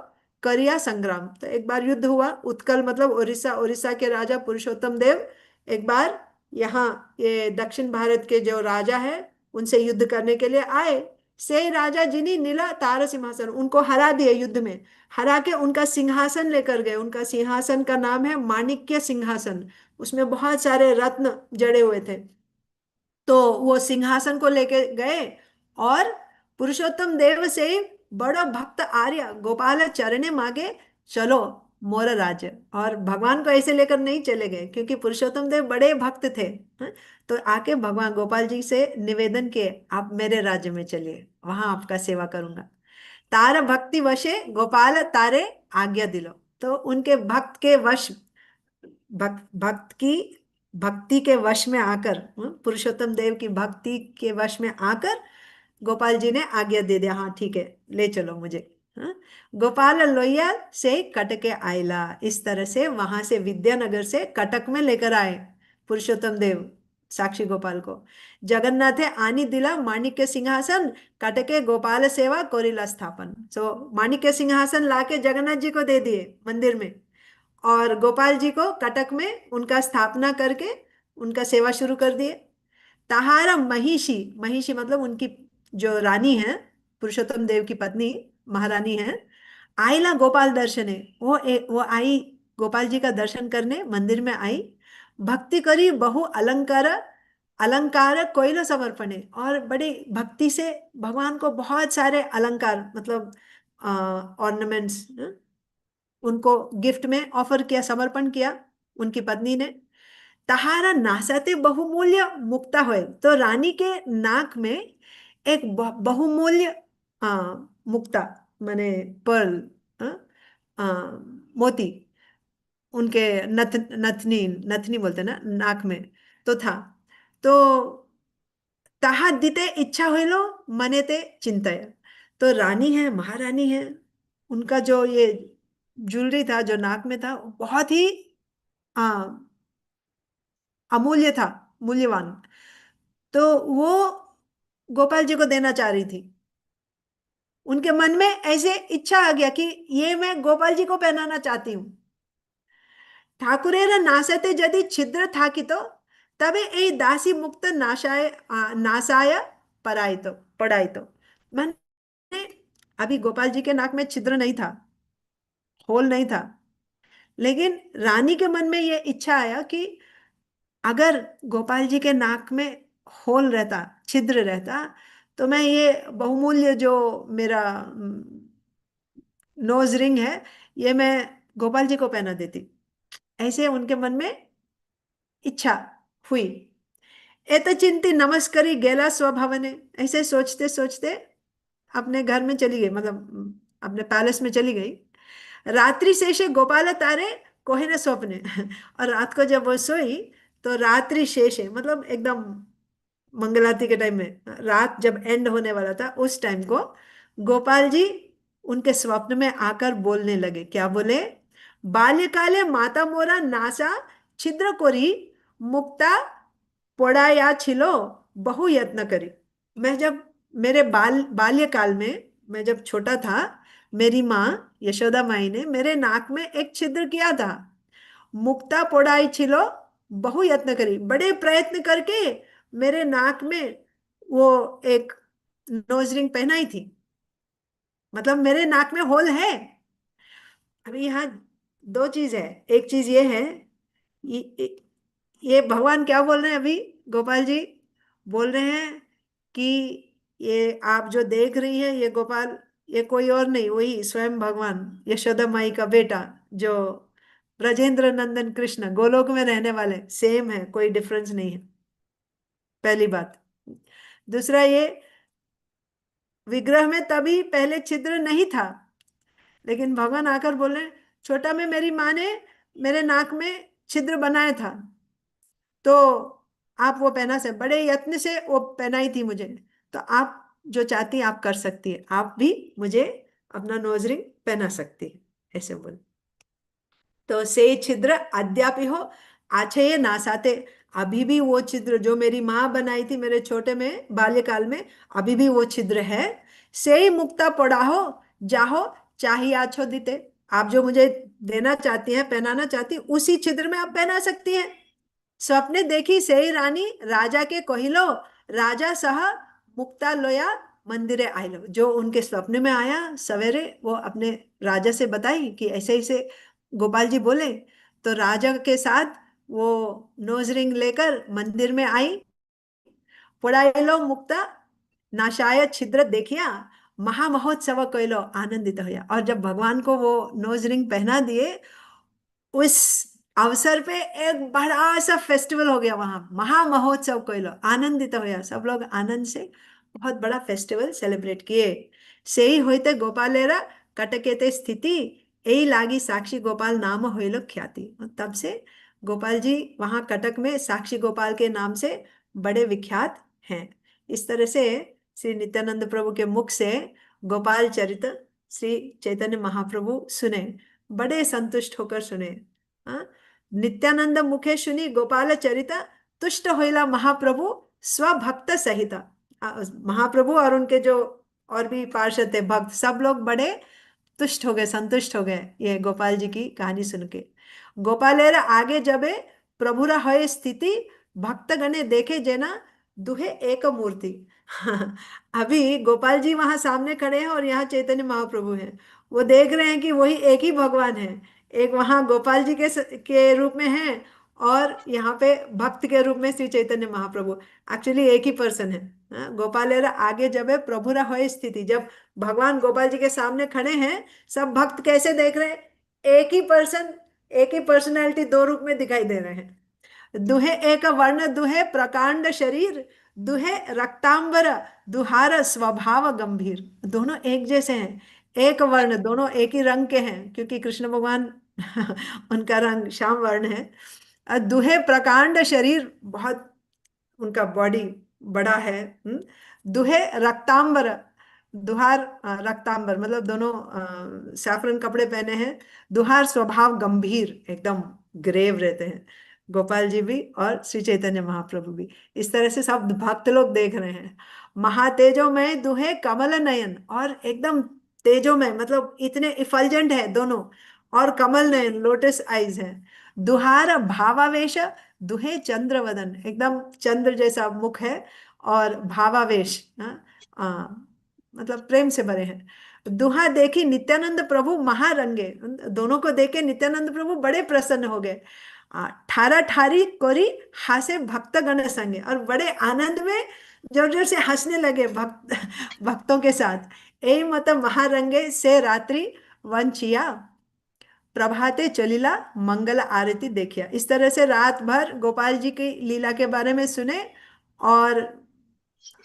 करिया संग्राम। तो एक बार युद्ध हुआ, उत्कल मतलब उड़ीसा, उड़ीसा के राजा पुरुषोत्तम देव एक बार यहाँ ये दक्षिण भारत के जो राजा है उनसे युद्ध करने के लिए आए। से राजा जिन्हीं नीला तार सिंहासन, उनको हरा दिए युद्ध में, हरा के उनका सिंहासन लेकर गए। उनका सिंहासन का नाम है माणिक्य सिंहासन, उसमें बहुत सारे रत्न जड़े हुए थे। तो वो सिंहासन को लेके गए, और पुरुषोत्तम देव से बड़ो भक्त आर्य गोपाल चरणे मांगे, चलो मोर राज्य। और भगवान को ऐसे लेकर नहीं चले गए, क्योंकि पुरुषोत्तम देव बड़े भक्त थे। हाँ? तो आके भगवान गोपाल जी से निवेदन किए, आप मेरे राज्य में चलिए, वहां आपका सेवा करूंगा। तार भक्ति वशे गोपाल तारे आज्ञा दिलो, तो उनके भक्त के वश, भक्त की भक्ति के वश में आकर, पुरुषोत्तम देव की भक्ति के वश में आकर गोपाल जी ने आज्ञा दे दिया, हाँ ठीक है ले चलो मुझे। हाँ? गोपाल लोहिया से कटके आयला, इस तरह से वहां से विद्यानगर से कटक में लेकर आए पुरुषोत्तम देव साक्षी गोपाल को। जगन्नाथे आनी दिला माणिक्य सिंहासन, कटके गोपाल सेवा कोरिला स्थापन। सो माणिक्य सिंहासन लाके जगन्नाथ जी को दे दिए मंदिर में, और गोपाल जी को कटक में उनका स्थापना करके उनका सेवा शुरू कर दिए। तहारा महिषी, महिषी मतलब उनकी जो रानी है, पुरुषोत्तम देव की पत्नी महारानी है, आईला गोपाल दर्शने, वो आई गोपाल जी का दर्शन करने मंदिर में आई। भक्ति करी बहु अलंकार, अलंकार कोइल समर्पणे, और बड़ी भक्ति से भगवान को बहुत सारे अलंकार मतलब ऑर्नामेंट्स उनको गिफ्ट में ऑफर किया, समर्पण किया उनकी पत्नी ने। तहारा नासाते बहुमूल्य मुक्ता होए, तो रानी के नाक में एक बहुमूल्य मुक्ता माने पर्ल, मोती, उनके नथनी, नथनी बोलते ना नाक में, तो था। तो ताहा दिते इच्छा हुई मने ते चिंतय, तो रानी है, महारानी है, उनका जो ये ज्वेलरी था जो नाक में था बहुत ही आ, अमूल्य था, मूल्यवान। तो वो गोपाल जी को देना चाह रही थी। उनके मन में ऐसे इच्छा आ गया कि ये मैं गोपाल जी को पहनाना चाहती हूँ। ठाकुरेर नासते यदि छिद्र था कि तो तबे ए दासी मुक्त नाशाय नासाय पढ़ाई तो मैंने, अभी गोपाल जी के नाक में छिद्र नहीं था, होल नहीं था, लेकिन रानी के मन में ये इच्छा आया कि अगर गोपाल जी के नाक में होल रहता, छिद्र रहता, तो मैं ये बहुमूल्य जो मेरा नोज रिंग है, ये मैं गोपाल जी को पहना देती। ऐसे उनके मन में इच्छा हुई। एत चिंती नमस्करी गेला स्वभवने, ऐसे सोचते सोचते अपने घर में चली गई, मतलब अपने पैलेस में चली गई। रात्रि शेषे गोपाल तारे कोहे न स्वप्ने और रात को जब वो सोई तो रात्रि शेषे मतलब एकदम मंगलाती के टाइम में, रात जब एंड होने वाला था उस टाइम को गोपाल जी उनके स्वप्न में आकर बोलने लगे। क्या बोले? बाल्यकाले माता मोरा नासा छिद्र कोरी मुक्ता पोड़ाया छिलो बहु यत्न करी। मैं जब मेरे बाल्यकाल में, मैं जब छोटा था, मेरी माँ यशोदा माई ने मेरे नाक में एक छिद्र किया था। मुक्ता पोड़ाई छिलो बहु यत्न करी, बड़े प्रयत्न करके मेरे नाक में वो एक नोज रिंग पहनाई थी, मतलब मेरे नाक में होल है। अभी यहाँ दो चीज है। एक चीज ये है, ये, ये भगवान क्या बोल रहे हैं अभी? गोपाल जी बोल रहे हैं कि ये आप जो देख रही हैं ये गोपाल, ये कोई और नहीं, वही स्वयं भगवान यशोदा माई का बेटा, जो ब्रजेंद्र नंदन कृष्ण गोलोक में रहने वाले, सेम है, कोई डिफरेंस नहीं है, पहली बात। दूसरा ये, विग्रह में तभी पहले छिद्र नहीं था, लेकिन भगवान आकर बोले छोटा में मेरी माँ ने मेरे नाक में छिद्र बनाया था, तो आप वो पहना से, बड़े यत्न से वो पहनाई थी मुझे, तो आप जो चाहती आप कर सकती है, आप भी मुझे अपना नोज रिंग पहना सकती है, ऐसे बोल। तो से छिद्र अद्यापि हो आछे नासाते, अभी भी वो छिद्र जो मेरी माँ बनाई थी मेरे छोटे में बाल्यकाल में, अभी भी वो छिद्र है। से ही मुक्ता पड़ा हो जाहो चाहिए आछो दीते, आप जो मुझे देना चाहती हैं, पहनाना चाहती, उसी छिद्र में आप पहना सकती हैं। स्वप्ने देखी सेई रानी राजा के कहिलो, राजा सह मुक्ता लोया मंदिरे आइलो। जो उनके स्वप्न में आया सवेरे, वो अपने राजा से बताई कि ऐसे ऐसे गोपाल जी बोले, तो राजा के साथ वो नोज रिंग लेकर मंदिर में आई। पढ़ाइलो मुक्ता नाशाय छिद्र देखिया, महामहोत्सव कैलो आनंदित होया। और जब भगवान को वो नोज रिंग पहना दिए, उस अवसर पे एक बड़ा सा फेस्टिवल हो गया वहां, महा महोत्सव कोइलो आनंदित होया, सब लोग आनंद से बहुत बड़ा फेस्टिवल सेलिब्रेट किए। से ही होते गोपालेरा कटकेते स्थिति, यही लागी साक्षी गोपाल नाम होइलो ख्याति। तब से गोपाल जी वहां कटक में साक्षी गोपाल के नाम से बड़े विख्यात हैं। इस तरह से श्री नित्यानंद प्रभु के मुख से गोपाल चरित श्री चैतन्य महाप्रभु सुने, बड़े संतुष्ट होकर सुने। हाँ? नित्यानंद मुखे सुनी गोपाल चरिता, तुष्ट होइला महाप्रभु स्वभक्त सहित। महाप्रभु और उनके जो और भी पार्षद थे भक्त, सब लोग बड़े तुष्ट हो गए, संतुष्ट हो गए ये गोपाल जी की कहानी सुन के। गोपालेर आगे जबे प्रभुरा होए स्थिति, भक्त गणे देखे जेना दुहे एक मूर्ति। अभी गोपाल जी वहां सामने खड़े हैं और यहाँ चैतन्य महाप्रभु हैं। वो देख रहे हैं कि वही एक ही भगवान है। एक वहां गोपाल जी के रूप में है, और यहाँ पे भक्त के रूप में श्री चैतन्य महाप्रभु। एक्चुअली एक ही पर्सन है। गोपालेर आगे जब है प्रभुरा होए स्थिति, जब भगवान गोपाल जी के सामने खड़े हैं, सब भक्त कैसे देख रहे हैं? एक ही पर्सन, एक ही पर्सनैलिटी दो रूप में दिखाई दे रहे हैं। दुहे एक वर्ण, दुहे प्रकांड शरीर, दुहे रक्तांबर, दुहार स्वभाव गंभीर। दोनों एक जैसे हैं, एक वर्ण, दोनों एक ही रंग के हैं, क्योंकि कृष्ण भगवान उनका रंग श्याम वर्ण है। दुहे प्रकांड शरीर, बहुत उनका बॉडी बड़ा है। दुहे रक्तांबर, दुहार रक्तांबर मतलब दोनों सैफरन कपड़े पहने हैं। दुहार स्वभाव गंभीर, एकदम ग्रेव रहते हैं गोपाल जी भी और श्री चैतन्य महाप्रभु भी। इस तरह से सब भक्त लोग देख रहे हैं। महातेजोमय दुहे कमल नयन, और एकदम तेजोमय मतलब इतने इफल्जेंट है दोनों, और कमल नयन लोटस आईज है। दुहार भावावेश, दुहे चंद्रवदन, एकदम चंद्र जैसा मुख है, और भावावेश मतलब प्रेम से भरे हैं। दुहा देखी नित्यानंद प्रभु महारंगे, दोनों को देखे नित्यानंद प्रभु बड़े प्रसन्न हो गए। ठारा ठारी कोरी हासे भक्त गण संगे, और बड़े आनंद में जोर जोर से हंसने लगे भक्तों के साथ। ए मत महारंगे से रात्रि वंचिया, प्रभाते चलिला मंगल आरती देखिया। इस तरह से रात भर गोपाल जी की लीला के बारे में सुने और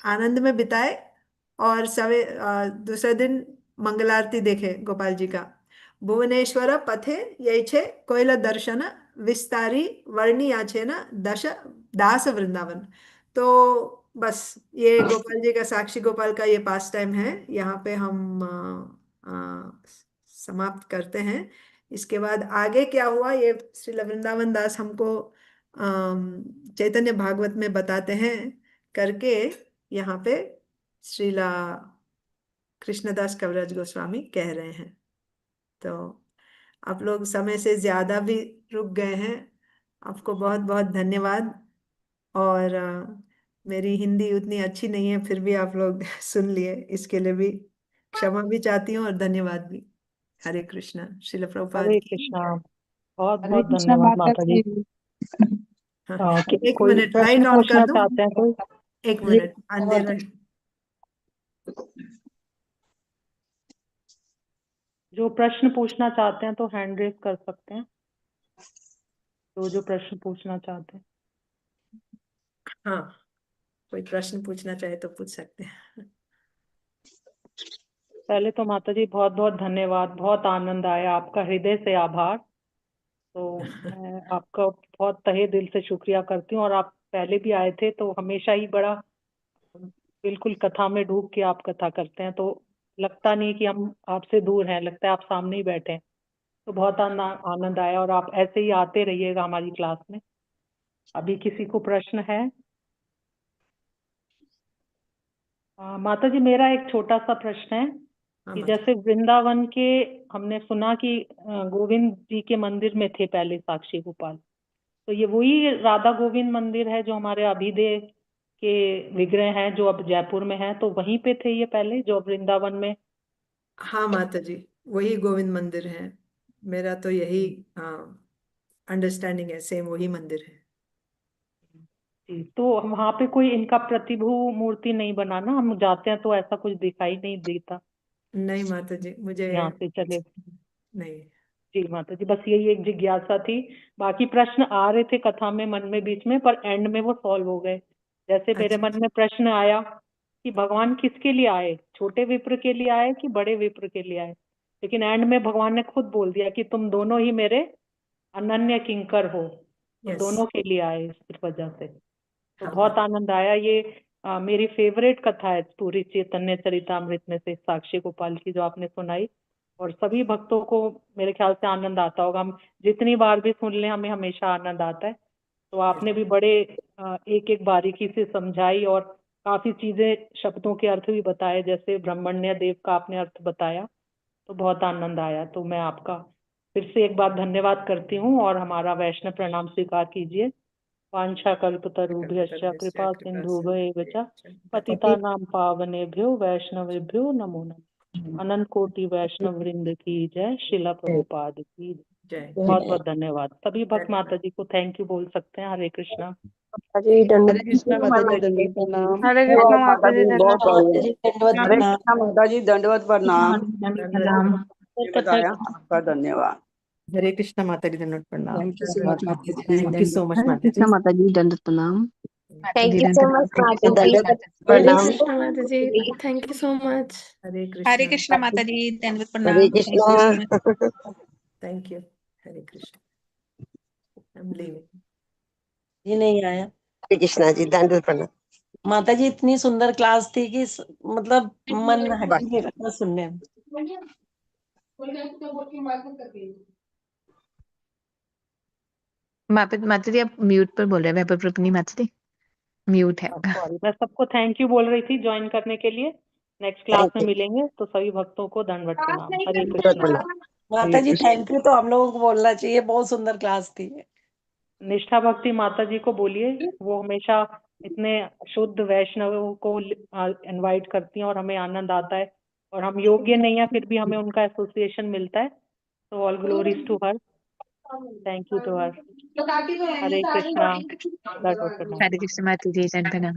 आनंद में बिताए, और दूसरे दिन मंगल आरती देखे गोपाल जी का। भुवनेश्वर पथे यैछे कोयल दर्शन, विस्तारी वर्णी आछे न दश दास वृंदावन। तो बस ये गोपाल जी का, साक्षी गोपाल का ये पास टाइम है। यहाँ पे हम समाप्त करते हैं। इसके बाद आगे क्या हुआ ये श्रील वृंदावन दास हमको चैतन्य भागवत में बताते हैं करके, यहाँ पे श्रीला कृष्णदास कविराज गोस्वामी कह रहे हैं। तो आप लोग समय से ज्यादा भी रुक गए हैं, आपको बहुत बहुत धन्यवाद। और मेरी हिंदी उतनी अच्छी नहीं है, फिर भी आप लोग सुन लिए, इसके लिए भी क्षमा भी चाहती हूँ और धन्यवाद भी। हरे कृष्णा, श्रील प्रभुपाद हरे की कृष्णा। बहुत हरे बहुत कृष्णा धन्यवाद माता माता जी। जी। हाँ, एक कोई मिनट प्रश्न लाइट ऑन कर पूछना दूं। चाहते हैं कोई? एक ये मिनट अंधेरा। जो प्रश्न पूछना चाहते हैं तो हैंड रेज कर सकते हैं, जो प्रश्न पूछना चाहते हैं। हाँ, कोई प्रश्न पूछना चाहे तो पूछ सकते हैं। पहले तो माता जी बहुत बहुत धन्यवाद, बहुत आनंद आया, आपका हृदय से आभार। तो मैं आपका बहुत तहे दिल से शुक्रिया करती हूँ। और आप पहले भी आए थे तो हमेशा ही बड़ा बिल्कुल कथा में डूब के आप कथा करते हैं, तो लगता नहीं कि हम आपसे दूर हैं, लगता है आप सामने ही बैठे हैं। तो बहुत आनंद आया, और आप ऐसे ही आते रहिएगा हमारी क्लास में। अभी किसी को प्रश्न है? माता जी, मेरा एक छोटा सा प्रश्न है हाँ कि माता। जैसे वृंदावन के, हमने सुना कि गोविंद जी के मंदिर में थे पहले साक्षी गोपाल, तो ये वही राधा गोविंद मंदिर है जो हमारे अभिदेव के विग्रह हैं जो अब जयपुर में है, तो वहीं पे थे ये पहले जो अब वृंदावन में? हाँ माता जी, वही गोविंद मंदिर है। मेरा तो यही अंडरस्टैंडिंग है, सेम वही मंदिर है। जी, तो वहाँ पे कोई इनका प्रतिभू मूर्ति नहीं बना ना? हम जाते हैं तो ऐसा कुछ दिखाई नहीं देता नहीं माता जी, मुझे यहाँ से चले। नहीं। जी माता जी, बस यही एक जिज्ञासा थी। बाकी प्रश्न आ रहे थे कथा में मन में बीच में, पर एंड में वो सॉल्व हो गए। जैसे मेरे अच्छा मन में प्रश्न आया कि भगवान किसके लिए आए, छोटे विप्र के लिए आए कि बड़े विप्र के लिए आए, लेकिन एंड में भगवान ने खुद बोल दिया कि तुम दोनों ही मेरे अनन्य किंकर हो, तो यस। दोनों के लिए आए इस वजह से। तो हाँ बहुत माता। आनंद आया। ये मेरी फेवरेट कथा है पूरी चैतन्य चरितामृत में से, साक्षी गोपाल की जो आपने सुनाई। और सभी भक्तों को मेरे ख्याल से आनंद आता होगा, हम जितनी बार भी सुन लें हमें हमेशा आनंद आता है। तो आपने भी बड़े एक एक बारीकी से समझाई और काफी चीजें, शब्दों के अर्थ भी बताए, जैसे ब्रह्मण्य देव का आपने अर्थ बताया, तो बहुत आनंद आया। तो मैं आपका फिर से एक बार धन्यवाद करती हूँ और हमारा वैष्णव प्रणाम स्वीकार कीजिए। वाञ्छा कल्पतरुभ्यश्च कृपा सिन्धुभ्येव च पतितानां पावनेभ्यो वैष्णवेभ्यो नमो नमः। अनंत कोटि वैष्णव वृंद की जय। शिला प्रभुपाद की जय। बहुत बहुत धन्यवाद। सभी भक्त माता जी को थैंक यू बोल सकते हैं। हरे कृष्णा। जी हरे कृष्णा माता जी, दंडवत प्रणाम। हरे कृष्णा माता जी, बहुत धन्यवाद। बढ़िया। दंडवत हरे प्रणाम। कृष्णा माता जी, दंडवत प्रणाम। धन्यवाद। ये बताया आपका धन्यवाद। हरे कृष्णा माता दी, दंडवत प्रणाम। थैंक यू सो मच माता जी, थैंक यू सो मच हरे माता कृष्णा जी। माता जी, दंडवत प्रणाम। थैंक यू सो मच माता जी। दंडवत हरे प्रणाम। कृष्णा माता जी, thank you so much. Hare Hare Krishna. Krishna माता जी, दंडवत हरे प्रणाम। Krishna. Thank you. Hare Krishna. I'm leaving. ये नहीं आया। हरे कृष्णा जी, दंडवत प्रणाम। माता जी, इतनी सुंदर क्लास थी कि मतलब मन हट ही नहीं रहा सुनने में। माता जी आप म्यूट पर बोल रहे हैं। वैभव रुक्मिणी माता जी म्यूट है। सॉरी, मैं सबको थैंक यू बोल रही थी ज्वाइन करने के लिए। नेक्स्ट क्लास में मिलेंगे, तो सभी भक्तों को दंडवत प्रणाम। हरे कृष्णा। माता जी थैंक यू तो हम लोगों को बोलना चाहिए, बहुत सुंदर क्लास थी। निष्ठा भक्ति माता जी को बोलिए, वो हमेशा इतने शुद्ध वैष्णवों को इनवाइट करती हैं और हमें आनंद आता है, और हम योग्य नहीं है फिर भी हमें उनका एसोसिएशन मिलता है। तो all glories to her. Thank you to her. Hare Krishna. दंडवत प्रणाम। हरे कृष्ण माता जी, दंडवत प्रणाम।